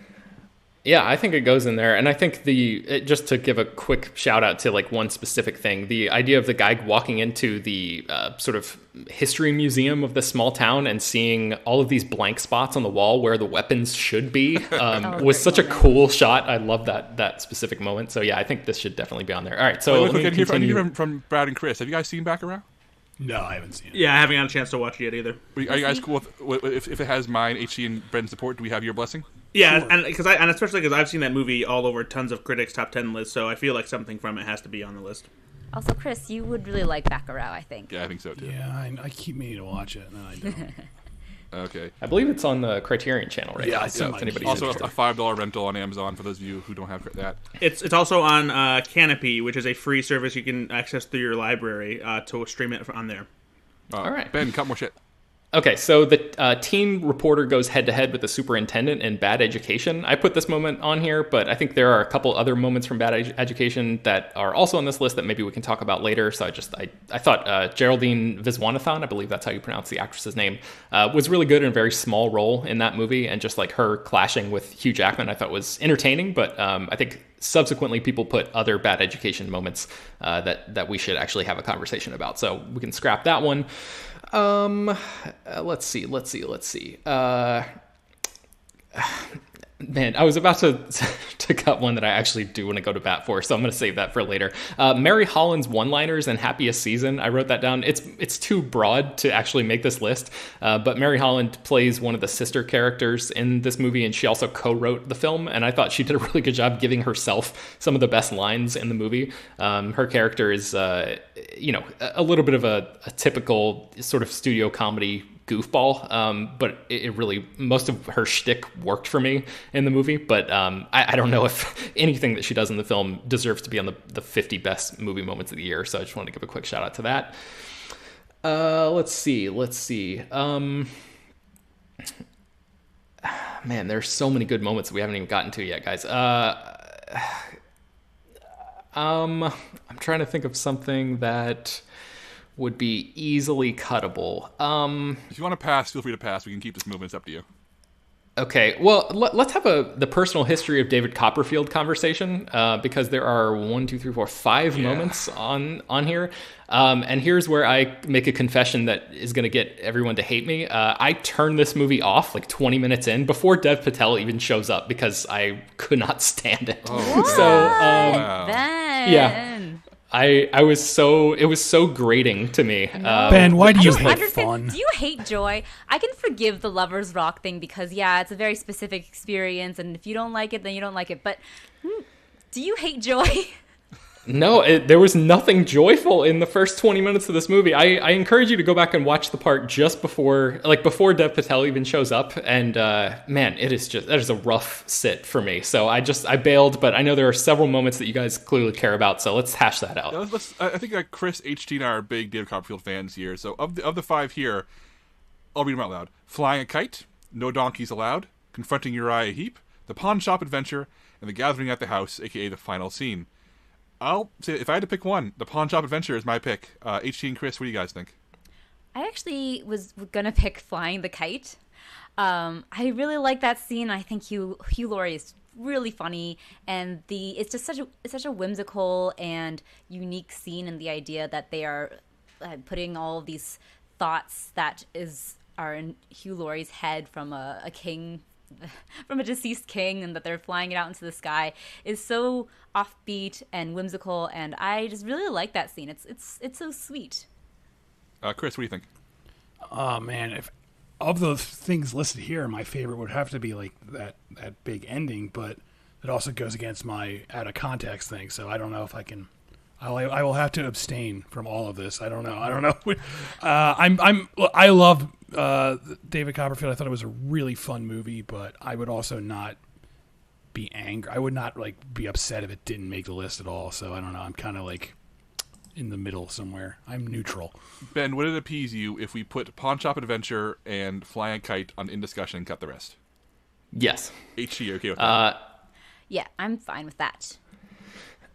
Yeah, I think it goes in there. And I think just to give a quick shout out to like one specific thing, the idea of the guy walking into the sort of history museum of this small town and seeing all of these blank spots on the wall where the weapons should be was such a cool shot. I love that specific moment. So yeah, I think this should definitely be on there. All right, so let me continue. From Brad and Chris. Have you guys seen Back Around? No, I haven't seen it. Yeah, I haven't had a chance to watch it yet either. Are you guys cool with if it has mine, HC, and Brendan's support? Do we have your blessing? Yeah, sure. and especially because I've seen that movie all over tons of critics' top 10 lists, so I feel like something from it has to be on the list. Also, Chris, you would really like Baccarat, I think. Yeah, I think so too. Yeah, I keep meaning to watch it. No, I don't. Okay. I believe it's on the Criterion channel right now. So if anybody's also interested. a $5 rental on Amazon for those of you who don't have that. It's also on Canopy, which is a free service you can access through your library to stream it on there. All right. Ben, cut more shit. Okay, so the teen reporter goes head-to-head with the superintendent in Bad Education. I put this moment on here, but I think there are a couple other moments from Bad Education that are also on this list that maybe we can talk about later. So I thought Geraldine Viswanathan, I believe that's how you pronounce the actress's name, was really good in a very small role in that movie. And just like her clashing with Hugh Jackman, I thought was entertaining. But I think subsequently people put other Bad Education moments that we should actually have a conversation about. So we can scrap that one. Let's see. Man, I was about to cut one that I actually do want to go to bat for, so I'm going to save that for later. Mary Holland's one-liners and Happiest Season, I wrote that down. It's too broad to actually make this list, but Mary Holland plays one of the sister characters in this movie, and she also co-wrote the film, and I thought she did a really good job giving herself some of the best lines in the movie. Her character is, a little bit of a typical sort of studio comedy goofball, but it really, most of her shtick worked for me in the movie, but I don't know if anything that she does in the film deserves to be on the 50 best movie moments of the year, so I just wanted to give a quick shout out to that. Let's see. Man, there's so many good moments that we haven't even gotten to yet, guys. I'm trying to think of something that would be easily cuttable. If you want to pass, feel free to pass. We can keep this moving. It's up to you. Okay, well, let's have the personal history of David Copperfield conversation, because there are 5 moments on here. And here's where I make a confession that is going to get everyone to hate me. I turned this movie off like 20 minutes in before Dev Patel even shows up because I could not stand it. Oh. So, Ben. yeah. It was so grating to me. Ben, why do you hate fun? Do you hate joy? I can forgive the Lovers Rock thing because, yeah, it's a very specific experience, and if you don't like it, then you don't like it. But do you hate joy? No, there was nothing joyful in the first 20 minutes of this movie. I encourage you to go back and watch the part just before Dev Patel even shows up. And man, that is a rough sit for me. So I bailed, but I know there are several moments that you guys clearly care about. So let's hash that out. Yeah, I think Chris, HT, and I are big David Copperfield fans here. So of the 5 here, I'll read them out loud: Flying a Kite, No Donkeys Allowed, Confronting Uriah Heep, The Pawn Shop Adventure, and The Gathering at the House, aka The Final Scene. I'll say, if I had to pick one, The Pawn Shop Adventure is my pick. HT and Chris, what do you guys think? I actually was gonna pick Flying the Kite. I really like that scene. I think Hugh Laurie is really funny, and it's just such a whimsical and unique scene in the idea that they are putting all of these thoughts that are in Hugh Laurie's head from a king. From a deceased king, and that they're flying it out into the sky is so offbeat and whimsical, and I just really like that scene. It's so sweet. Chris, what do you think? Oh man, if of the things listed here, my favorite would have to be like that big ending, but it also goes against my out of context thing. So I don't know if I can. I will have to abstain from all of this. I don't know. I love David Copperfield. I thought it was a really fun movie, but I would also not be angry. I would not be upset if it didn't make the list at all. So I don't know. I'm kind of in the middle somewhere. I'm neutral. Ben, would it appease you if we put Pawn Shop Adventure and Flying a Kite on in discussion and cut the rest? Yes. HT, you okay with that? Yeah, I'm fine with that.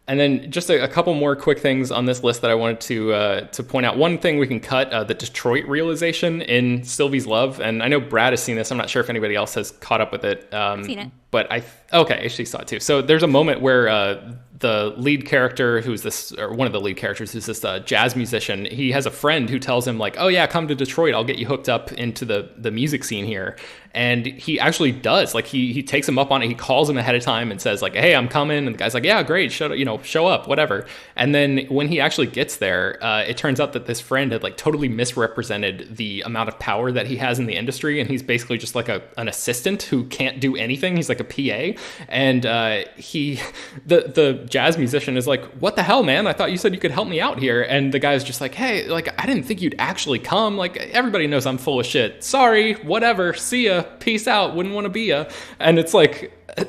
And then just a couple more quick things on this list that I wanted to point out. One thing we can cut, the Detroit realization in Sylvie's Love. And I know Brad has seen this. I'm not sure if anybody else has caught up with it. I've seen it. But okay, she saw it too. So there's a moment where the lead character, one of the lead characters, who's this jazz musician, he has a friend who tells him oh yeah, come to Detroit, I'll get you hooked up into the music scene here. And he actually does. He takes him up on it. He calls him ahead of time and says hey, I'm coming. And the guy's yeah, great, show up, whatever. And then when he actually gets there, it turns out that this friend had totally misrepresented the amount of power that he has in the industry, and he's basically just an assistant who can't do anything. He's a PA, and the jazz musician is what the hell, man? I thought you said you could help me out here. And the guy's just hey, I didn't think you'd actually come. Everybody knows I'm full of shit. Sorry, whatever. See ya. Peace out. Wouldn't want to be ya. And it's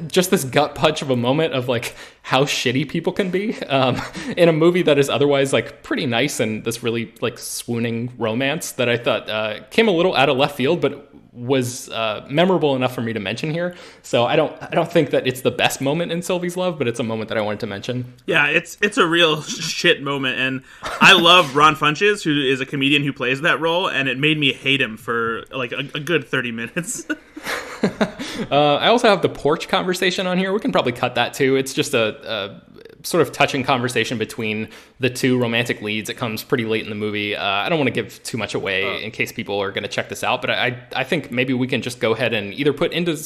just this gut punch of a moment of how shitty people can be in a movie that is otherwise pretty nice and this really swooning romance that I thought came a little out of left field, but was memorable enough for me to mention here. So I don't think that it's the best moment in Sylvie's Love, but it's a moment that I wanted to mention. Yeah, it's a real shit moment, and I love Ron Funches, who is a comedian who plays that role, and it made me hate him for a good 30 minutes. I also have the porch conversation on here. We can probably cut that too. It's just a sort of touching conversation between the two romantic leads. It comes pretty late in the movie. I don't want to give too much away in case people are going to check this out, but I think maybe we can just go ahead and either put into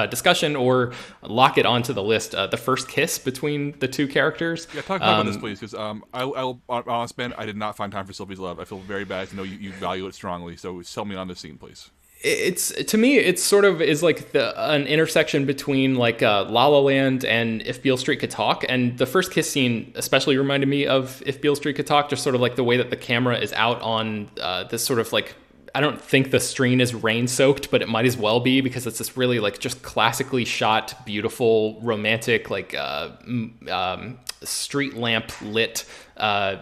discussion or lock it onto the list. The first kiss between the two characters. Yeah, talk about this, please, because I'll honest, Ben, I did not find time for Sylvie's Love. I feel very bad to know you value it strongly, so sell me on this scene, please. It's, to me, it sort of is an intersection between La La Land and If Beale Street Could Talk. And the first kiss scene especially reminded me of If Beale Street Could Talk, just sort of the way that the camera is out on this sort of I don't think the screen is rain soaked, but it might as well be, because it's this really just classically shot, beautiful, romantic, street lamp lit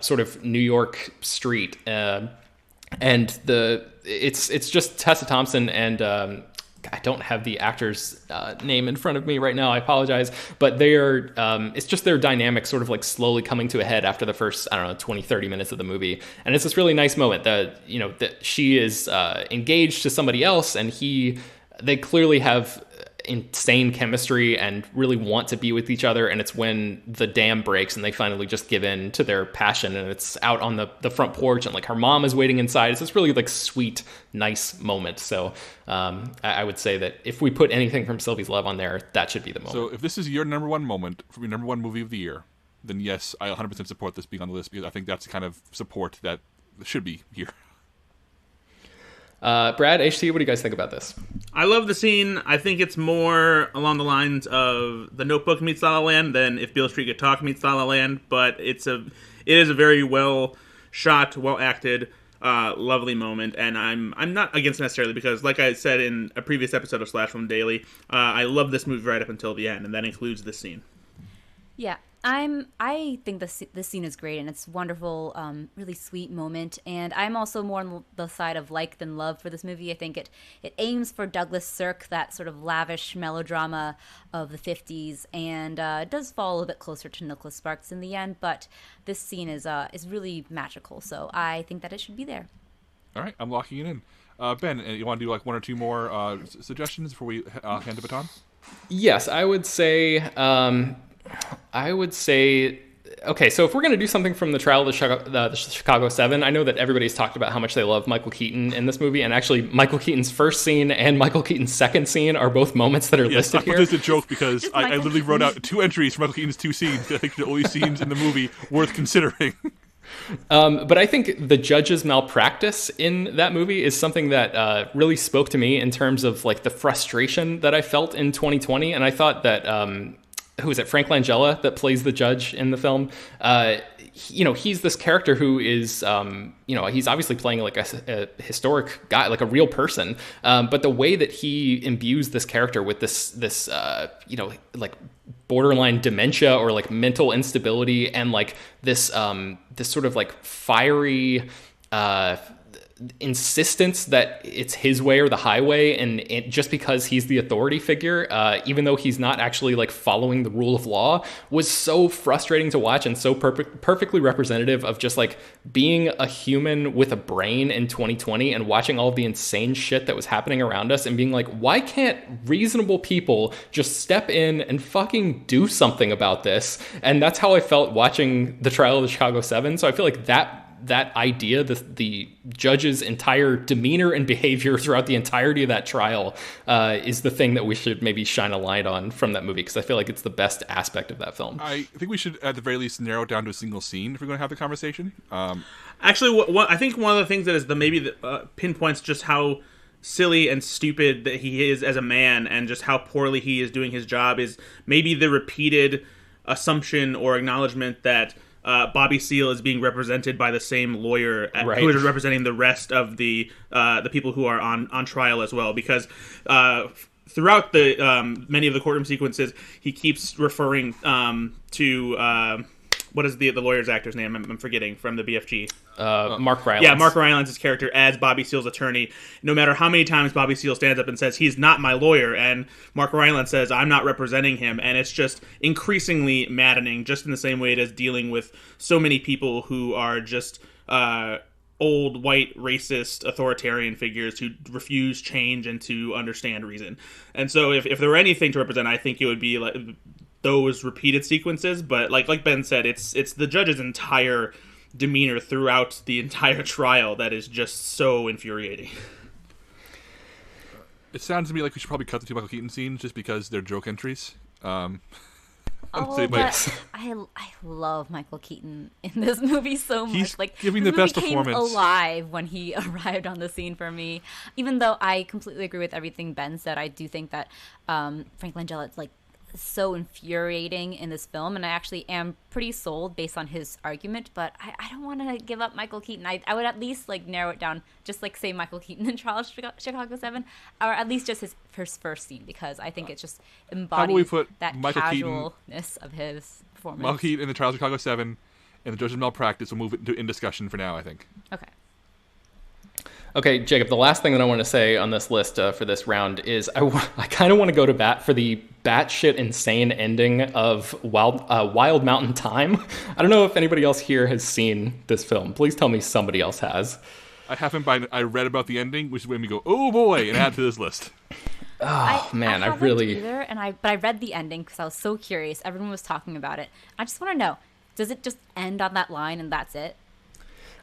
sort of New York street. And it's just Tessa Thompson and I don't have the actor's name in front of me right now. I apologize, but they are. It's just their dynamic sort of slowly coming to a head after the first 20, 30 minutes of the movie, and it's this really nice moment that that she is engaged to somebody else, and they clearly have insane chemistry and really want to be with each other, and it's when the dam breaks and they finally just give in to their passion, and it's out on the front porch, and her mom is waiting inside. It's this really sweet, nice moment. So I would say that if we put anything from Sylvie's Love on there, that should be the moment. So if this is your number one moment from your number one movie of the year, then yes, I 100% support this being on the list, because I think that's the kind of support that should be here. Brad, HT, what do you guys think about this? I love the scene. I think it's more along the lines of The Notebook meets La La Land than If Beale Street Could Talk meets La La Land, but it is a very well shot, well acted, lovely moment, and I'm not against it necessarily, because like I said in a previous episode of Slash Film Daily, I love this movie right up until the end, and that includes this scene. Yeah. I think this scene is great, and it's wonderful, really sweet moment. And I'm also more on the side of like than love for this movie. I think it aims for Douglas Sirk, that sort of lavish melodrama of the 50s, and it does fall a little bit closer to Nicholas Sparks in the end. But this scene is really magical, so I think that it should be there. All right, I'm locking it in. Ben, you want to do one or two more suggestions before we hand the baton? Yes, I would say. Okay, so if we're going to do something from the Trial of the Chicago 7, I know that everybody's talked about how much they love Michael Keaton in this movie, and actually Michael Keaton's first scene and Michael Keaton's second scene are both moments that are listed here. This is a joke, because I literally wrote out 2 entries for Michael Keaton's 2 scenes. I think the only scenes in the movie worth considering. But I think the judge's malpractice in that movie is something that really spoke to me in terms of the frustration that I felt in 2020, and I thought that... who is it? Frank Langella that plays the judge in the film. he's this character who is, he's obviously playing like a historic guy, like a real person. But the way that he imbues this character with this like borderline dementia or like mental instability and like this sort of like fiery, insistence that it's his way or the highway, and just because he's the authority figure, even though he's not actually like following the rule of law, was so frustrating to watch and so perfectly representative of just like being a human with a brain in 2020 and watching all of the insane shit that was happening around us and being like, why can't reasonable people just step in and fucking do something about this? And that's how I felt watching the trial of the Chicago 7. So I feel like that idea, the judge's entire demeanor and behavior throughout the entirety of that trial, is the thing that we should maybe shine a light on from that movie, because I feel like it's the best aspect of that film. I think we should, at the very least, narrow it down to a single scene if we're going to have the conversation. Actually, I think one of the things that is pinpoints just how silly and stupid that he is as a man, and just how poorly he is doing his job, is maybe the repeated assumption or acknowledgement that Bobby Seale is being represented by the same lawyer who is representing the rest of the people who are on trial as well. Because throughout the many of the courtroom sequences, he keeps referring to what is the lawyer's actor's name? I'm forgetting, from the BFG. Mark Rylance. Yeah, Mark Rylance's character as Bobby Seale's attorney. No matter how many times Bobby Seale stands up and says, he's not my lawyer, and Mark Rylance says, I'm not representing him, and it's just increasingly maddening, just in the same way it is dealing with so many people who are just old, white, racist, authoritarian figures who refuse change and to understand reason. And so if there were anything to represent, I think it would be like those repeated sequences. But like Ben said, it's the judge's entire demeanor throughout the entire trial that is just so infuriating. It sounds to me like we should probably cut the two Michael Keaton scenes just because they're joke entries. But I love Michael Keaton in this movie so much. He's like, giving the best performance. Came alive when he arrived on the scene for me. Even though I completely agree with everything Ben said, I do think that Frank Langella's like so infuriating in this film, and I actually am pretty sold based on his argument, but I don't want to give up Michael Keaton. I would at least like narrow it down, just like say Michael Keaton in Trial of Chicago 7, or at least just his first scene, because I think it just embodies that Michael casualness of his performance. Michael Keaton in the Trial of Chicago 7 and the Judge's Malpractice. We'll move it in discussion for now, I think. Okay, Jacob, the last thing that I want to say on this list for this round is I kind of want to go to bat for the batshit insane ending of Wild Mountain Thyme. I don't know if anybody else here has seen this film. Please tell me somebody else has. I haven't, but I read about the ending, which is when we go, oh boy, and add to this list. Oh, man, I really... Either, but I read the ending because I was so curious. Everyone was talking about it. I just want to know, does it just end on that line and that's it?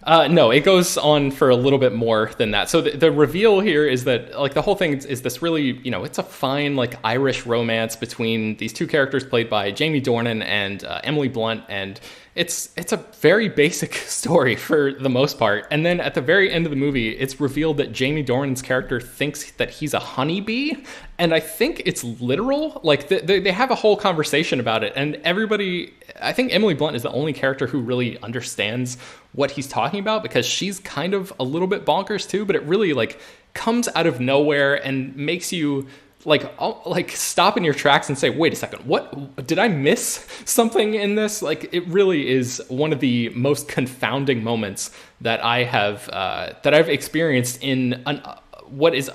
No, it goes on for a little bit more than that. So the reveal here is that like the whole thing is this really, it's a fine like Irish romance between these two characters played by Jamie Dornan and Emily Blunt, and it's a very basic story for the most part. And then at the very end of the movie, it's revealed that Jamie Dornan's character thinks that he's a honeybee, and I think it's literal. Like they have a whole conversation about it, and everybody, I think Emily Blunt is the only character who really understands what he's talking about, because she's kind of a little bit bonkers too, but it really like comes out of nowhere and makes you like stop in your tracks and say, wait a second, what did I miss something in this? Like, it really is one of the most confounding moments that I have that I've experienced in what is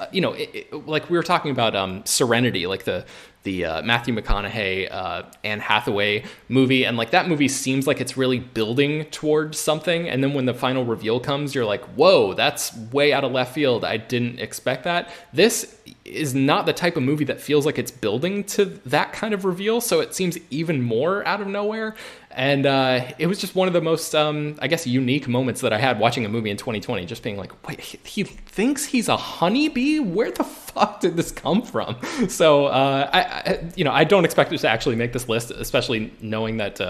like we were talking about Serenity, like the Matthew McConaughey Anne Hathaway movie, and like that movie seems like it's really building towards something, and then when the final reveal comes, you're like, whoa, that's way out of left field. I didn't expect that. This is not the type of movie that feels like it's building to that kind of reveal, so it seems even more out of nowhere. And it was just one of the most, I guess, unique moments that I had watching a movie in 2020, just being like, wait, he thinks he's a honeybee? Where the fuck did this come from? So, I don't expect it to actually make this list, especially knowing that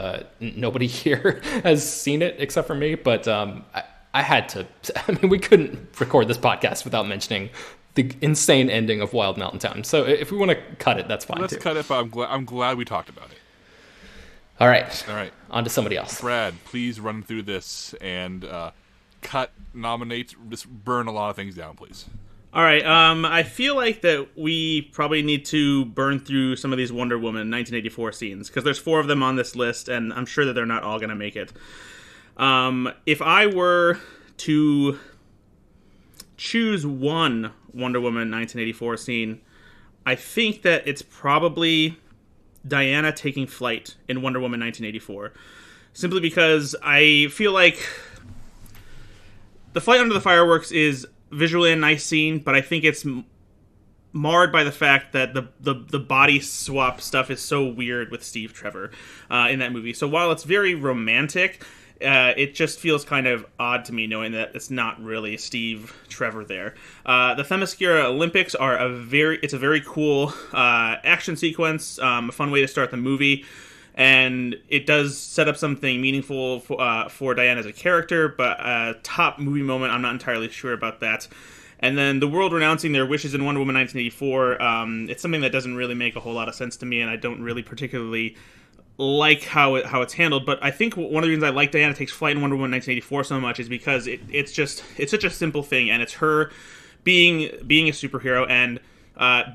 nobody here has seen it except for me. But I had to, we couldn't record this podcast without mentioning the insane ending of Wild Mountain Thyme. So if we want to cut it, that's fine. Let's cut it, but I'm glad we talked about it. All right. All right. On to somebody else. Brad, please run through this and cut, nominate, just burn a lot of things down, please. All right. I feel like that we probably need to burn through some of these Wonder Woman 1984 scenes because there's 4 of them on this list, and I'm sure that they're not all going to make it. If I were to choose one Wonder Woman 1984 scene, I think that it's probably Diana taking flight in Wonder Woman 1984. Simply because I feel like the flight under the fireworks is visually a nice scene, but I think it's marred by the fact that the body swap stuff is so weird with Steve Trevor in that movie. So while it's very romantic, it just feels kind of odd to me knowing that it's not really Steve Trevor there. The Themyscira Olympics are a very cool action sequence, a fun way to start the movie. And it does set up something meaningful for Diana as a character, but a top movie moment, I'm not entirely sure about that. And then the world renouncing their wishes in Wonder Woman 1984, it's something that doesn't really make a whole lot of sense to me, and I don't really particularly like how it's handled. But I think one of the reasons I like Diana Takes Flight in Wonder Woman 1984 so much is because it's such a simple thing, and it's her being a superhero and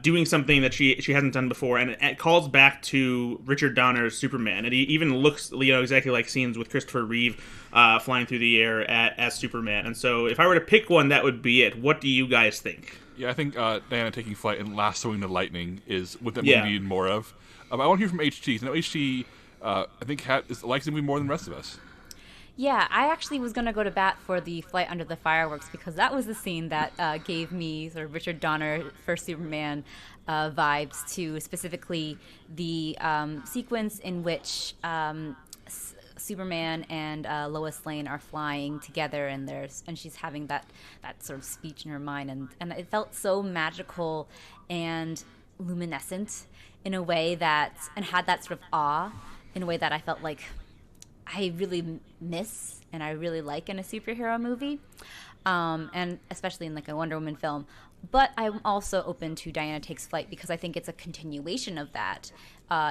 doing something that she hasn't done before, and it calls back to Richard Donner's Superman. And he even looks, exactly like scenes with Christopher Reeve flying through the air as Superman. And so, if I were to pick one, that would be it. What do you guys think? Yeah, I think Diana Taking Flight and Lassoing the Lightning is what that movie needed more of. I want to hear from HT. I know HT, I think, likes the movie more than the rest of us. Yeah, I actually was going to go to bat for the Flight Under the Fireworks because that was the scene that gave me sort of Richard Donner first Superman vibes to specifically the sequence in which Superman and Lois Lane are flying together, and she's having that sort of speech in her mind, and it felt so magical and luminescent in a way that, and had that sort of awe in a way that I felt like I really miss and I really like in a superhero movie, and especially in like a Wonder Woman film. But I'm also open to Diana Takes Flight because I think it's a continuation of that,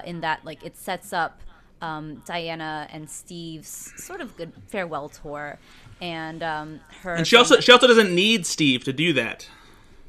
in that like it sets up Diana and Steve's sort of good farewell tour, and her. And she also doesn't need Steve to do that.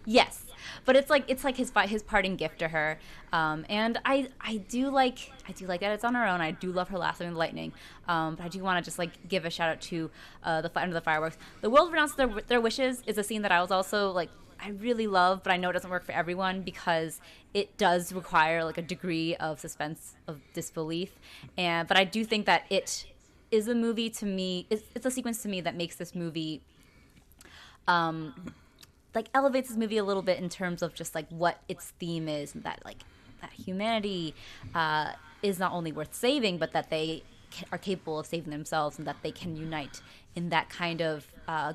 Yes. But it's like his parting gift to her, and I do like that it's on her own. I do love her Lassoing the Lightning, but I do want to just like give a shout out to the Flight Under the Fireworks. The world renounced their wishes is a scene that I was also like I really love, but I know it doesn't work for everyone because it does require like a degree of suspense of disbelief, but I do think that it is a movie to me. It's a sequence to me that makes this movie. Like elevates this movie a little bit in terms of just like what its theme is, and that like that humanity is not only worth saving, but that they are capable of saving themselves, and that they can unite in that kind of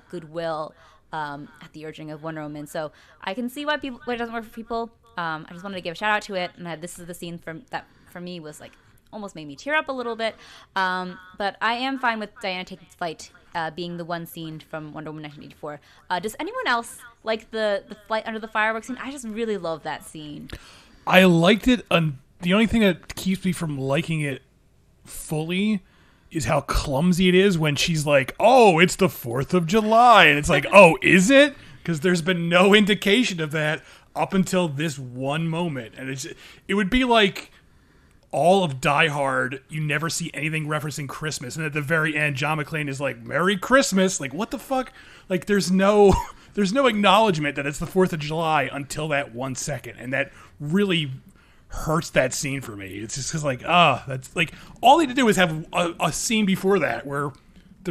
goodwill at the urging of Wonder Woman. So I can see why it doesn't work for people. I just wanted to give a shout out to it, and this is the scene that for me was like almost made me tear up a little bit. But I am fine with Diana Taking Flight being the one scene from Wonder Woman 1984. Does anyone else like the Flight Under the Fireworks scene? I just really love that scene. I liked it. The only thing that keeps me from liking it fully is how clumsy it is when she's like, oh, it's the 4th of July. And it's like, oh, is it? Because there's been no indication of that up until this one moment. And it would be like all of Die Hard, you never see anything referencing Christmas, and at the very end, John McClane is like, "Merry Christmas!" Like, what the fuck? Like, there's no acknowledgement that it's the 4th of July until that 1 second, and that really hurts that scene for me. It's just because, like, that's like all they had to do is have a scene before that where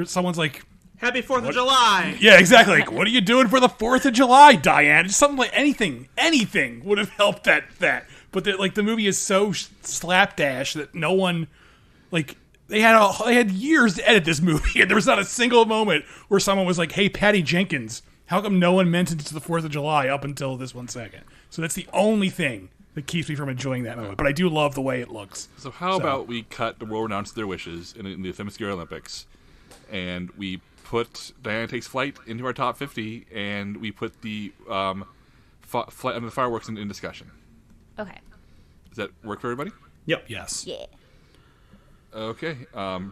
someone's like, "Happy 4th of July!" Yeah, exactly. Like, what are you doing for the 4th of July, Diane? Just something like anything would have helped that. But the movie is so slapdash that no one, like, they had years to edit this movie, and there was not a single moment where someone was like, "Hey, Patty Jenkins, how come no one mentioned it's the 4th of July up until this 1 second?" So that's the only thing that keeps me from enjoying that moment. But I do love the way it looks. So how about we cut the world renounced their wishes in the Themyscira Olympics, and we put Diana Takes Flight into our top 50, and we put the Flight Under the Fireworks in discussion. Okay. Does that work for everybody? Yep. Yes. Yeah. Okay,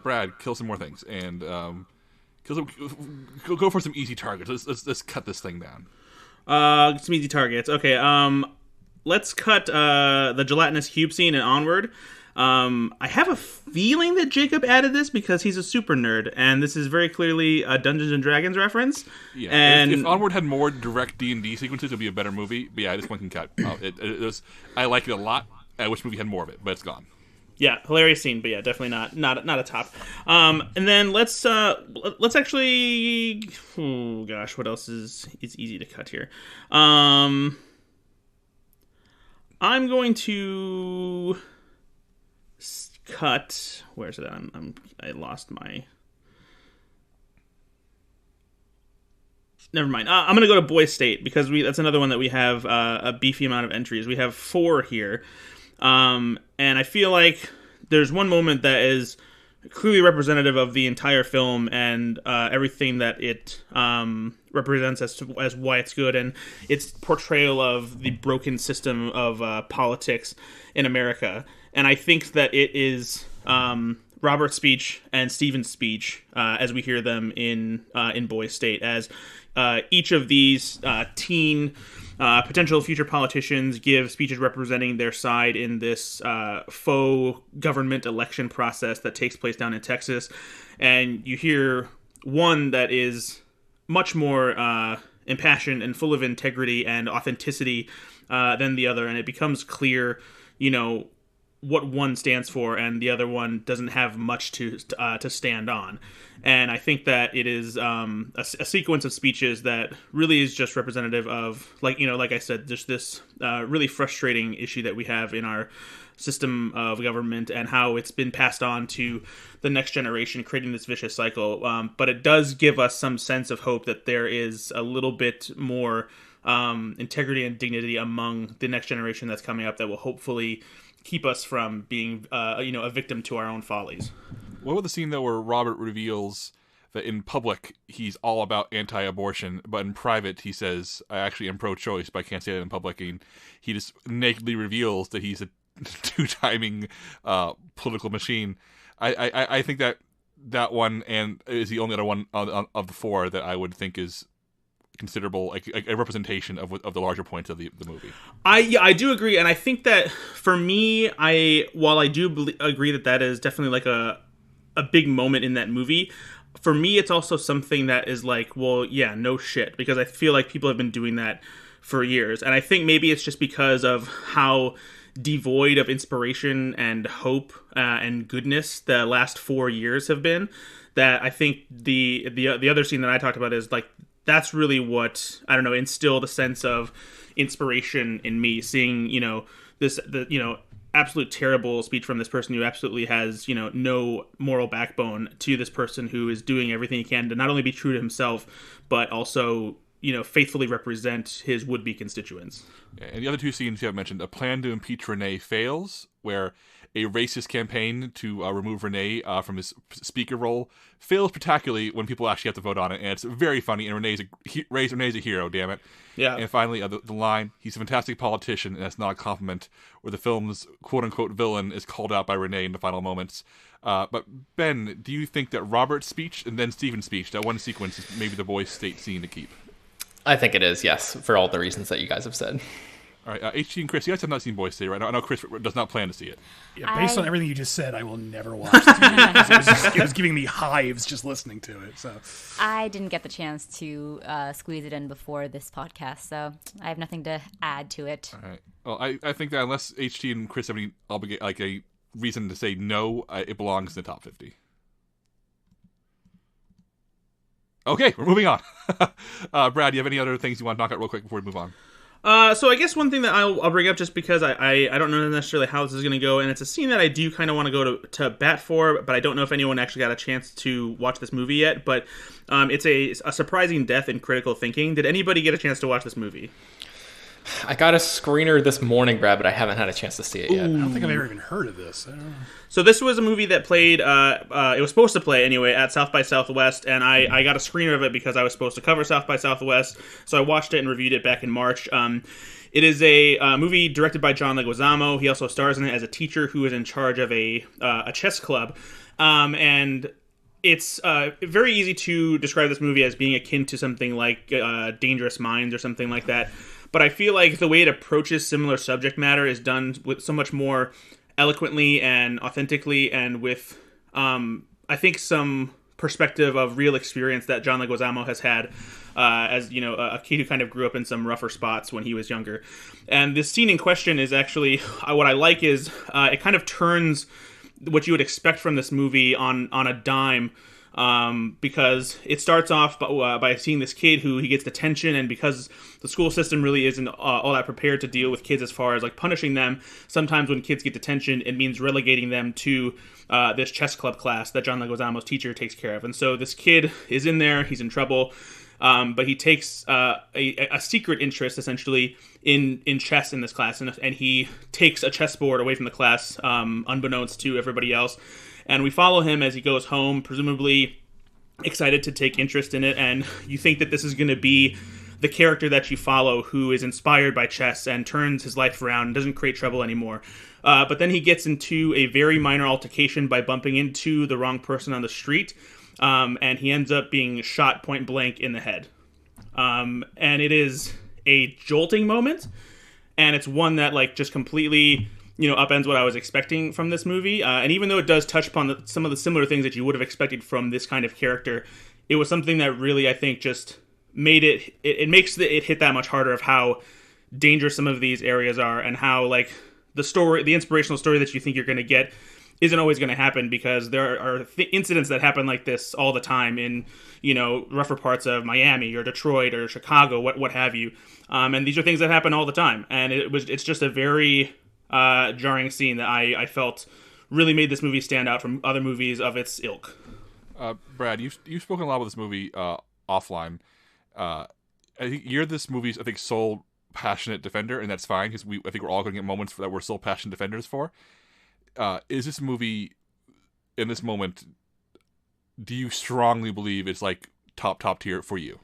Brad, kill some more things, and go for some easy targets. Let's cut this thing down. Some easy targets. Okay, let's cut the gelatinous cube scene and Onward. I have a feeling that Jacob added this because he's a super nerd, and this is very clearly a Dungeons and Dragons reference. Yeah, and if Onward had more direct D&D sequences, it would be a better movie. But yeah, this one can cut. I like it a lot. I wish the movie had more of it, but it's gone. Yeah, hilarious scene, but yeah, definitely not a top. And then let's actually. Oh gosh, what else is easy to cut here? I'm going to cut. Where's it at? I lost my. Never mind. I'm going to go to Boy State because that's another one that we have a beefy amount of entries. We have 4 here. And I feel like there's one moment that is clearly representative of the entire film and everything that it represents as why it's good, and its portrayal of the broken system of politics in America. And I think that it is Robert's speech and Stephen's speech as we hear them in Boy State, as each of these teen potential future politicians give speeches representing their side in this faux government election process that takes place down in Texas. And you hear one that is much more impassioned and full of integrity and authenticity than the other. And it becomes clear, what one stands for, and the other one doesn't have much to stand on. And I think that it is a sequence of speeches that really is just representative of, like I said, just this really frustrating issue that we have in our system of government and how it's been passed on to the next generation, creating this vicious cycle. But it does give us some sense of hope that there is a little bit more integrity and dignity among the next generation that's coming up that will hopefully keep us from being, a victim to our own follies. What about the scene, though, where Robert reveals that in public he's all about anti-abortion, but in private he says, I actually am pro-choice, but I can't say that in public, and he just nakedly reveals that he's a two-timing political machine. I think that one and is the only other one of the 4 that I would think is considerable, like a representation of the larger points of the movie. I do agree, and I think that for me, while I do agree that is definitely like a big moment in that movie, for me it's also something that is like, well, yeah, no shit, because I feel like people have been doing that for years, and I think maybe it's just because of how devoid of inspiration and hope and goodness the last 4 years have been, that I think the other scene that I talked about is like, that's really what, I don't know, instilled a sense of inspiration in me, seeing, the absolute terrible speech from this person who absolutely has, no moral backbone, to this person who is doing everything he can to not only be true to himself, but also, faithfully represent his would-be constituents. And the other 2 scenes you have mentioned, a plan to impeach Renee fails, where a racist campaign to remove Renee from his speaker role fails spectacularly when people actually have to vote on it, and it's very funny, and Renee's a hero, damn it. Yeah. And finally, the line, he's a fantastic politician, and that's not a compliment, where the film's quote-unquote villain is called out by Renee in the final moments. But Ben, do you think that Robert's speech and then Stephen's speech, that one sequence, is maybe the Boy State scene to keep? I think it is, yes, for all the reasons that you guys have said. All right, HT and Chris, you guys have not seen Boy State, right? I know Chris does not plan to see it. Yeah, based on everything you just said, I will never watch it. It was giving me hives just listening to it. So I didn't get the chance to squeeze it in before this podcast, so I have nothing to add to it. All right. Well, I think that unless HT and Chris have any a reason to say no, it belongs in the top 50. Okay, we're moving on. Brad, do you have any other things you want to knock out real quick before we move on? So I guess one thing that I'll bring up, just because I don't know necessarily how this is going to go, and it's a scene that I do kind of want to go to bat for, but I don't know if anyone actually got a chance to watch this movie yet, but it's a surprising death in Critical Thinking. Did anybody get a chance to watch this movie? I got a screener this morning, Brad, but I haven't had a chance to see it yet. I don't think I've ever even heard of this. I don't know. So this was a movie that played, it was supposed to play anyway at South by Southwest, and I got a screener of it because I was supposed to cover South by Southwest, so I watched it and reviewed it back in March. It is a movie directed by John Leguizamo. He also stars in it as a teacher who is in charge of a chess club, and it's very easy to describe this movie as being akin to something like Dangerous Minds or something like that. But I feel like the way it approaches similar subject matter is done with so much more eloquently and authentically, and with I think some perspective of real experience that John Leguizamo has had as a kid who kind of grew up in some rougher spots when he was younger. And this scene in question is actually what I like is it kind of turns what you would expect from this movie on a dime. Because it starts off by seeing this kid who he gets detention, and because the school system really isn't all that prepared to deal with kids as far as like punishing them, sometimes when kids get detention, it means relegating them to this chess club class that John Leguizamo's teacher takes care of. And so this kid is in there, he's in trouble, but he takes a secret interest essentially in chess in this class, and he takes a chessboard away from the class, unbeknownst to everybody else. And we follow him as he goes home, presumably excited to take interest in it. And you think that this is going to be the character that you follow who is inspired by chess and turns his life around and doesn't create trouble anymore. But then he gets into a very minor altercation by bumping into the wrong person on the street. And he ends up being shot point blank in the head. And it is a jolting moment. And it's one that like just completely upends what I was expecting from this movie. And even though it does touch upon some of the similar things that you would have expected from this kind of character, it was something that really, I think, just made it makes it hit that much harder of how dangerous some of these areas are, and how, like, the inspirational story that you think you're going to get isn't always going to happen, because there are incidents that happen like this all the time in, rougher parts of Miami or Detroit or Chicago, what have you. And these are things that happen all the time. And it's just a very jarring scene that I felt really made this movie stand out from other movies of its ilk. Brad, you've spoken a lot about this movie offline. I think you're this movie's sole passionate defender, and that's fine, because I think we're all going to get moments that we're sole passionate defenders for. Is this movie, in this moment, do you strongly believe it's like top tier for you?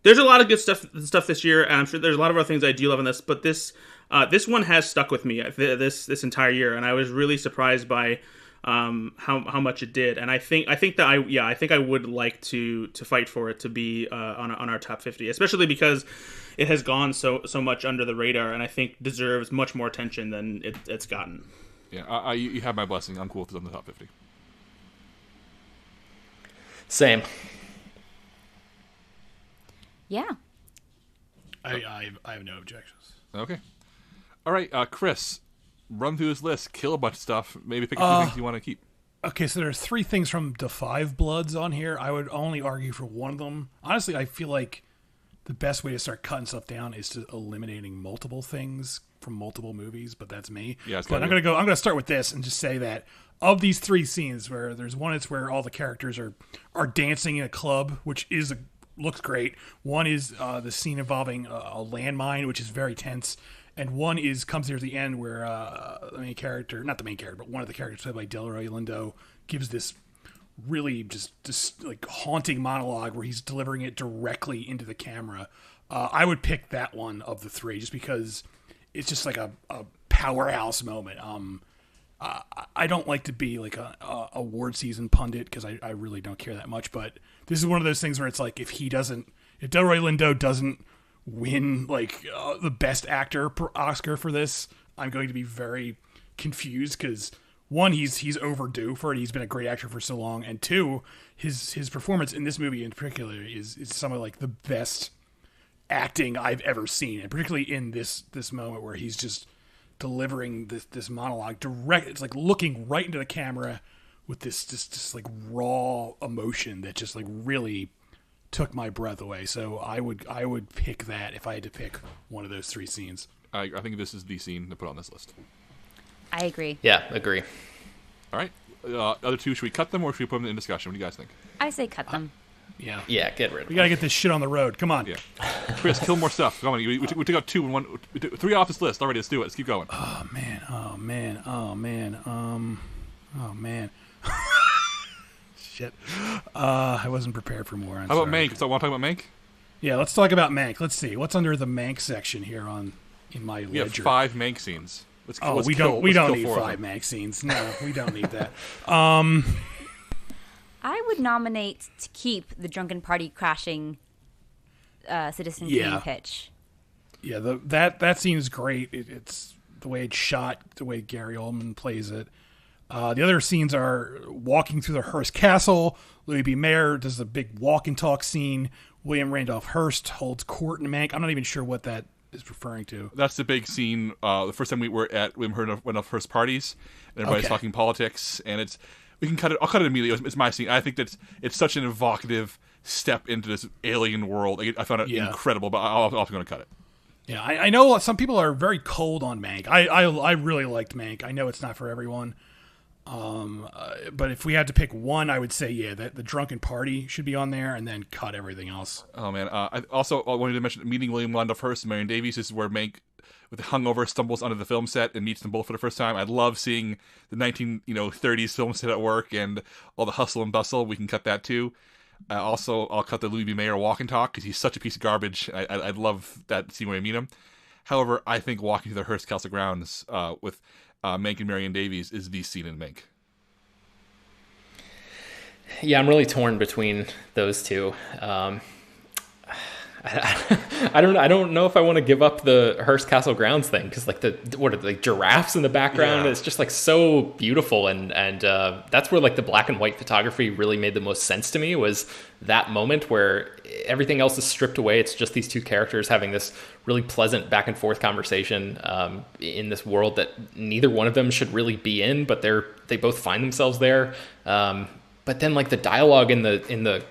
There's a lot of good stuff this year, and I'm sure there's a lot of other things I do love in this, but this one has stuck with me this entire year, and I was really surprised by how much it did. And I think I would like to fight for it to be on our top 50, especially because it has gone so much under the radar, and I think deserves much more attention than it's gotten. Yeah, you have my blessing. I'm cool with it on the top 50. Same. Yeah. I have no objections. Okay. All right, Chris, run through this list, kill a bunch of stuff, maybe pick a few things you want to keep. Okay, so there's 3 things from the Five Bloods on here. I would only argue for one of them. Honestly, I feel like the best way to start cutting stuff down is to eliminating multiple things from multiple movies, but that's me. Yeah, but I'm gonna start with this and just say that of these 3 scenes, where there's one, it's where all the characters are dancing in a club, which looks great. One is the scene involving a landmine, which is very tense. And one comes near the end where the main character, not the main character, but one of the characters played by Delroy Lindo, gives this really just like haunting monologue where he's delivering it directly into the camera. I would pick that one of the 3 just because it's just like a powerhouse moment. I don't like to be like a award season pundit because I really don't care that much, but this is one of those things where it's like if Delroy Lindo doesn't win like the best actor Oscar for this, I'm going to be very confused, because one, he's overdue for it. He's been a great actor for so long, and 2, his performance in this movie in particular is some of like the best acting I've ever seen, and particularly in this moment where he's just delivering this monologue direct. It's like looking right into the camera with this just like raw emotion that just like really took my breath away. So I would pick that if I had to pick one of those 3 scenes. I think this is the scene to put on this list. I agree. Yeah, agree. All right. Other 2, should we cut them or should we put them in discussion? What do you guys think? I say cut them. Yeah. Yeah, get rid of We them. gotta get this shit on the road. Come on. Yeah. Chris, kill more stuff. Come on. We took out 2 and 1. We took 3 off this list already. Let's do it. Let's keep going. Oh man. Shit. I wasn't prepared for more. How about Mank? So I want to talk about Mank? Yeah, let's talk about Mank. Let's see what's under the Mank section here in my ledger. We have 5 Mank scenes. Let's we kill, don't let's need kill 5 Mank scenes. No, we don't need that. I would nominate to keep the drunken party crashing Citizen Kane pitch. Yeah, that scene is great. It's the way it's shot, the way Gary Oldman plays it. The other scenes are walking through the Hearst Castle. Louis B. Mayer does the big walk and talk scene. William Randolph Hearst holds court in Mank. I'm not even sure what that is referring to. That's the big scene. The first time we were at William Randolph Hearst parties, and everybody's talking politics, and we can cut it. I'll cut it immediately. It's my scene. I think it's such an evocative step into this alien world. I found it incredible, but I'm going to cut it. Yeah, I know some people are very cold on Mank. I really liked Mank. I know it's not for everyone. But if we had to pick one, I would say, that the drunken party should be on there, and then cut everything else. Oh man! I also wanted to mention meeting William Randolph Hearst and Marion Davies. This is where Mank, with the hungover, stumbles onto the film set and meets them both for the first time. I love seeing the 1930s film set at work and all the hustle and bustle. We can cut that too. I'll cut the Louis B. Mayer walk and talk because he's such a piece of garbage. I love that scene where I meet him. However, I think walking through the Hearst Castle grounds with Mank and Marion Davies is the scene in Mank. Yeah, I'm really torn between those two. I don't know if I want to give up the Hearst Castle grounds thing because what are the giraffes in the background? Yeah. It's just so beautiful, and that's where the black and white photography really made the most sense to me, was that moment where everything else is stripped away. It's just these two characters having this really pleasant back and forth conversation in this world that neither one of them should really be in, but they both find themselves there. But then the dialogue in the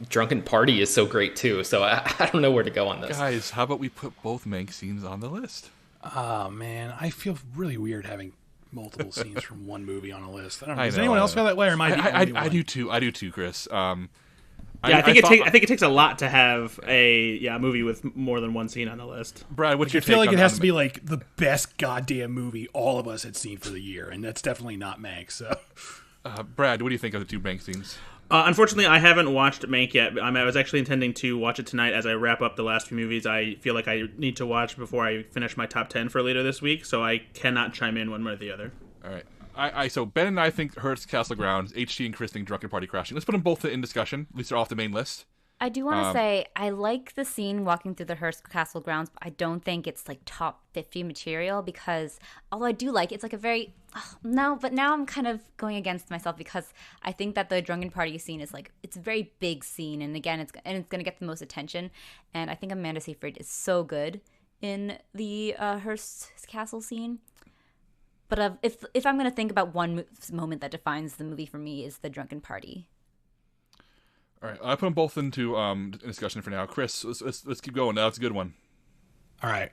drunken party is so great too. So I don't know where to go on this. Guys, how about we put both Mank scenes on the list? Oh man, I feel really weird having multiple scenes from one movie on a list. I don't know. Does anyone else feel that way, or am I do too. I do too, Chris. I think it takes a lot to have a movie with more than one scene on the list. Brad, what's your take? I feel like it has to be the best goddamn movie all of us had seen for the year, and that's definitely not Mank. So, Brad, what do you think of the 2 Mank scenes? Unfortunately, I haven't watched Mank yet. I was actually intending to watch it tonight as I wrap up the last few movies I feel like I need to watch before I finish my top 10 for later this week, so I cannot chime in one way or the other. All right. So Ben and I think Hearst Castle Grounds, HT and Chris think Drunken Party Crashing. Let's put them both in discussion. At least they're off the main list. I do want to say I like the scene walking through the Hearst Castle grounds, but I don't think it's top 50 material because although I do like it's a very but now I'm kind of going against myself because I think that the drunken party scene is it's a very big scene, and again it's going to get the most attention, and I think Amanda Seyfried is so good in the Hearst Castle scene. But if I'm going to think about one moment that defines the movie for me is the drunken party. All right, I put them both into discussion for now. Chris, let's keep going. That's a good one. All right.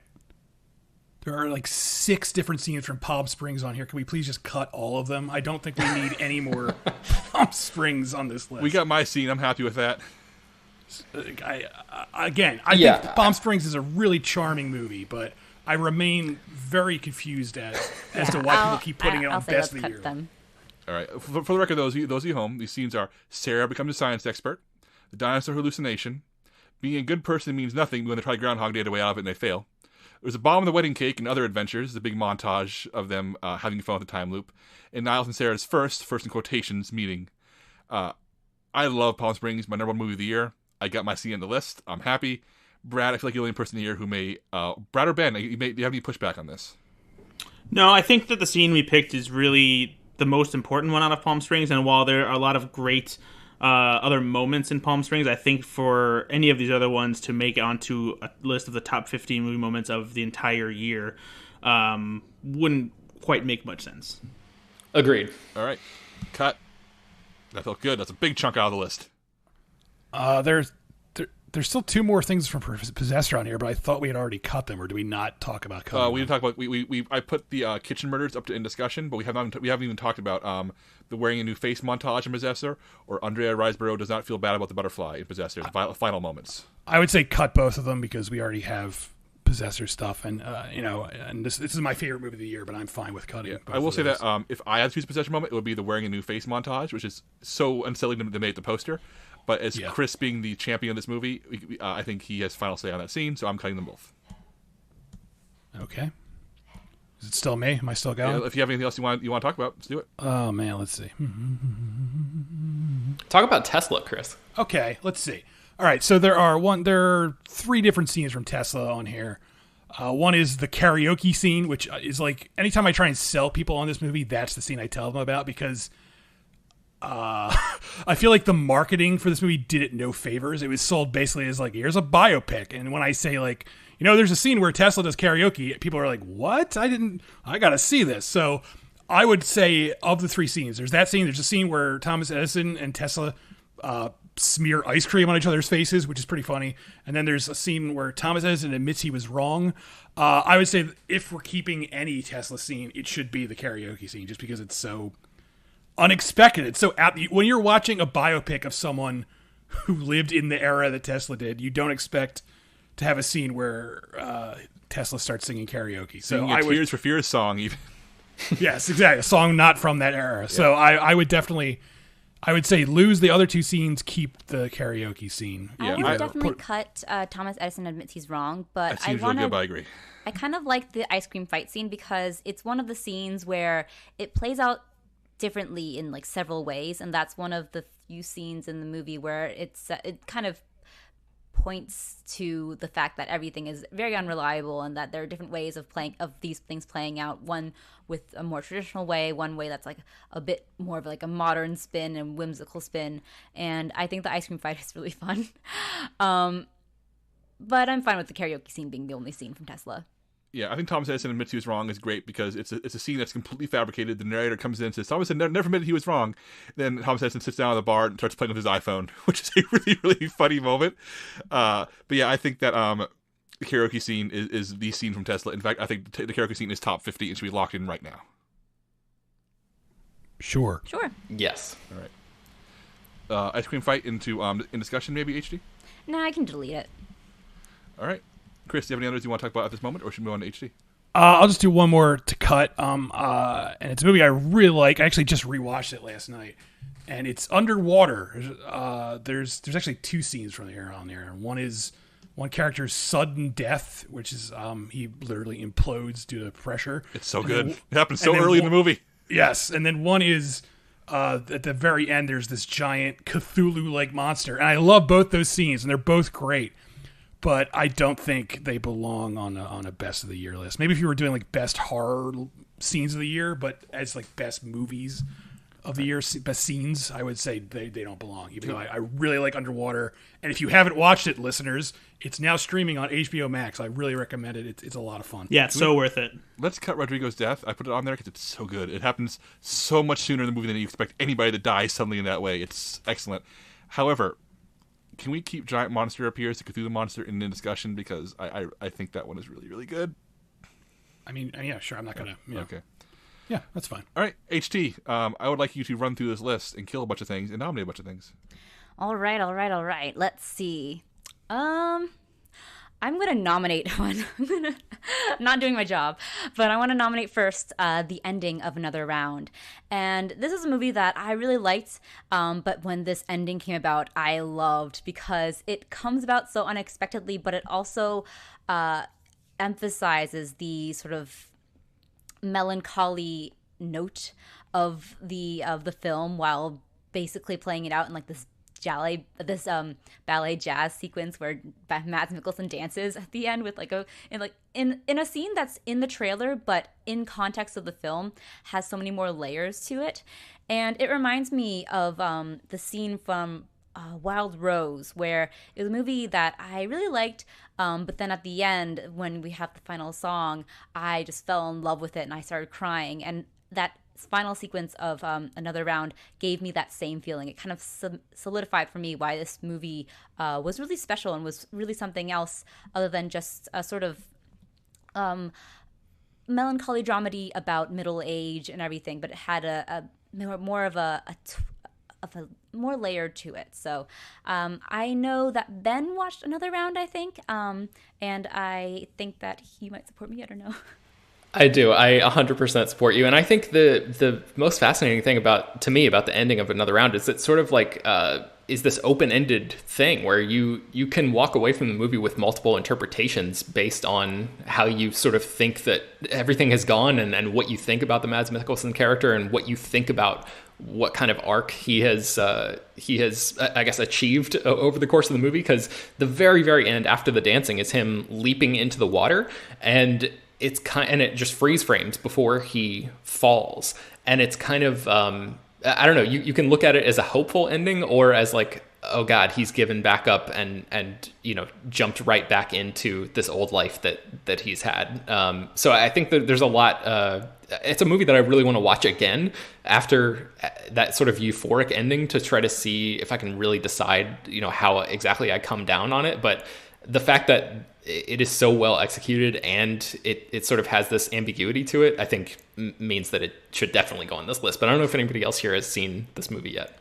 There are 6 different scenes from Palm Springs on here. Can we please just cut all of them? I don't think we need any more Palm Springs on this list. We got my scene. I'm happy with that. I think Palm Springs is a really charming movie, but I remain very confused as to why people keep putting it on Best of the Year. Them. All right. For the record, those of you home, these scenes are Sarah becomes a science expert, the dinosaur hallucination, being a good person means nothing when they try Groundhog Day to way out of it and they fail. There's a bomb in the wedding cake and other adventures, the big montage of them having fun with the time loop, and Nyles and Sarah's first in quotations, meeting. I love Palm Springs, my number 1 movie of the year. I got my scene on the list. I'm happy. Brad, I feel like you're the only person here who may... Brad or Ben, do you have any pushback on this? No, I think that the scene we picked is really the most important one out of Palm Springs, and while there are a lot of great other moments in Palm Springs, I think for any of these other ones to make it onto a list of the top 15 movie moments of the entire year wouldn't quite make much sense. Agreed. All right. Cut. That felt good. That's a big chunk out of the list. There's still 2 more things from Possessor on here, but I thought we had already cut them, or do we not talk about cutting We them? didn't talk about I put the kitchen murders up to in discussion, but we haven't even talked about the wearing a new face montage in Possessor, or Andrea Riseborough does not feel bad about the butterfly in Possessor. The final moments. I would say cut both of them because we already have Possessor stuff, and and this is my favorite movie of the year, but I'm fine with cutting. I will say that if I had to choose a Possessor moment, it would be the wearing a new face montage, which is so unsettling to make the poster. But as Chris being the champion of this movie, I think he has final say on that scene, so I'm cutting them both. Okay. Is it still me? Am I still going? If you have anything else you want to talk about, let's do it. Oh man, let's see. Talk about Tesla, Chris. Okay, let's see. All right, so there are 3 different scenes from Tesla on here. One is the karaoke scene, which is like anytime I try and sell people on this movie, that's the scene I tell them about because I feel like the marketing for this movie did it no favors. It was sold basically as like, here's a biopic. And when I say like, there's a scene where Tesla does karaoke, people are like, what? I got to see this. So I would say of the 3 scenes, there's that scene. There's a scene where Thomas Edison and Tesla smear ice cream on each other's faces, which is pretty funny. And then there's a scene where Thomas Edison admits he was wrong. I would say that if we're keeping any Tesla scene, it should be the karaoke scene just because it's so unexpected. It's so when you're watching a biopic of someone who lived in the era that Tesla did, you don't expect to have a scene where Tesla starts singing karaoke. So I Tears for Fears song even. Yes, exactly. A song not from that era. Yeah. So I would say lose the other 2 scenes, keep the karaoke scene. I would definitely cut Thomas Edison admits he's wrong, but I agree. I kind of like the ice cream fight scene because it's one of the scenes where it plays out differently in like several ways, and that's one of the few scenes in the movie where it kind of points to the fact that everything is very unreliable and that there are different ways of these things playing out, one with a more traditional way, one way that's like a bit more of like a modern spin and whimsical spin, and I think the ice cream fight is really fun. But I'm fine with the karaoke scene being the only scene from Tesla. Yeah, I think Thomas Edison admits he was wrong is great because it's a scene that's completely fabricated. The narrator comes in and says, Thomas Edison never admitted he was wrong. Then Thomas Edison sits down at the bar and starts playing with his iPhone, which is a really, really funny moment. But yeah, I think that the karaoke scene is the scene from Tesla. In fact, I think the karaoke scene is top 50 and should be locked in right now. Sure. Yes. All right. Ice cream fight in discussion, maybe, HD? Nah, I can delete it. All right. Chris, do you have any others you want to talk about at this moment, or should we move on to HD? I'll just do one more to cut. And it's a movie I really like. I actually just rewatched it last night, and it's Underwater. There's actually 2 scenes from there on there. One is one character's sudden death, which is he literally implodes due to pressure. It's so good. It happens so early in the movie. Yes, and then one is at the very end. There's this giant Cthulhu-like monster, and I love both those scenes, and they're both great. But I don't think they belong on a best of the year list. Maybe if you were doing like best horror scenes of the year, but as like best movies of the year, best scenes, I would say they don't belong. Even though I really like Underwater, and if you haven't watched it, listeners, it's now streaming on HBO Max. I really recommend it. It's a lot of fun. Yeah, it's so worth it. Let's cut Rodrigo's death. I put it on there because it's so good. It happens so much sooner in the movie than you expect anybody to die suddenly in that way. It's excellent. However, can we keep Giant Monster Appears, the Cthulhu monster, in the discussion? Because I think that one is really, really good. I mean, yeah, sure. I'm not going to... Okay. Yeah, that's fine. All right, HT, I would like you to run through this list and kill a bunch of things and nominate a bunch of things. All right. Let's see. I'm going to nominate one. I'm not doing my job, but I want to nominate first the ending of Another Round. And this is a movie that I really liked, but when this ending came about, I loved because it comes about so unexpectedly, but it also emphasizes the sort of melancholy note of the film while basically playing it out in like this ballet jazz sequence where Mads Mikkelsen dances at the end with in a scene that's in the trailer but in context of the film has so many more layers to it. And it reminds me of the scene from Wild Rose, where it was a movie that I really liked, but then at the end when we have the final song, I just fell in love with it and I started crying. And that final sequence of Another Round gave me that same feeling. It kind of solidified for me why this movie was really special and was really something else other than just a sort of melancholy dramedy about middle age and everything, but it had a more of a more layer to it. So I know that Ben watched Another Round, I think, and I think that he might support me. I don't know. I do. I 100% support you. And I think the most fascinating thing about the ending of Another Round is it's sort of like is this open-ended thing where you can walk away from the movie with multiple interpretations based on how you sort of think that everything has gone and what you think about the Mads Mikkelsen character and what you think about what kind of arc he has I guess achieved over the course of the movie, because the very, very end after the dancing is him leaping into the water, and it just freeze frames before he falls, and it's kind of I don't know, you can look at it as a hopeful ending or as like, oh God, he's given back up and jumped right back into this old life that he's had. So I think that there's a lot. It's a movie that I really want to watch again after that sort of euphoric ending to try to see if I can really decide, how exactly I come down on it. But the fact that it is so well executed and it sort of has this ambiguity to it, I think means that it should definitely go on this list. But I don't know if anybody else here has seen this movie yet.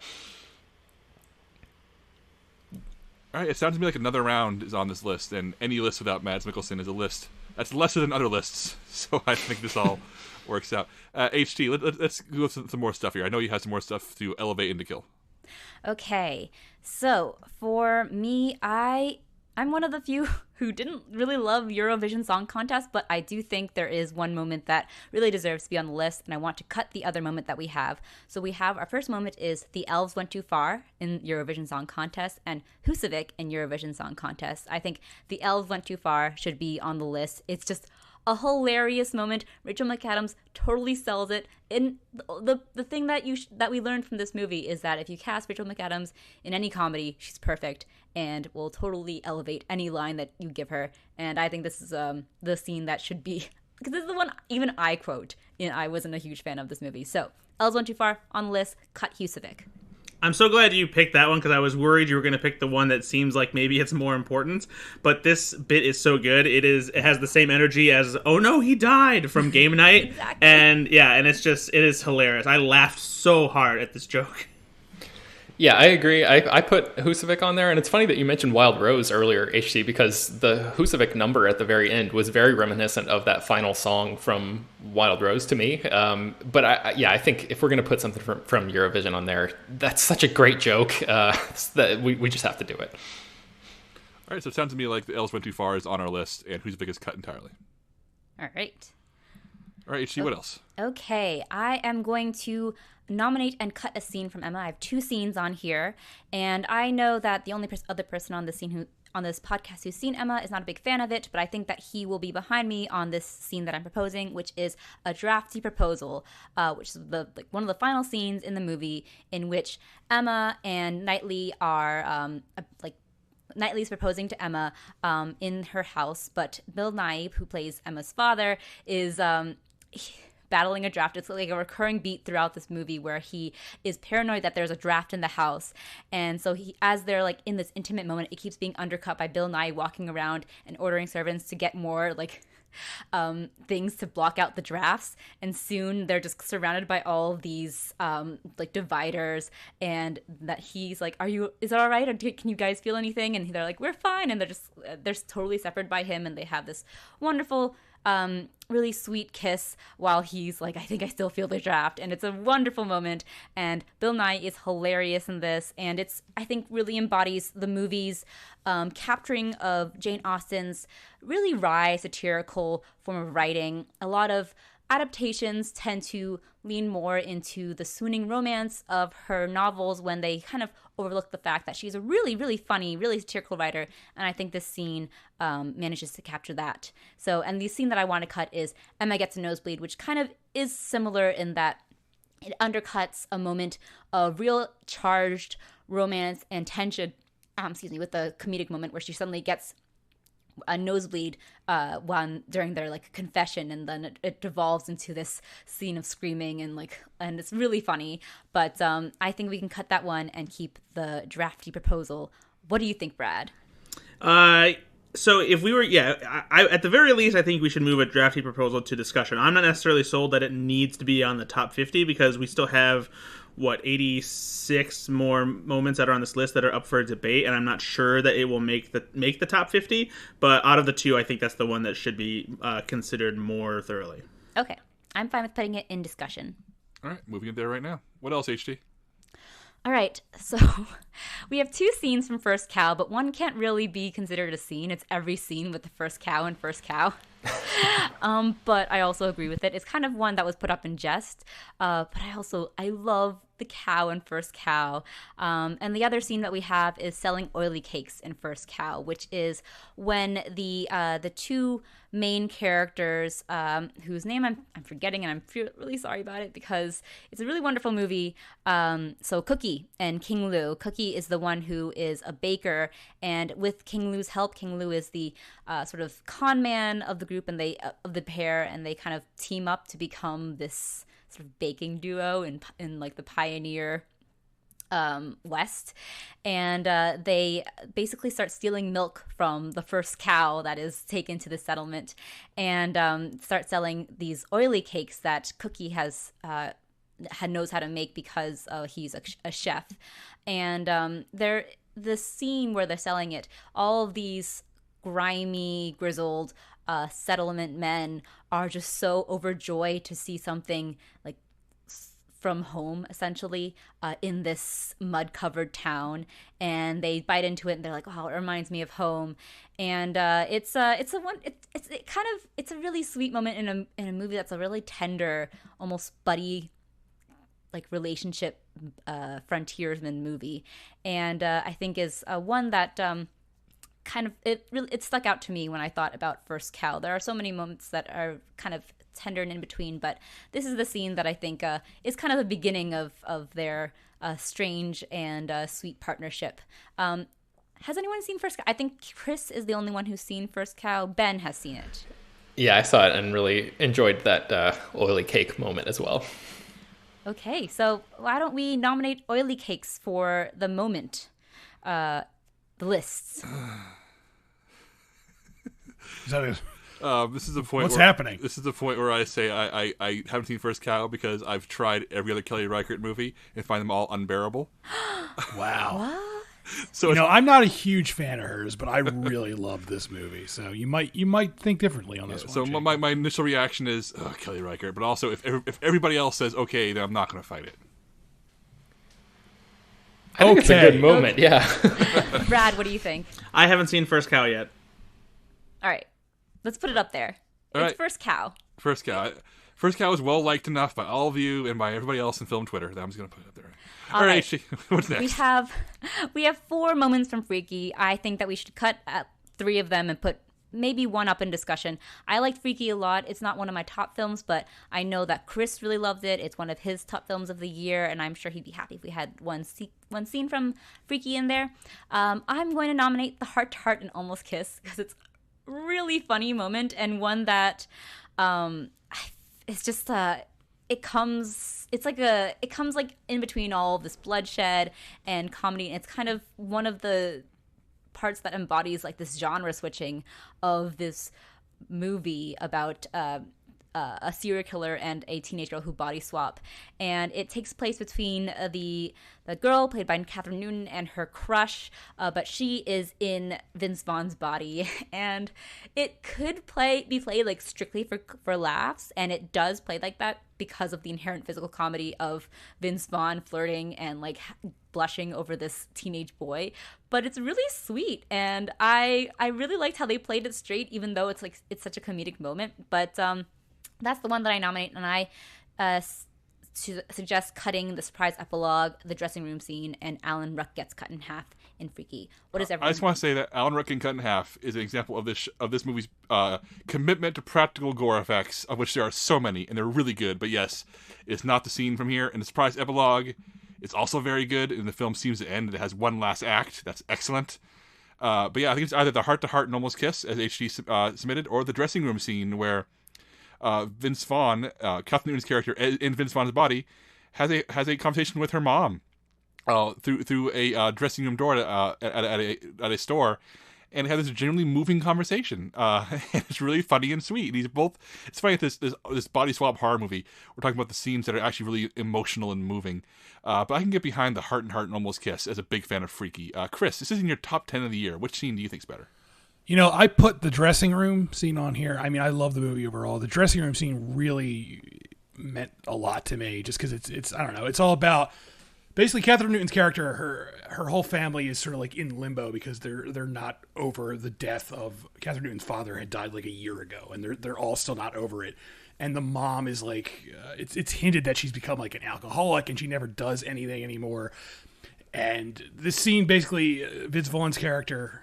All right, it sounds to me like Another Round is on this list, and any list without Mads Mikkelsen is a list that's lesser than other lists. So I think this all works out. HT, let's go through some more stuff here. I know you have some more stuff to elevate into kill. Okay, so for me, I'm one of the few who didn't really love Eurovision Song Contest, but I do think there is one moment that really deserves to be on the list, and I want to cut the other moment that we have. So we have, our first moment is The Elves Went Too Far in Eurovision Song Contest and Husavik in Eurovision Song Contest. I think The Elves Went Too Far should be on the list. It's just a hilarious moment. Rachel McAdams totally sells it. And the thing that we learned from this movie is that if you cast Rachel McAdams in any comedy, she's perfect and will totally elevate any line that you give her. And I think this is the scene that should be, because this is the one even I quote, and I wasn't a huge fan of this movie. So, Elves Went Too Far on the list, cut Husavik. I'm so glad you picked that one, because I was worried you were going to pick the one that seems like maybe it's more important. But this bit is so good. It has the same energy as "Oh no, he died" from Game Night. Exactly. And yeah, and it is hilarious. I laughed so hard at this joke. Yeah, I agree. I put Husavik on there, and it's funny that you mentioned Wild Rose earlier, HC, because the Husavik number at the very end was very reminiscent of that final song from Wild Rose to me. But I think if we're going to put something from Eurovision on there, that's such a great joke that we just have to do it. All right, so it sounds to me like The Elves Went Too Far is on our list, and Husavik is cut entirely. All right. All right, HC, what else? Okay, I am going to nominate and cut a scene from Emma. I have 2 scenes on here, and I know that the only other person on this podcast who's seen Emma is not a big fan of it, but I think that he will be behind me on this scene that I'm proposing, which is a drafty proposal, which is one of the final scenes in the movie in which Emma and Knightley are Knightley's proposing to Emma in her house, but Bill Nighy, who plays Emma's father, is battling a draft. It's like a recurring beat throughout this movie where he is paranoid that there's a draft in the house. And so as they're like in this intimate moment, it keeps being undercut by Bill Nighy walking around and ordering servants to get more things to block out the drafts. And soon they're just surrounded by all these dividers, and that he's like, is it all right? Or can you guys feel anything? And they're like, we're fine. And they're totally separated by him, and they have this wonderful really sweet kiss while he's like, I think I still feel the draft. And it's a wonderful moment. And Bill Nighy is hilarious in this. And I think really embodies the movie's capturing of Jane Austen's really wry, satirical form of writing. A lot of adaptations tend to lean more into the swooning romance of her novels when they kind of overlook the fact that she's a really, really funny, really satirical writer. And I think this scene manages to capture that. So, and the scene that I want to cut is Emma Gets a Nosebleed, which kind of is similar in that it undercuts a moment of real charged romance and tension, with the comedic moment where she suddenly gets a nosebleed one during their like confession, and then it devolves into this scene of screaming and it's really funny. But I think we can cut that one and keep the drafty proposal. What do you think, Brad? So if we were, I at the very least, I think we should move a drafty proposal to discussion. I'm not necessarily sold that it needs to be on the top 50 because we still have, 86 more moments that are on this list that are up for debate, and I'm not sure that it will make the top 50. But out of the two, I think that's the one that should be considered more thoroughly. Okay, I'm fine with putting it in discussion. All right, moving it there right now. What else, HT? All right, so we have two scenes from First Cow, but one can't really be considered a scene. It's every scene with the first cow and First Cow. But I also agree with it. It's kind of one that was put up in jest, but I love the cow in First Cow. And the other scene that we have is selling oily cakes in First Cow, which is when the two main characters, whose name I'm forgetting, and I'm really sorry about it because it's a really wonderful movie. So Cookie and King Lu. Cookie is the one who is a baker, and with King Lu's help, King Lu is the sort of con man of the group and of the pair, and they kind of team up to become this sort of baking duo in like the pioneer West, and they basically start stealing milk from the first cow that is taken to the settlement, and start selling these oily cakes that Cookie knows how to make because he's a chef. And the scene where they're selling it, all of these grimy, grizzled settlement men are just so overjoyed to see something like from home, essentially, in this mud-covered town, and they bite into it, and they're like, "Wow, it reminds me of home." And it's a really sweet moment in a movie that's a really tender, almost buddy like relationship frontiersman movie, and I think is one that it stuck out to me when I thought about First Cow. There are so many moments that are kind of tender and in between, but this is the scene that I think is kind of the beginning of their strange and sweet partnership. Has anyone seen First Cow? I think Chris is the only one who's seen First Cow. Ben has seen it. Yeah, I saw it and really enjoyed that oily cake moment as well. Okay, so why don't we nominate oily cakes for the moment? The lists. Is that it? This is the point. What's happening? This is the point where I say I haven't seen First Cow because I've tried every other Kelly Reichardt movie and find them all unbearable. Wow. What? So I'm not a huge fan of hers, but I really love this movie. So you might think differently on this one. So Jacob. my initial reaction is Kelly Reichardt, but also if everybody else says okay, then I'm not going to fight it. I think it's a good moment, yeah. Brad, what do you think? I haven't seen First Cow yet. All right, let's put it up there. All It's right. First Cow. First Cow. First Cow is well liked enough by all of you and by everybody else in film Twitter that I'm just going to put it up there. All right. What's next? We have 4 moments from Freaky. I think that we should cut 3 of them and put maybe one up in discussion. I liked Freaky a lot. It's not one of my top films, but I know that Chris really loved it. It's one of his top films of the year, and I'm sure he'd be happy if we had one scene from Freaky in there. I'm going to nominate the Heart to Heart and Almost Kiss because it's a really funny moment and one that it's just it comes like in between all of this bloodshed and comedy, and it's kind of one of the parts that embodies like this genre switching of this movie about a serial killer and a teenage girl who body swap, and it takes place between the girl played by Catherine Newton and her crush, but she is in Vince Vaughn's body, and it could be played like strictly for laughs, and it does play like that because of the inherent physical comedy of Vince Vaughn flirting and like blushing over this teenage boy, but it's really sweet, and I really liked how they played it straight, even though it's such a comedic moment. But that's the one that I nominate, and I suggest cutting the surprise epilogue, the dressing room scene, and Alan Ruck gets cut in half in Freaky. What is everyone? I just want to say that Alan Ruck getting cut in half is an example of this movie's commitment to practical gore effects, of which there are so many, and they're really good. But yes, it's not the scene from here. And the surprise epilogue, it's also very good, and the film seems to end. It has one last act that's excellent. But yeah, I think it's either the heart-to-heart and almost kiss, as HD submitted, or the dressing room scene where Vince Vaughn, Catherine Newton's character in Vince Vaughn's body, has a conversation with her mom through a dressing room door at a store, and have this genuinely moving conversation. And it's really funny and sweet. It's funny that this body swap horror movie, we're talking about the scenes that are actually really emotional and moving. But I can get behind the heart and almost kiss as a big fan of Freaky. Chris, this is in your top 10 of the year. Which scene do you think's better? I put the dressing room scene on here. I mean, I love the movie overall. The dressing room scene really meant a lot to me, just because it's I don't know. It's all about basically Catherine Newton's character. Her whole family is sort of like in limbo because they're not over the death of Catherine Newton's father had died like a year ago, and they're all still not over it. And the mom is like, it's hinted that she's become like an alcoholic and she never does anything anymore. And this scene basically, Vince Vaughn's character,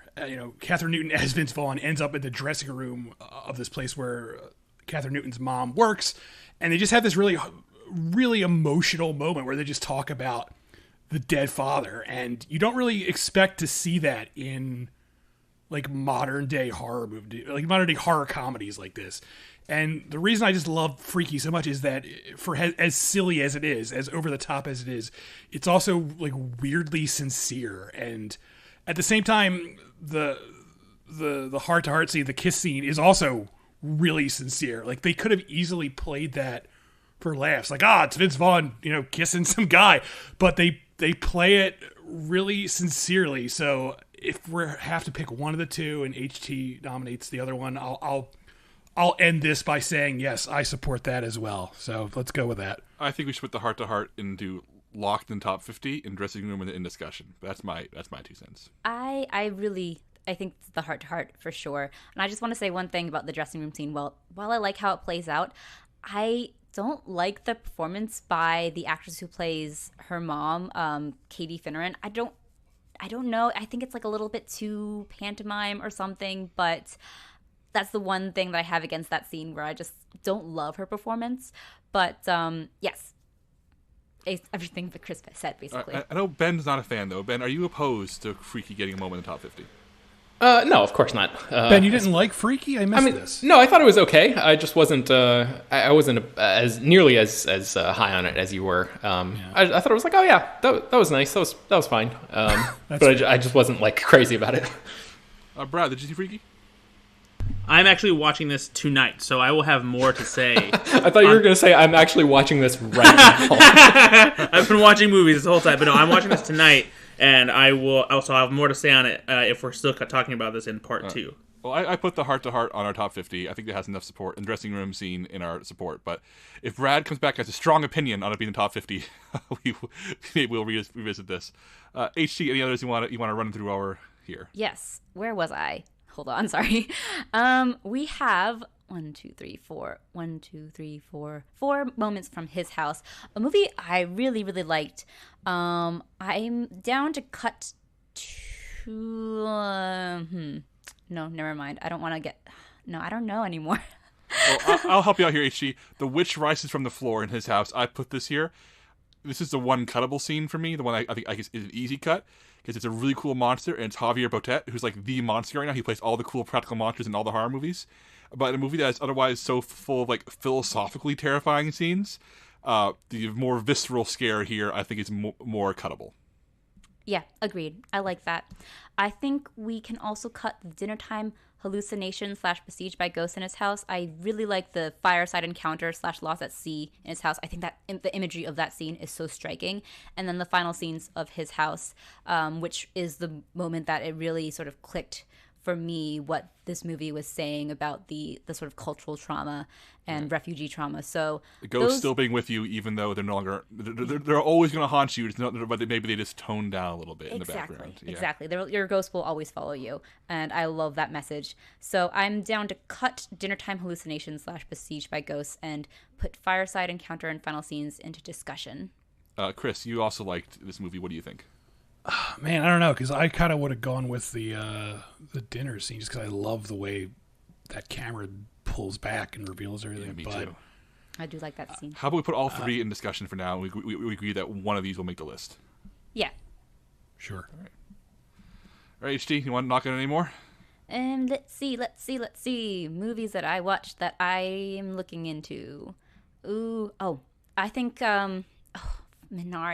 Catherine Newton as Vince Vaughn ends up in the dressing room of this place where Catherine Newton's mom works. And they just have this really, really emotional moment where they just talk about the dead father. And you don't really expect to see that in like modern day horror comedies like this. And the reason I just love Freaky so much is that for as silly as it is, as over the top as it is, it's also like weirdly sincere. And at the same time, the heart to heart scene, the kiss scene is also really sincere. Like they could have easily played that for laughs. Like, it's Vince Vaughn, kissing some guy, but they play it really sincerely. So if we have to pick one of the two and HT nominates the other one, I'll end this by saying, yes, I support that as well. So let's go with that. I think we should put the heart-to-heart into locked in top 50 and dressing room in discussion. That's my 2 cents. I think it's the heart-to-heart for sure. And I just want to say one thing about the dressing room scene. While I like how it plays out, I don't like the performance by the actress who plays her mom, Katie Finneran. I don't know. I think it's like a little bit too pantomime or something, but that's the one thing that I have against that scene, where I just don't love her performance. But yes, it's everything that Chris said, basically. I know Ben's not a fan, though. Ben, are you opposed to Freaky getting a moment in the top 50? No, of course not. Ben, you didn't like Freaky? I missed this. No, I thought it was okay. I just wasn't. I wasn't as nearly as high on it as you were. I thought it was like, oh yeah, that was nice. That was fine. But I just wasn't like crazy about it. Brad, did you see Freaky? I'm actually watching this tonight, so I will have more to say. I thought you were going to say, I'm actually watching this right now. I've been watching movies this whole time, but no, I'm watching this tonight, and I will also have more to say on it if we're still talking about this in part 2. Well, I put the heart-to-heart on our top 50. I think that has enough support, and dressing room scene in our support. But if Brad comes back as a strong opinion on it being in the top 50, we'll revisit this. HT, any others you want to run through our here? Yes. Where was I? Hold on, sorry. We have 4 moments from his house. A movie I really, really liked. I'm down to cut to... No, never mind. I don't want to get... No, I don't know anymore. Well, I'll help you out here, HG. The witch rises from the floor in his house. I put this here. This is the one cuttable scene for me. The one I think is an easy cut, because it's a really cool monster, and it's Javier Botet, who's like the monster right now. He plays all the cool practical monsters in all the horror movies. But in a movie that is otherwise so full of like philosophically terrifying scenes, the more visceral scare here, I think, is more cuttable. Yeah, agreed. I like that. I think we can also cut the dinner time hallucination / besieged by ghosts in his house. I really like the fireside encounter / lost at sea in his house. I think that the imagery of that scene is so striking. And then the final scenes of his house, which is the moment that it really sort of clicked for me what this movie was saying about the sort of cultural trauma and refugee trauma. So the ghosts still being with you, even though they're no longer, they're always going to haunt you. It's not, but maybe they just tone down a little bit in the background. Yeah. Exactly. Your ghost will always follow you. And I love that message. So I'm down to cut dinner time hallucination / besieged by ghosts and put fireside encounter and final scenes into discussion. Chris, you also liked this movie. What do you think? Man, I don't know, because I kind of would have gone with the dinner scene, just because I love the way that camera pulls back and reveals everything. Yeah, me too. I do like that scene. How about we put all three in discussion for now, and we agree that one of these will make the list? Yeah. Sure. All right, HT, you want to knock on any more? Let's see. Movies that I watched that I am looking into. I think Minari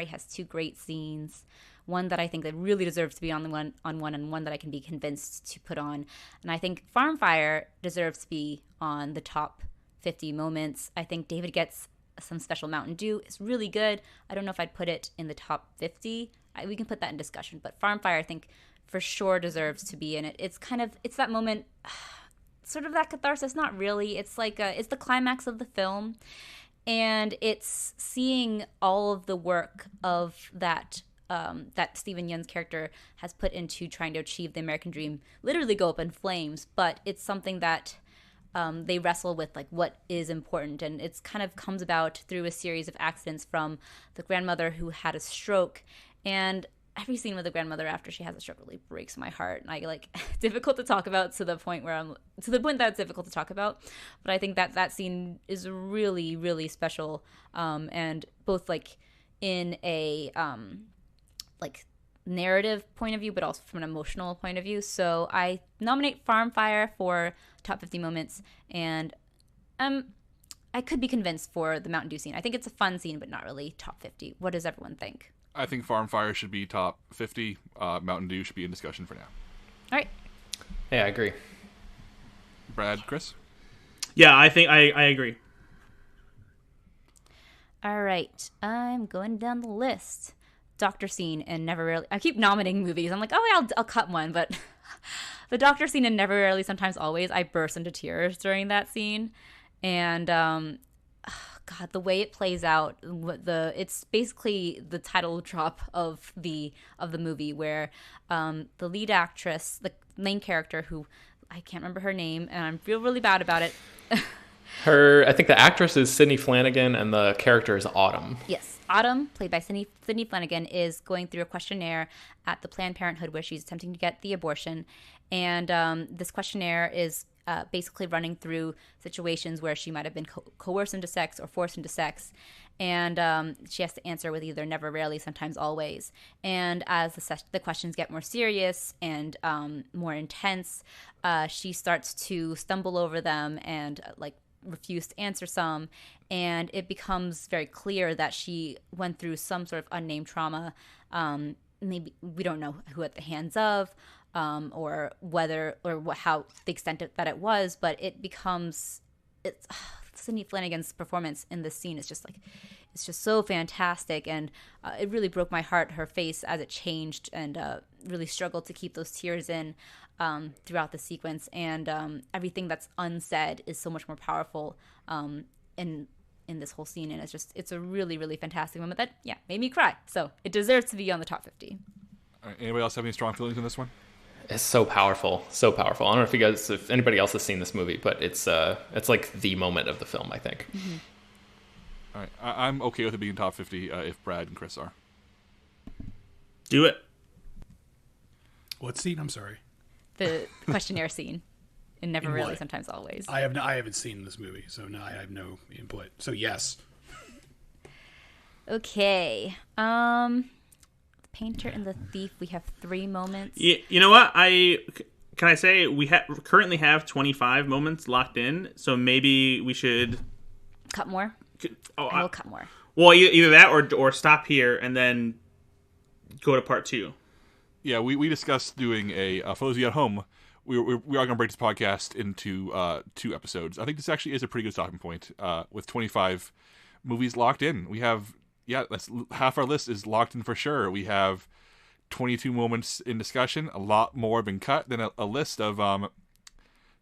has 2 great scenes. One that I think that really deserves to be on one, and one that I can be convinced to put on. And I think Farm Fire deserves to be on the top 50 moments. I think David Gets Some Special Mountain Dew is really good. I don't know if I'd put it in the top 50. We can put that in discussion. But Farm Fire, I think, for sure deserves to be in it. It's that moment, sort of that catharsis. Not really. It's like it's the climax of the film. And it's seeing all of the work of that Steven Yeun's character has put into trying to achieve the American dream literally go up in flames. But it's something that they wrestle with, like, what is important. And it's kind of comes about through a series of accidents from the grandmother who had a stroke. And every scene with the grandmother after she has a stroke really breaks my heart. And I difficult to talk about to the point that it's difficult to talk about. But I think that scene is really, really special. And both like in a narrative point of view, but also from an emotional point of view. So I nominate Farm Fire for top 50 moments. And I could be convinced for the Mountain Dew scene. I think it's a fun scene, but not really top 50. What does everyone think? I think Farm Fire should be top 50. Mountain Dew should be in discussion for now. All right. Yeah, I agree. Brad, Chris? Yeah, I think I agree. All right. I'm going down the list. Doctor scene and Never Rarely. I keep nominating movies. I'm like, I'll cut one, but the doctor scene in Never Rarely Sometimes Always, I burst into tears during that scene. And God, the way it plays out, it's basically the title drop of the movie, where the lead actress, the main character, who I can't remember her name, and I feel really bad about it. I think the actress is Sydney Flanagan, and the character is Autumn. Yes, Autumn, played by Sydney Flanagan, is going through a questionnaire at the Planned Parenthood where she's attempting to get the abortion, and this questionnaire is basically running through situations where she might have been coerced into sex or forced into sex. And she has to answer with either never, rarely, sometimes, always. And as the questions get more serious and more intense, she starts to stumble over them and refuse to answer some. And it becomes very clear that she went through some sort of unnamed trauma. Maybe we don't know who at the hands of, or whether or how the extent that it was, but Sydney Flanagan's performance in this scene is just it's just so fantastic, and it really broke my heart, her face as it changed, and really struggled to keep those tears in throughout the sequence, and everything that's unsaid is so much more powerful in this whole scene, and it's a really, really fantastic moment that made me cry, so it deserves to be on the top 50. All right, anybody else have any strong feelings on this one? It's so powerful, so powerful. I don't know if anybody else has seen this movie, but it's like the moment of the film, I think. Mm-hmm. All right, I'm okay with it being top 50 if Brad and Chris are. Do it. What scene? I'm sorry. The questionnaire scene in Never In Really, what? Sometimes, Always. I haven't seen this movie, so no, I have no input. So yes. Okay. Painter and the Thief, we have 3 moments. You know what? Can I say we currently have 25 moments locked in, so maybe we should Cut more? I will cut more. Well, either that or stop here and then go to part 2. Yeah, we discussed doing for those of you at home, we are going to break this podcast into 2 episodes. I think this actually is a pretty good stopping point with 25 movies locked in. We have, that's half our list is locked in for sure. We have 22 moments in discussion. A lot more have been cut than a list of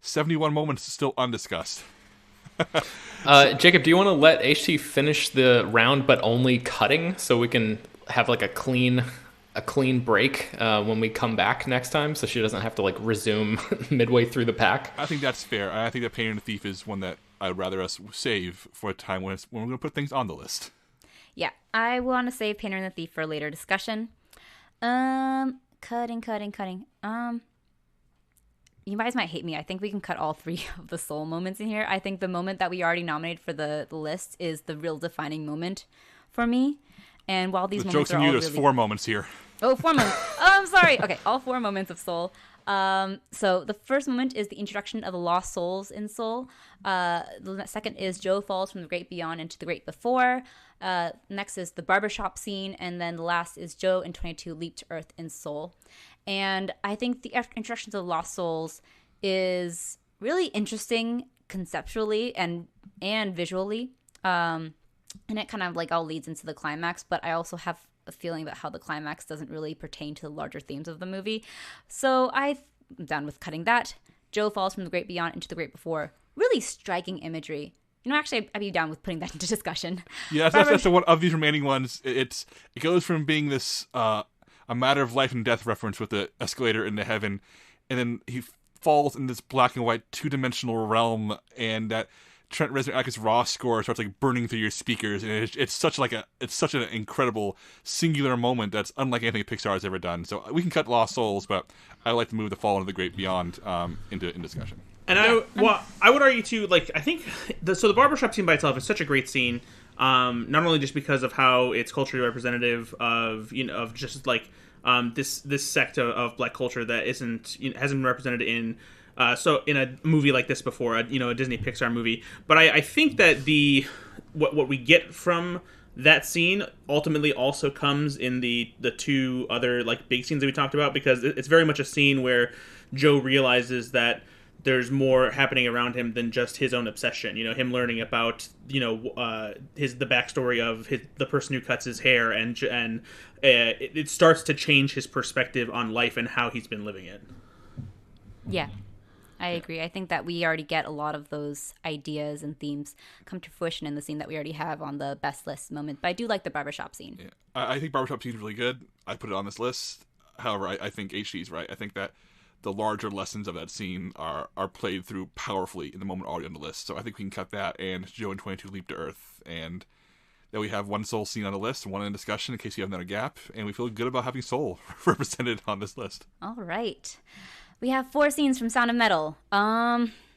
71 moments still undiscussed. Jacob, do you want to let HT finish the round, but only cutting, so we can have like a clean break when we come back next time, so she doesn't have to resume midway through the pack? I think that's fair. I think that Painter and the Thief is one that I'd rather us save for a time when we're going to put things on the list. Yeah, I want to save Painter and the Thief for a later discussion. Cutting. You guys might hate me. I think we can cut all 3 of the soul moments in here. I think the moment that we already nominated for the list is the real defining moment for me. And while these the moments joke's are on all you, there's really... 4 moments here. Oh, 4 moments. Oh, I'm sorry. Okay, all 4 moments of Soul. So the first moment is the introduction of the lost souls in Soul. The second is Joe falls from the great beyond into the great before. Next is the barbershop scene, and then the last is Joe and 22 leap to Earth in Soul. And I think the introduction to the lost souls is really interesting conceptually and visually. And it kind of like all leads into the climax, but I also have a feeling about how the climax doesn't really pertain to the larger themes of the movie. So I'm down with cutting that. Joe falls from the great beyond into the great before. Really striking imagery. Actually, I'd be down with putting that into discussion. Yeah, that's the one of these remaining ones. It goes from being this a matter of life and death reference with the escalator into heaven, and then he falls in this black and white 2-dimensional realm, and that Trent Reznor-Atkiss raw score starts like burning through your speakers, and it's such an incredible singular moment that's unlike anything Pixar has ever done. So we can cut Lost Souls, but I like to move the Fall into the Great Beyond into discussion. And I would argue too, like, I think the barbershop scene by itself is such a great scene, not only just because of how it's culturally representative of of just like this sect of black culture that hasn't been represented in a movie like this before, a Disney Pixar movie. But I think that what we get from that scene ultimately also comes in the 2 other like big scenes that we talked about, because it's very much a scene where Joe realizes that there's more happening around him than just his own obsession. Him learning about the backstory of the person who cuts his hair, and it starts to change his perspective on life and how he's been living it. Yeah, I agree. I think that we already get a lot of those ideas and themes come to fruition in the scene that we already have on the best list moment. But I do like the barbershop scene. Yeah. I think barbershop scene is really good. I put it on this list. However, I think HD's right. I think that the larger lessons of that scene are played through powerfully in the moment already on the list. So I think we can cut that, and Joe and 22 leap to Earth, and then we have one Soul scene on the list, one in discussion in case you have another gap, and we feel good about having Soul represented on this list. All right. We have 4 scenes from Sound of Metal.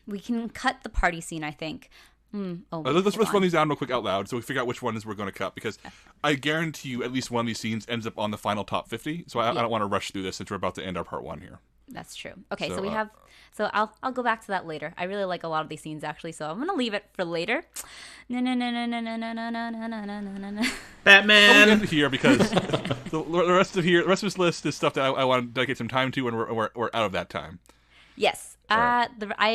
We can cut the party scene, I think. Let's run these down real quick out loud so we figure out which ones we're going to cut, because I guarantee you at least one of these scenes ends up on the final top 50, so I don't want to rush through this since we're about to end our part 1 here. That's true. Okay, so we have... So I'll go back to that later. I really like a lot of these scenes, actually, so I'm going to leave it for later. Batman! I'll end here because the rest of this list is stuff that I want to dedicate some time to, and we're out of that time. Yes, I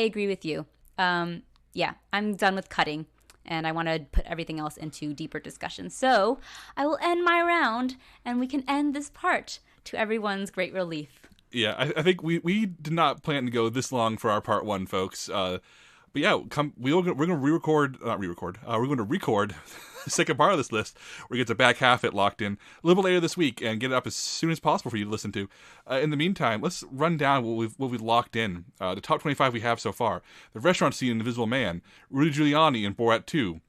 agree with you. Yeah, I'm done with cutting, and I want to put everything else into deeper discussion. So I will end my round, and we can end this part to everyone's great relief. Yeah, I think we did not plan to go this long for our part 1, folks. But yeah, we're going to record the second part of this list. We're going to get the back half it locked in a little bit later this week and get it up as soon as possible for you to listen to. In the meantime, let's run down what we've locked in. The top 25 we have so far: the restaurant scene in Invisible Man, Rudy Giuliani in Borat 2,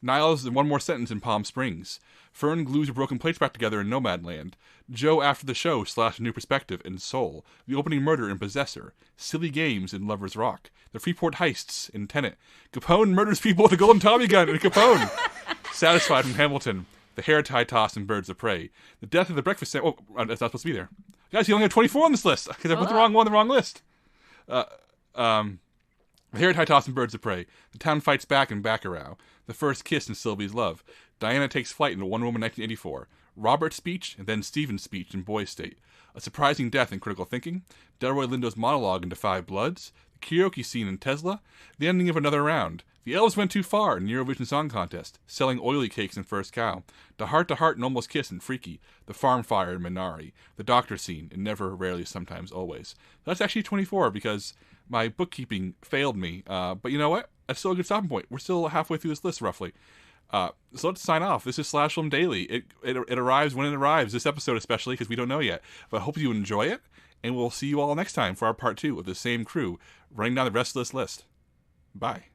Nyles in One More Sentence in Palm Springs, Fern glues your broken plates back together in Nomadland, Joe after the show / New Perspective in Soul, the opening murder in Possessor, silly games in Lover's Rock, the Freeport heists in Tenet, Capone murders people with a golden Tommy gun in Capone, Satisfied from Hamilton, the hair tie toss in Birds of Prey, the death of the breakfast sandwich. Oh, that's not supposed to be there. Guys, you only have 24 on this list because I put the wrong one on the wrong list. The hair tie toss in Birds of Prey, the town fights back in Baccarat, the first kiss in Sylvie's Love, Diana takes flight in Wonder Woman 1984, Robert's speech and then Stephen's speech in Boy State, a surprising death in Critical Thinking, Delroy Lindo's monologue in Five Bloods, the karaoke scene in Tesla, the ending of Another Round, the Elves Went Too Far in Eurovision Song Contest, selling oily cakes in First Cow, the heart-to-heart and almost kiss in Freaky, the farm fire in Minari, the doctor scene in Never, Rarely, Sometimes, Always. That's actually 24 because my bookkeeping failed me, but you know what? That's still a good stopping point. We're still halfway through this list, roughly. So let's sign off. This is Slash Film Daily. It arrives when it arrives, this episode especially, because we don't know yet. But I hope you enjoy it, and we'll see you all next time for our part 2 of the same crew running down the rest of this list. Bye.